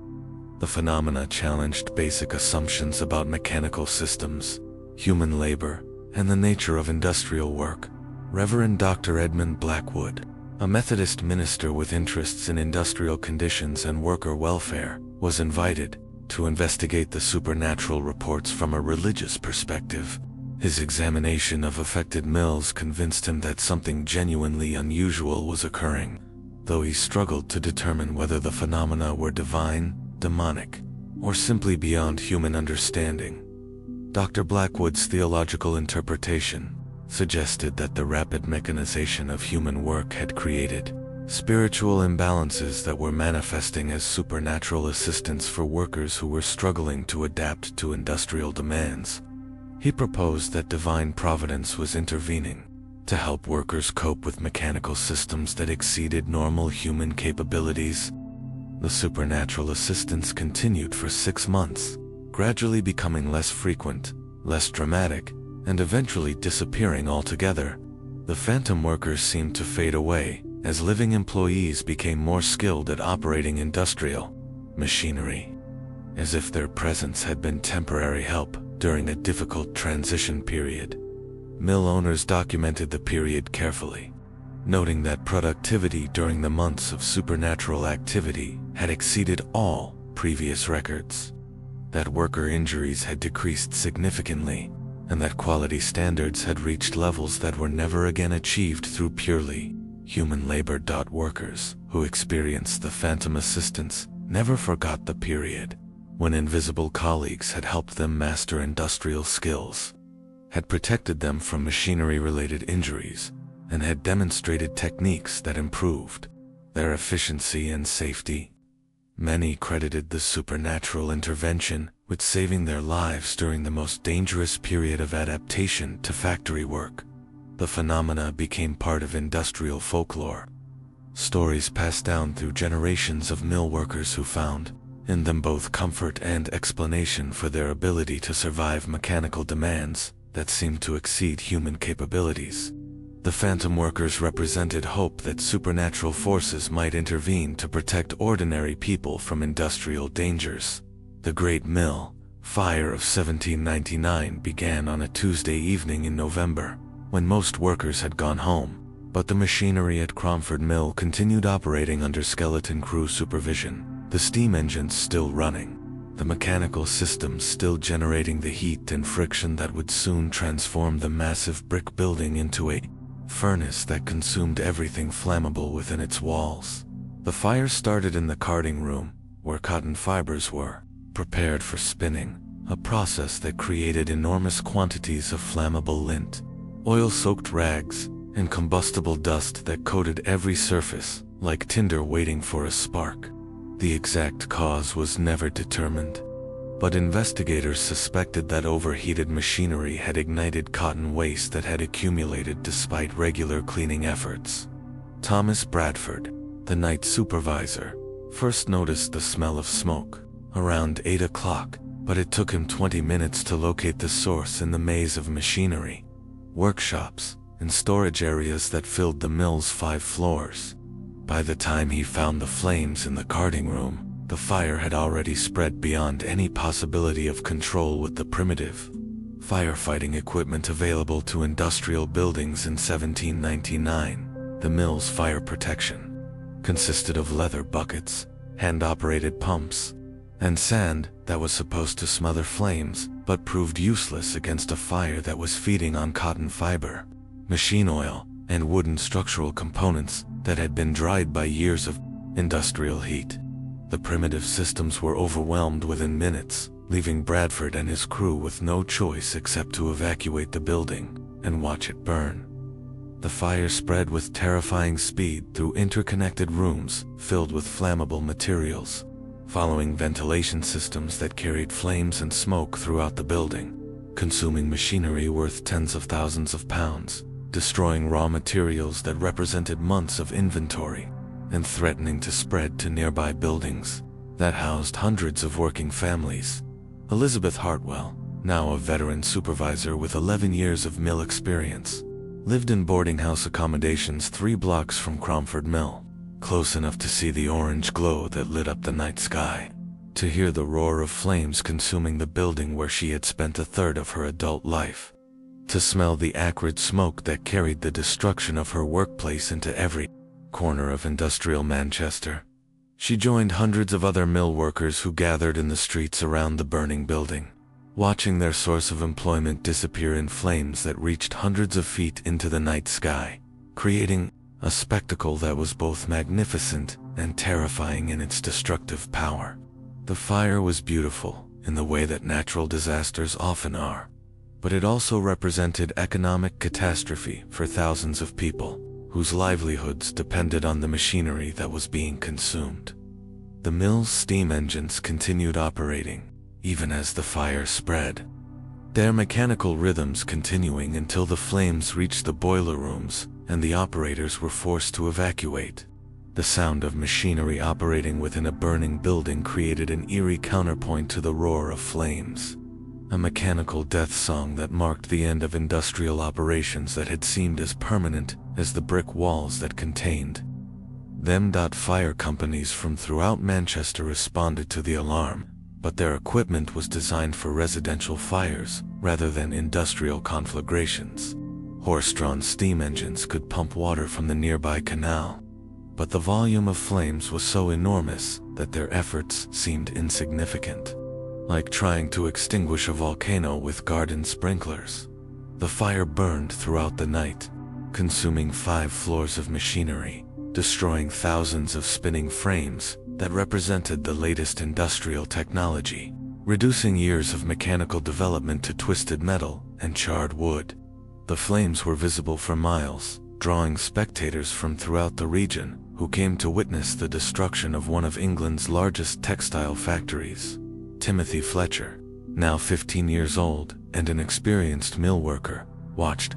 The phenomena challenged basic assumptions about mechanical systems, human labor, and the nature of industrial work. Reverend Dr. Edmund Blackwood, a Methodist minister with interests in industrial conditions and worker welfare, was invited to investigate the supernatural reports from a religious perspective. His examination of affected mills convinced him that something genuinely unusual was occurring, though he struggled to determine whether the phenomena were divine, demonic, or simply beyond human understanding. Dr. Blackwood's theological interpretation suggested that the rapid mechanization of human work had created spiritual imbalances that were manifesting as supernatural assistance for workers who were struggling to adapt to industrial demands. He proposed that divine providence was intervening to help workers cope with mechanical systems that exceeded normal human capabilities. The supernatural assistance continued for 6 months, gradually becoming less frequent, less dramatic, and eventually disappearing altogether. The phantom workers seemed to fade away as living employees became more skilled at operating industrial machinery, as if their presence had been temporary help during a difficult transition period. Mill owners documented the period carefully, noting that productivity during the months of supernatural activity had exceeded all previous records, that worker injuries had decreased significantly, and that quality standards had reached levels that were never again achieved through purely human labor. Workers who experienced the phantom assistance never forgot the period when invisible colleagues had helped them master industrial skills, had protected them from machinery-related injuries, and had demonstrated techniques that improved their efficiency and safety. Many credited the supernatural intervention with saving their lives during the most dangerous period of adaptation to factory work. The phenomena became part of industrial folklore, stories passed down through generations of mill workers who found in them both comfort and explanation for their ability to survive mechanical demands that seemed to exceed human capabilities. The phantom workers represented hope that supernatural forces might intervene to protect ordinary people from industrial dangers. The Great Mill Fire of 1799 began on a Tuesday evening in November, when most workers had gone home, but the machinery at Cromford Mill continued operating under skeleton crew supervision, the steam engines still running, the mechanical systems still generating the heat and friction that would soon transform the massive brick building into a furnace that consumed everything flammable within its walls. The fire started in the carding room, where cotton fibers were prepared for spinning, a process that created enormous quantities of flammable lint, oil-soaked rags, and combustible dust that coated every surface, like tinder waiting for a spark. The exact cause was never determined, but investigators suspected that overheated machinery had ignited cotton waste that had accumulated despite regular cleaning efforts. Thomas Bradford, the night supervisor, first noticed the smell of smoke around 8 o'clock, but it took him 20 minutes to locate the source in the maze of machinery, workshops, and storage areas that filled the mill's 5 floors. By the time he found the flames in the carding room, the fire had already spread beyond any possibility of control with the primitive firefighting equipment available to industrial buildings in 1799. The mill's fire protection consisted of leather buckets, hand-operated pumps, and sand that was supposed to smother flames but proved useless against a fire that was feeding on cotton fiber, machine oil, and wooden structural components that had been dried by years of industrial heat. The primitive systems were overwhelmed within minutes, leaving Bradford and his crew with no choice except to evacuate the building and watch it burn. The fire spread with terrifying speed through interconnected rooms filled with flammable materials, following ventilation systems that carried flames and smoke throughout the building, consuming machinery worth tens of thousands of pounds, destroying raw materials that represented months of inventory, and threatening to spread to nearby buildings that housed hundreds of working families. Elizabeth Hartwell, now a veteran supervisor with 11 years of mill experience, lived in boarding house accommodations 3 blocks from Cromford Mill, close enough to see the orange glow that lit up the night sky, to hear the roar of flames consuming the building where she had spent a third of her adult life, to smell the acrid smoke that carried the destruction of her workplace into every corner of industrial Manchester. She joined hundreds of other mill workers who gathered in the streets around the burning building, watching their source of employment disappear in flames that reached hundreds of feet into the night sky, creating a spectacle that was both magnificent and terrifying in its destructive power. The fire was beautiful in the way that natural disasters often are, but it also represented economic catastrophe for thousands of people whose livelihoods depended on the machinery that was being consumed. The mill's steam engines continued operating, even as the fire spread, their mechanical rhythms continuing until the flames reached the boiler rooms and the operators were forced to evacuate. The sound of machinery operating within a burning building created an eerie counterpoint to the roar of flames, a mechanical death song that marked the end of industrial operations that had seemed as permanent as the brick walls that contained them. Fire companies from throughout Manchester responded to the alarm, but their equipment was designed for residential fires rather than industrial conflagrations. Horse-drawn steam engines could pump water from the nearby canal, but the volume of flames was so enormous that their efforts seemed insignificant, like trying to extinguish a volcano with garden sprinklers. The fire burned throughout the night, consuming 5 floors of machinery, destroying thousands of spinning frames that represented the latest industrial technology, reducing years of mechanical development to twisted metal and charred wood. The flames were visible for miles, drawing spectators from throughout the region who came to witness the destruction of one of England's largest textile factories. Timothy Fletcher, now 15 years old and an experienced mill worker, watched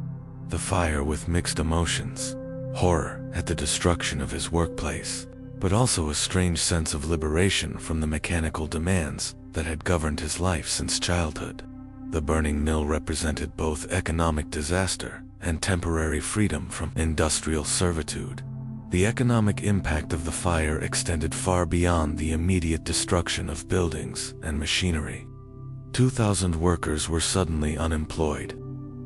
the fire with mixed emotions: horror at the destruction of his workplace, but also a strange sense of liberation from the mechanical demands that had governed his life since childhood. The burning mill represented both economic disaster and temporary freedom from industrial servitude. The economic impact of the fire extended far beyond the immediate destruction of buildings and machinery. 2,000 workers were suddenly unemployed.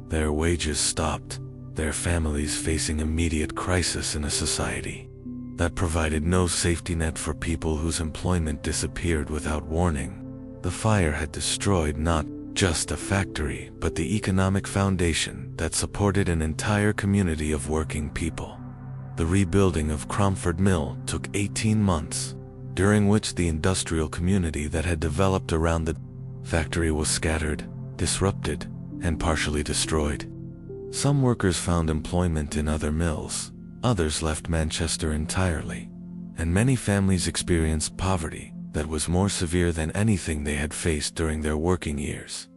Their wages stopped, their families facing immediate crisis in a society that provided no safety net for people whose employment disappeared without warning. The fire had destroyed not just a factory, but the economic foundation that supported an entire community of working people. The rebuilding of Cromford Mill took 18 months, during which the industrial community that had developed around the factory was scattered, disrupted, and partially destroyed. Some workers found employment in other mills, others left Manchester entirely, and many families experienced poverty that was more severe than anything they had faced during their working years.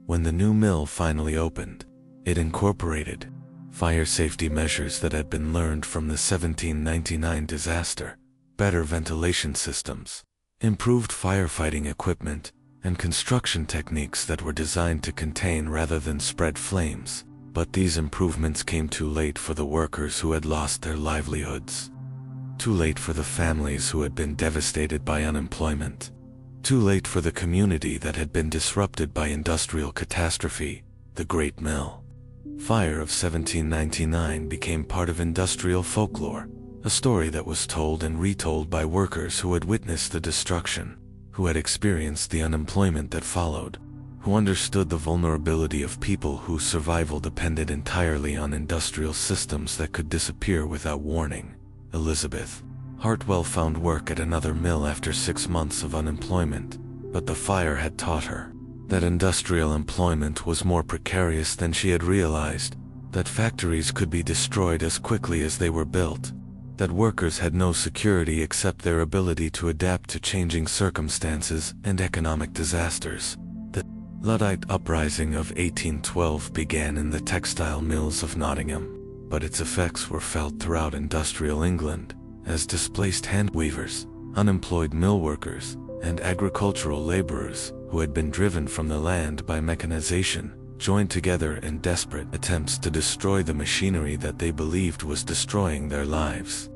When the new mill finally opened, it incorporated fire safety measures that had been learned from the 1799 disaster, better ventilation systems, improved firefighting equipment, and construction techniques that were designed to contain rather than spread flames. But these improvements came too late for the workers who had lost their livelihoods. Too late for the families who had been devastated by unemployment. Too late for the community that had been disrupted by industrial catastrophe, the Great Mill. Fire of 1799 became part of industrial folklore, a story that was told and retold by workers who had witnessed the destruction, who had experienced the unemployment that followed, who understood the vulnerability of people whose survival depended entirely on industrial systems that could disappear without warning. Elizabeth Hartwell found work at another mill after 6 months of unemployment, but the fire had taught her that industrial employment was more precarious than she had realized, that factories could be destroyed as quickly as they were built, that workers had no security except their ability to adapt to changing circumstances and economic disasters. The Luddite uprising of 1812 began in the textile mills of Nottingham, but its effects were felt throughout industrial England, as displaced hand weavers, unemployed mill workers, and agricultural laborers who had been driven from the land by mechanization joined together in desperate attempts to destroy the machinery that they believed was destroying their lives.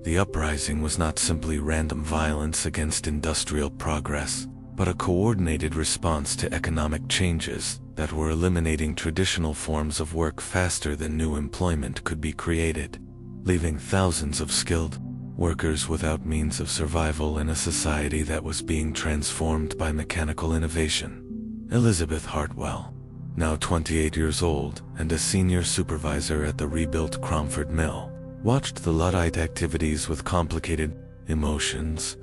The uprising was not simply random violence against industrial progress, but a coordinated response to economic changes that were eliminating traditional forms of work faster than new employment could be created, leaving thousands of skilled workers without means of survival in a society that was being transformed by mechanical innovation. Elizabeth Hartwell, now 28 years old and a senior supervisor at the rebuilt Cromford Mill, watched the Luddite activities with complicated emotions.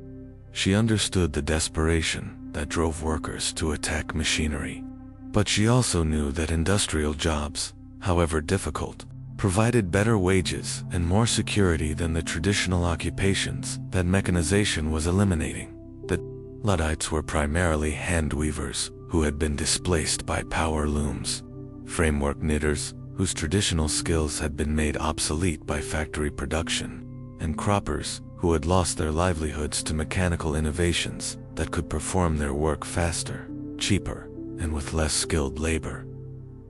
She understood the desperation that drove workers to attack machinery. But she also knew that industrial jobs, however difficult, provided better wages and more security than the traditional occupations that mechanization was eliminating. The Luddites were primarily hand weavers who had been displaced by power looms, framework knitters whose traditional skills had been made obsolete by factory production, and croppers who had lost their livelihoods to mechanical innovations that could perform their work faster, cheaper, and with less skilled labor.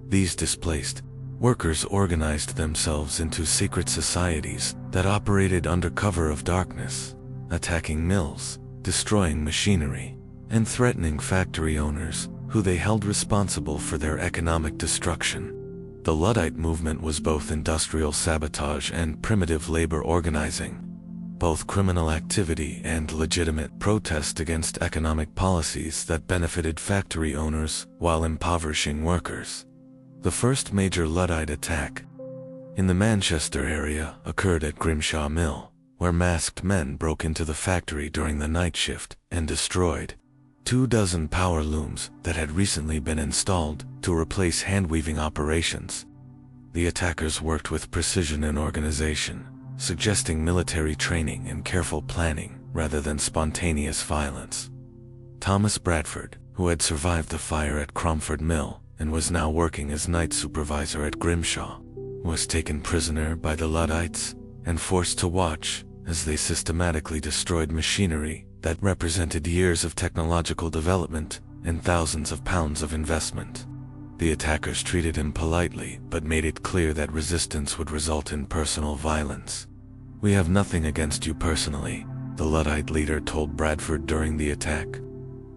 These displaced workers organized themselves into secret societies that operated under cover of darkness, attacking mills, destroying machinery, and threatening factory owners who they held responsible for their economic destruction. The Luddite movement was both industrial sabotage and primitive labor organizing, both criminal activity and legitimate protest against economic policies that benefited factory owners while impoverishing workers. The first major Luddite attack in the Manchester area occurred at Grimshaw Mill, where masked men broke into the factory during the night shift and destroyed 24 power looms that had recently been installed to replace hand-weaving operations. The attackers worked with precision and organization, suggesting military training and careful planning rather than spontaneous violence. Thomas Bradford, who had survived the fire at Cromford Mill and was now working as night supervisor at Grimshaw, was taken prisoner by the Luddites and forced to watch as they systematically destroyed machinery that represented years of technological development and thousands of pounds of investment. The attackers treated him politely but made it clear that resistance would result in personal violence. "We have nothing against you personally," the Luddite leader told Bradford during the attack.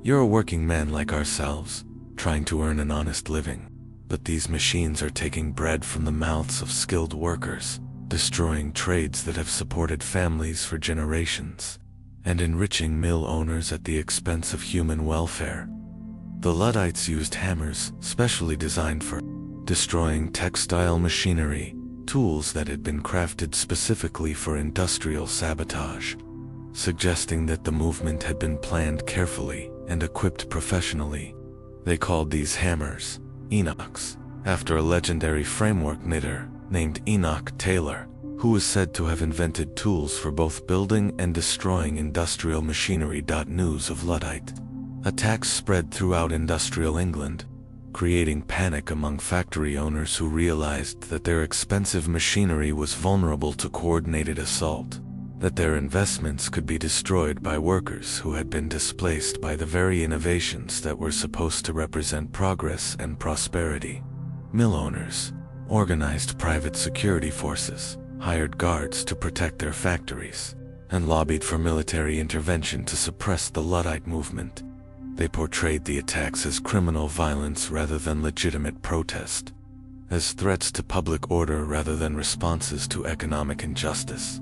"You're a working man like ourselves, trying to earn an honest living. But these machines are taking bread from the mouths of skilled workers, destroying trades that have supported families for generations, and enriching mill owners at the expense of human welfare." The Luddites used hammers specially designed for destroying textile machinery, tools that had been crafted specifically for industrial sabotage, suggesting that the movement had been planned carefully and equipped professionally. They called these hammers Enochs, after a legendary framework knitter named Enoch Taylor, who was said to have invented tools for both building and destroying industrial machinery. News of Luddite attacks spread throughout industrial England, creating panic among factory owners who realized that their expensive machinery was vulnerable to coordinated assault, that their investments could be destroyed by workers who had been displaced by the very innovations that were supposed to represent progress and prosperity. Mill owners organized private security forces, hired guards to protect their factories, and lobbied for military intervention to suppress the Luddite movement. They portrayed the attacks as criminal violence rather than legitimate protest, as threats to public order rather than responses to economic injustice,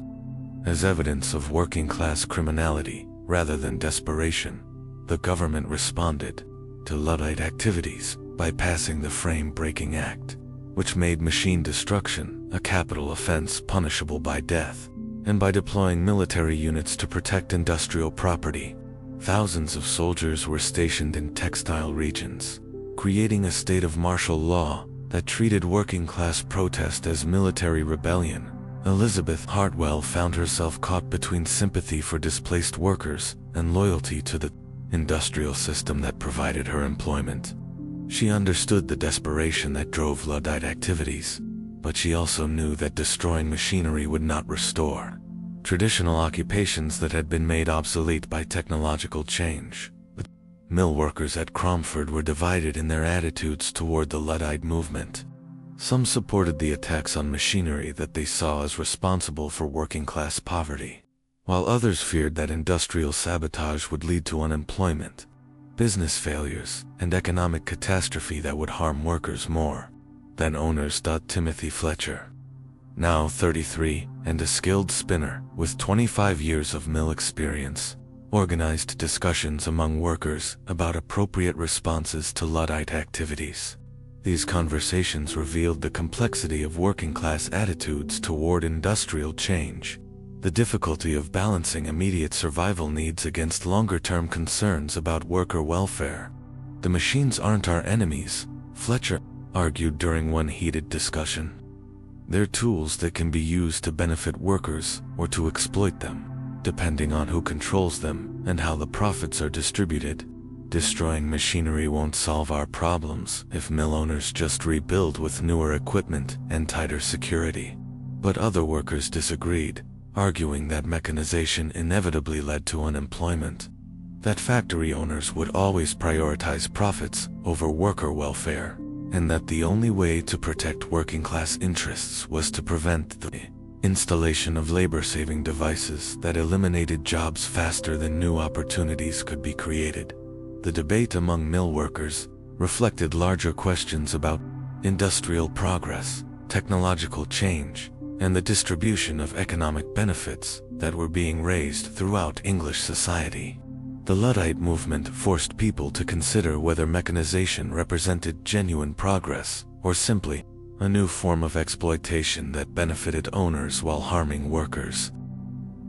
as evidence of working-class criminality rather than desperation. The government responded to Luddite activities by passing the Frame Breaking Act, which made machine destruction a capital offense punishable by death, and by deploying military units to protect industrial property. Thousands of soldiers were stationed in textile regions, creating a state of martial law that treated working-class protest as military rebellion. Elizabeth Hartwell found herself caught between sympathy for displaced workers and loyalty to the industrial system that provided her employment. She understood the desperation that drove Luddite activities, but she also knew that destroying machinery would not restore traditional occupations that had been made obsolete by technological change. The mill workers at Cromford were divided in their attitudes toward the Luddite movement. Some supported the attacks on machinery that they saw as responsible for working-class poverty, while others feared that industrial sabotage would lead to unemployment, business failures, and economic catastrophe that would harm workers more than owners. Timothy Fletcher, now 33 and a skilled spinner with 25 years of mill experience, organized discussions among workers about appropriate responses to Luddite activities. These conversations revealed the complexity of working-class attitudes toward industrial change, the difficulty of balancing immediate survival needs against longer-term concerns about worker welfare. "The machines aren't our enemies," Fletcher argued during one heated discussion. "They're tools that can be used to benefit workers or to exploit them, depending on who controls them and how the profits are distributed. Destroying machinery won't solve our problems if mill owners just rebuild with newer equipment and tighter security." But other workers disagreed, arguing that mechanization inevitably led to unemployment, that factory owners would always prioritize profits over worker welfare, and that the only way to protect working-class interests was to prevent the installation of labor-saving devices that eliminated jobs faster than new opportunities could be created. The debate among mill workers reflected larger questions about industrial progress, technological change, and the distribution of economic benefits that were being raised throughout English society. The Luddite movement forced people to consider whether mechanization represented genuine progress or simply a new form of exploitation that benefited owners while harming workers.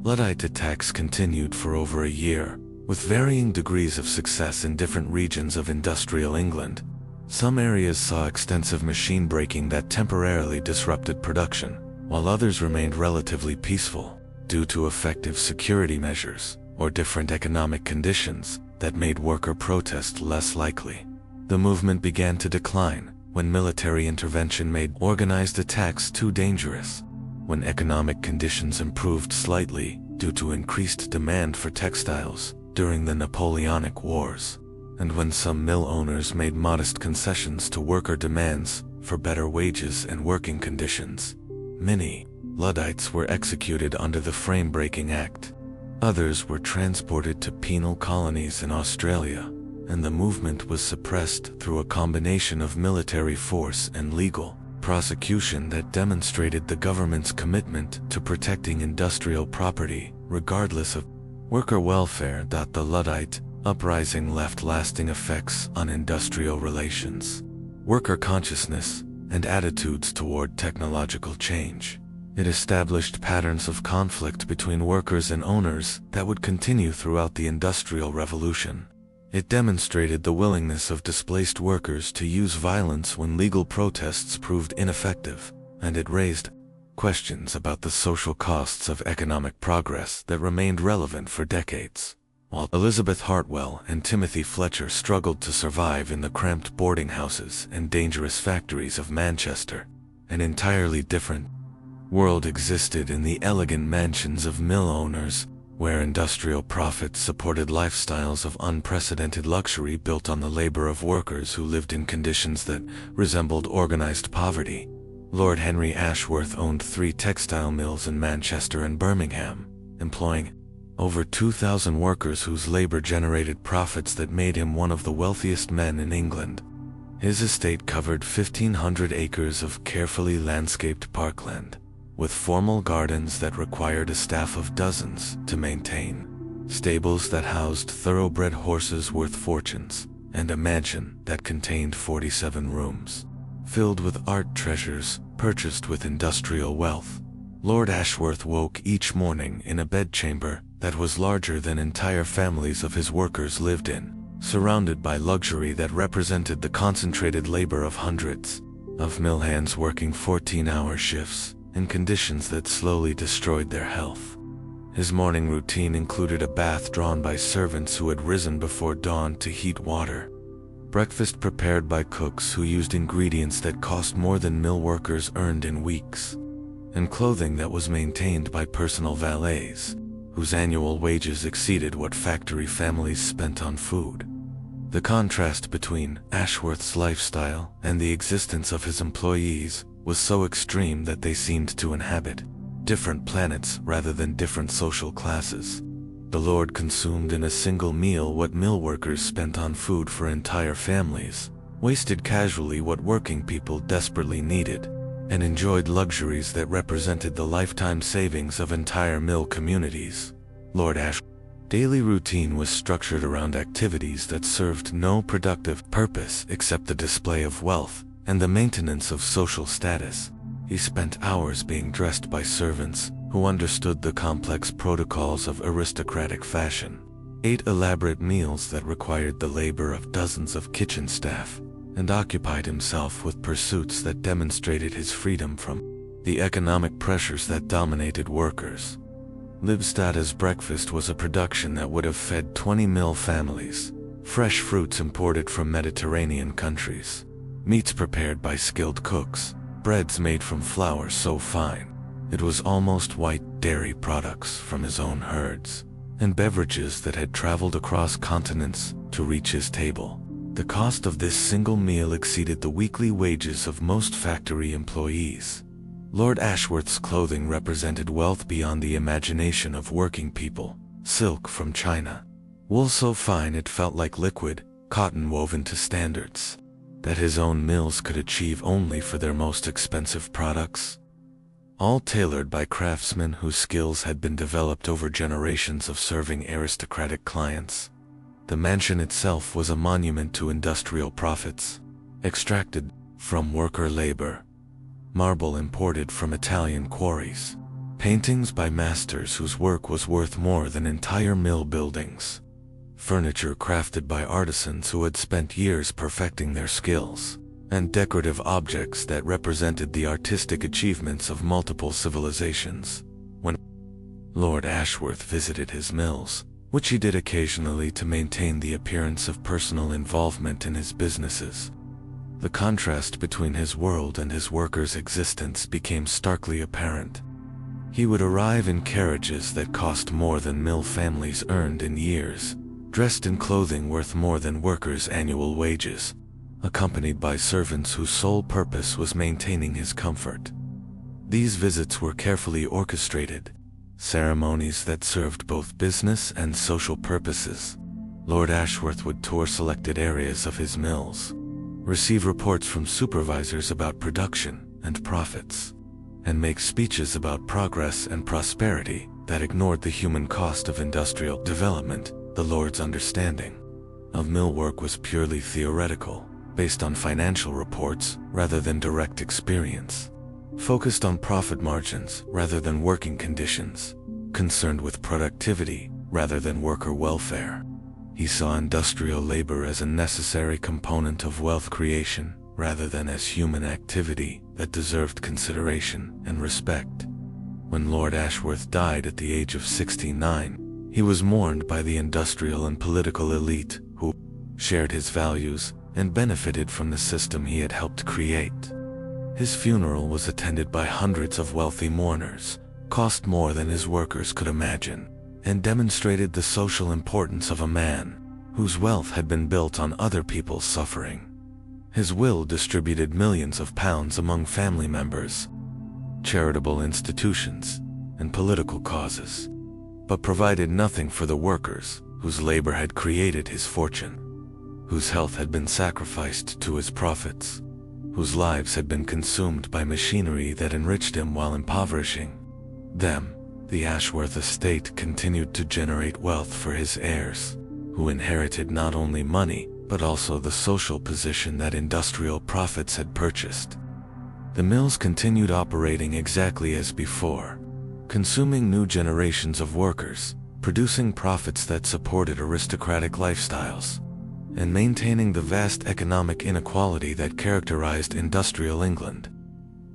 Luddite attacks continued for over a year, with varying degrees of success in different regions of industrial England. Some areas saw extensive machine breaking that temporarily disrupted production, while others remained relatively peaceful due to effective security measures or different economic conditions that made worker protest less likely. The movement began to decline when military intervention made organized attacks too dangerous, when economic conditions improved slightly due to increased demand for textiles during the Napoleonic Wars, and when some mill owners made modest concessions to worker demands for better wages and working conditions. Many Luddites were executed under the Frame-Breaking Act. Others were transported to penal colonies in Australia, and the movement was suppressed through a combination of military force and legal prosecution that demonstrated the government's commitment to protecting industrial property, regardless of worker welfare. The Luddite uprising left lasting effects on industrial relations, worker consciousness, and attitudes toward technological change. It established patterns of conflict between workers and owners that would continue throughout the Industrial Revolution. It demonstrated the willingness of displaced workers to use violence when legal protests proved ineffective, and it raised questions about the social costs of economic progress that remained relevant for decades. While Elizabeth Hartwell and Timothy Fletcher struggled to survive in the cramped boarding houses and dangerous factories of Manchester, an entirely different world existed in the elegant mansions of mill owners, where industrial profits supported lifestyles of unprecedented luxury built on the labor of workers who lived in conditions that resembled organized poverty. Lord Henry Ashworth owned 3 textile mills in Manchester and Birmingham, employing over 2,000 workers whose labor generated profits that made him one of the wealthiest men in England. His estate covered 1,500 acres of carefully landscaped parkland, with formal gardens that required a staff of dozens to maintain, stables that housed thoroughbred horses worth fortunes, and a mansion that contained 47 rooms, filled with art treasures purchased with industrial wealth. Lord Ashworth woke each morning in a bedchamber that was larger than entire families of his workers lived in, surrounded by luxury that represented the concentrated labor of hundreds of mill hands working 14-hour shifts in conditions that slowly destroyed their health. His morning routine included a bath drawn by servants who had risen before dawn to heat water, breakfast prepared by cooks who used ingredients that cost more than mill workers earned in weeks, and clothing that was maintained by personal valets, whose annual wages exceeded what factory families spent on food. The contrast between Ashworth's lifestyle and the existence of his employees was so extreme that they seemed to inhabit different planets rather than different social classes. The Lord consumed in a single meal what mill workers spent on food for entire families, wasted casually what working people desperately needed, and enjoyed luxuries that represented the lifetime savings of entire mill communities. Lord Ashworth daily routine was structured around activities that served no productive purpose except the display of wealth and the maintenance of social status. He spent hours being dressed by servants who understood the complex protocols of aristocratic fashion, ate elaborate meals that required the labor of dozens of kitchen staff, and occupied himself with pursuits that demonstrated his freedom from the economic pressures that dominated workers. Liebstad's breakfast was a production that would have fed 20 mil families, fresh fruits imported from Mediterranean countries, meats prepared by skilled cooks, breads made from flour so fine it was almost white, dairy products from his own herds, and beverages that had traveled across continents to reach his table. The cost of this single meal exceeded the weekly wages of most factory employees. Lord Ashworth's clothing represented wealth beyond the imagination of working people. Silk from China, wool so fine it felt like liquid, cotton woven to standards that his own mills could achieve only for their most expensive products. All tailored by craftsmen whose skills had been developed over generations of serving aristocratic clients. The mansion itself was a monument to industrial profits, extracted from worker labor. Marble imported from Italian quarries, paintings by masters whose work was worth more than entire mill buildings, furniture crafted by artisans who had spent years perfecting their skills, and decorative objects that represented the artistic achievements of multiple civilizations. When Lord Ashworth visited his mills, which he did occasionally to maintain the appearance of personal involvement in his businesses, the contrast between his world and his workers' existence became starkly apparent. He would arrive in carriages that cost more than mill families earned in years, dressed in clothing worth more than workers' annual wages, accompanied by servants whose sole purpose was maintaining his comfort. These visits were carefully orchestrated, ceremonies that served both business and social purposes. Lord Ashworth would tour selected areas of his mills, receive reports from supervisors about production and profits, and make speeches about progress and prosperity that ignored the human cost of industrial development. The Lord's understanding of mill work was purely theoretical, based on financial reports rather than direct experience, focused on profit margins rather than working conditions, concerned with productivity rather than worker welfare. He saw industrial labor as a necessary component of wealth creation rather than as human activity that deserved consideration and respect. When Lord Ashworth died at the age of 69, he was mourned by the industrial and political elite who shared his values and benefited from the system he had helped create. His funeral was attended by hundreds of wealthy mourners, cost more than his workers could imagine, and demonstrated the social importance of a man whose wealth had been built on other people's suffering. His will distributed millions of pounds among family members, charitable institutions, and political causes, but provided nothing for the workers whose labor had created his fortune, whose health had been sacrificed to his profits, whose lives had been consumed by machinery that enriched him while impoverishing them. The Ashworth estate continued to generate wealth for his heirs, who inherited not only money but also the social position that industrial profits had purchased. The mills continued operating exactly as before, consuming new generations of workers, producing profits that supported aristocratic lifestyles, and maintaining the vast economic inequality that characterized industrial England.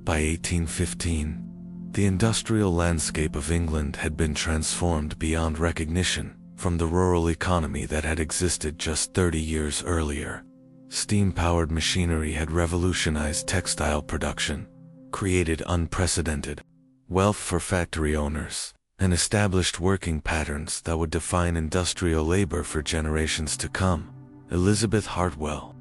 By 1815, the industrial landscape of England had been transformed beyond recognition from the rural economy that had existed just 30 years earlier. Steam-powered machinery had revolutionized textile production, created unprecedented wealth for factory owners, and established working patterns that would define industrial labor for generations to come. Elizabeth Hartwell,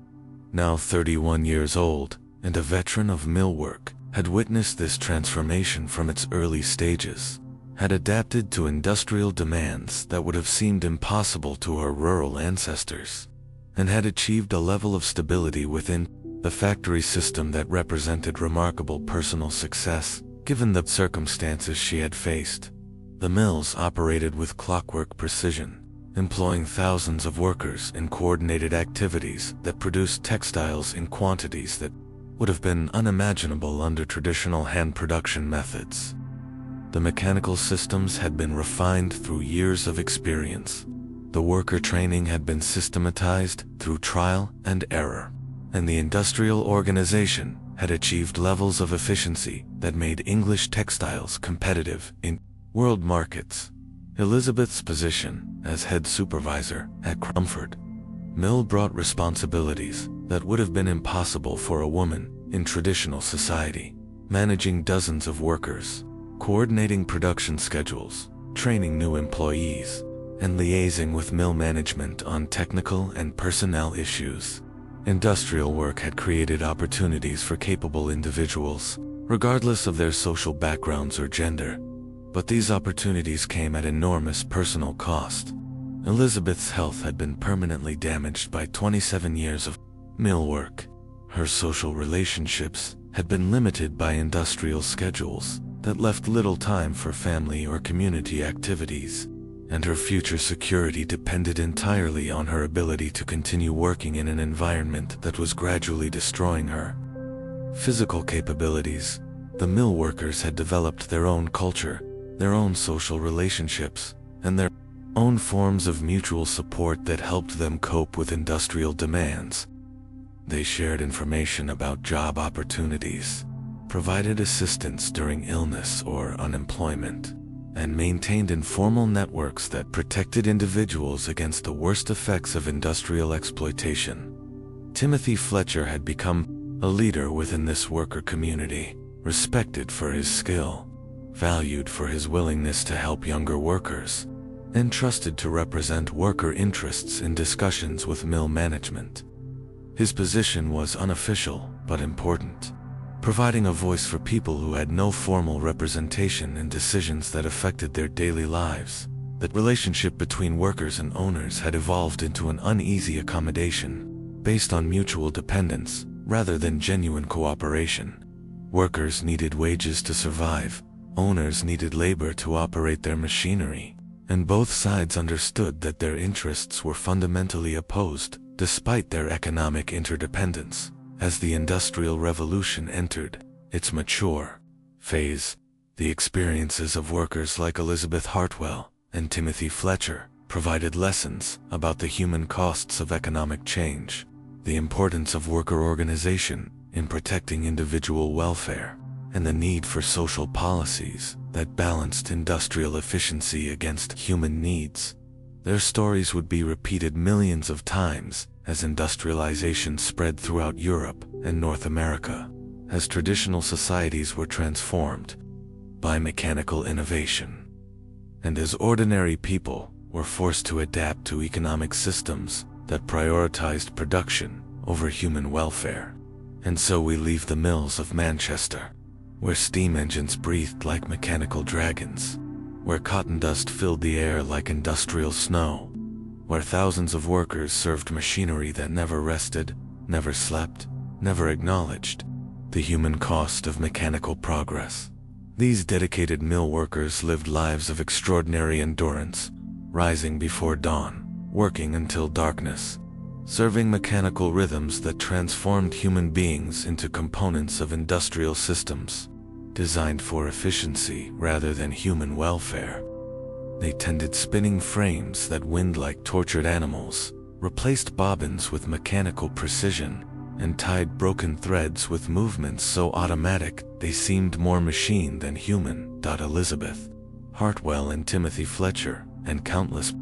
now 31 years old and a veteran of millwork, had witnessed this transformation from its early stages, had adapted to industrial demands that would have seemed impossible to her rural ancestors, and had achieved a level of stability within the factory system that represented remarkable personal success, given the circumstances she had faced. The mills operated with clockwork precision, employing thousands of workers in coordinated activities that produced textiles in quantities that would have been unimaginable under traditional hand production methods. The mechanical systems had been refined through years of experience. The worker training had been systematized through trial and error, and the industrial organization had achieved levels of efficiency that made English textiles competitive in world markets. Elizabeth's position as head supervisor at Cromford Mill brought responsibilities that would have been impossible for a woman in traditional society, managing dozens of workers, coordinating production schedules, training new employees, and liaising with mill management on technical and personnel issues. Industrial work had created opportunities for capable individuals, regardless of their social backgrounds or gender, but these opportunities came at enormous personal cost. Elizabeth's health had been permanently damaged by 27 years of mill work. Her social relationships had been limited by industrial schedules that left little time for family or community activities, and her future security depended entirely on her ability to continue working in an environment that was gradually destroying her physical capabilities. The mill workers had developed their own culture, their own social relationships, and their own forms of mutual support that helped them cope with industrial demands. They shared information about job opportunities, provided assistance during illness or unemployment, and maintained informal networks that protected individuals against the worst effects of industrial exploitation. Timothy Fletcher had become a leader within this worker community, respected for his skill, valued for his willingness to help younger workers, and trusted to represent worker interests in discussions with mill management. His position was unofficial but important, providing a voice for people who had no formal representation in decisions that affected their daily lives. The relationship between workers and owners had evolved into an uneasy accommodation, based on mutual dependence rather than genuine cooperation. Workers needed wages to survive, owners needed labor to operate their machinery, and both sides understood that their interests were fundamentally opposed, despite their economic interdependence. As the Industrial Revolution entered its mature phase, the experiences of workers like Elizabeth Hartwell and Timothy Fletcher provided lessons about the human costs of economic change, the importance of worker organization in protecting individual welfare, and the need for social policies that balanced industrial efficiency against human needs. Their stories would be repeated millions of times as industrialization spread throughout Europe and North America, as traditional societies were transformed by mechanical innovation, and as ordinary people were forced to adapt to economic systems that prioritized production over human welfare. And so we leave the mills of Manchester, where steam engines breathed like mechanical dragons, where cotton dust filled the air like industrial snow, where thousands of workers served machinery that never rested, never slept, never acknowledged the human cost of mechanical progress. These dedicated mill workers lived lives of extraordinary endurance, rising before dawn, working until darkness, serving mechanical rhythms that transformed human beings into components of industrial systems, designed for efficiency rather than human welfare. They tended spinning frames that whined like tortured animals, replaced bobbins with mechanical precision, and tied broken threads with movements so automatic they seemed more machine than human. Elizabeth Hartwell and Timothy Fletcher, and countless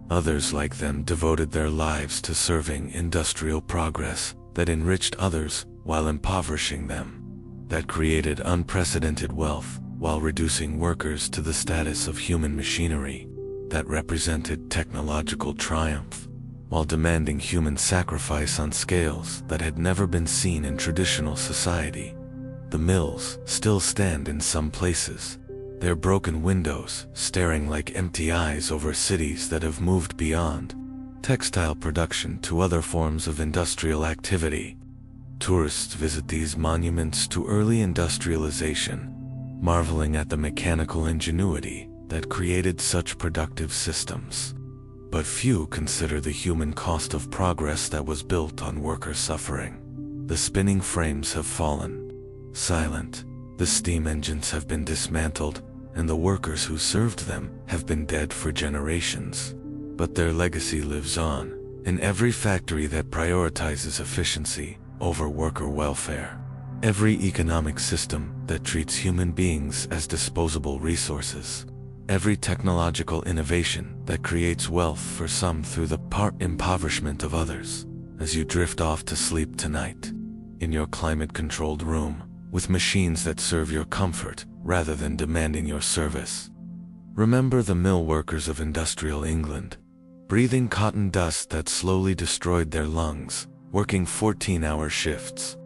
others like them, devoted their lives to serving industrial progress that enriched others while impoverishing them, that created unprecedented wealth while reducing workers to the status of human machinery, that represented technological triumph while demanding human sacrifice on scales that had never been seen in traditional society. The mills still stand in some places, their broken windows staring like empty eyes over cities that have moved beyond textile production to other forms of industrial activity. Tourists visit these monuments to early industrialization, marveling at the mechanical ingenuity that created such productive systems. but few consider the human cost of progress that was built on worker suffering. The spinning frames have fallen, silent, the steam engines have been dismantled, and the workers who served them have been dead for generations. But their legacy lives on, in every factory that prioritizes efficiency over worker welfare. Every economic system that treats human beings as disposable resources. Every technological innovation that creates wealth for some through the impoverishment of others. As you drift off to sleep tonight, in your climate-controlled room, with machines that serve your comfort rather than demanding your service. Remember the mill workers of industrial England, breathing cotton dust that slowly destroyed their lungs, working 14-hour shifts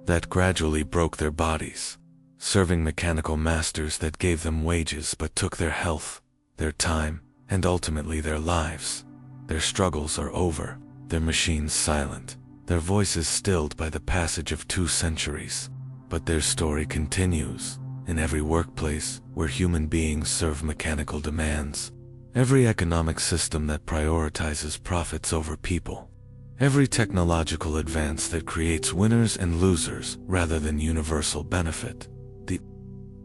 that gradually broke their bodies, serving mechanical masters that gave them wages but took their health, their time, and ultimately their lives. Their struggles are over, their machines silent, their voices stilled by the passage of 2 centuries. But their story continues, in every workplace where human beings serve mechanical demands, every economic system that prioritizes profits over people, every technological advance that creates winners and losers rather than universal benefit. The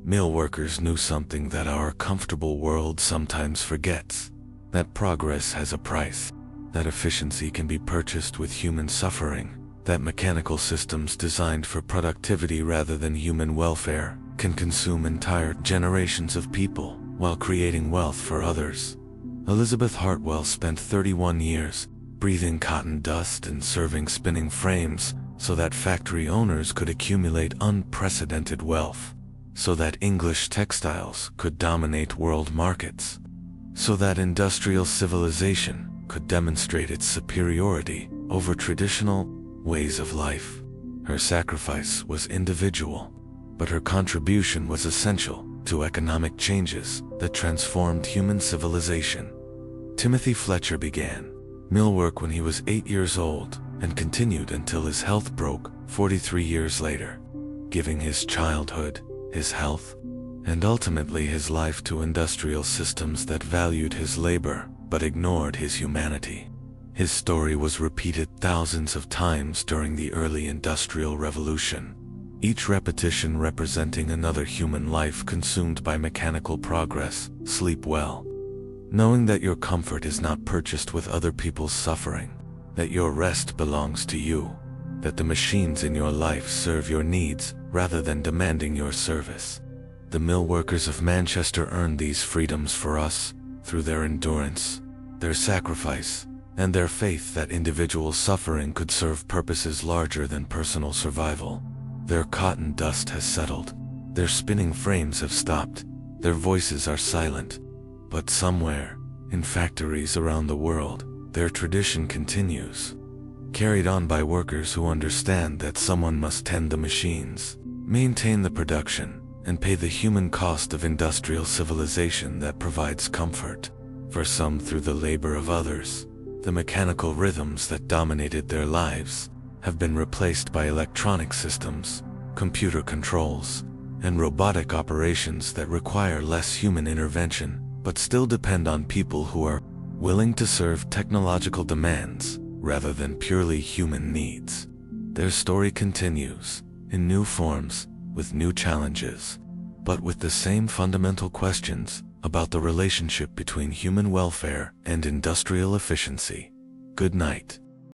mill workers knew something that our comfortable world sometimes forgets, that progress has a price, that efficiency can be purchased with human suffering, that mechanical systems designed for productivity rather than human welfare can consume entire generations of people while creating wealth for others. Elizabeth Hartwell spent 31 years breathing cotton dust and serving spinning frames so that factory owners could accumulate unprecedented wealth, so that English textiles could dominate world markets, so that industrial civilization could demonstrate its superiority over traditional ways of life. Her sacrifice was individual, but her contribution was essential to economic changes that transformed human civilization. Timothy Fletcher began millwork when he was 8 years old and continued until his health broke 43 years later, giving his childhood, his health, and ultimately his life to industrial systems that valued his labor but ignored his humanity. His story was repeated thousands of times during the early Industrial Revolution, each repetition representing another human life consumed by mechanical progress. Sleep well, knowing that your comfort is not purchased with other people's suffering, that your rest belongs to you, that the machines in your life serve your needs rather than demanding your service. The mill workers of Manchester earned these freedoms for us through their endurance, their sacrifice, and their faith that individual suffering could serve purposes larger than personal survival. Their cotton dust has settled, their spinning frames have stopped, their voices are silent, but somewhere, in factories around the world, their tradition continues, carried on by workers who understand that someone must tend the machines, maintain the production, and pay the human cost of industrial civilization that provides comfort, for some through the labor of others. The mechanical rhythms that dominated their lives have been replaced by electronic systems, computer controls, and robotic operations that require less human intervention, but still depend on people who are willing to serve technological demands rather than purely human needs. Their story continues, in new forms, with new challenges, but with the same fundamental questions about the relationship between human welfare and industrial efficiency. Good night.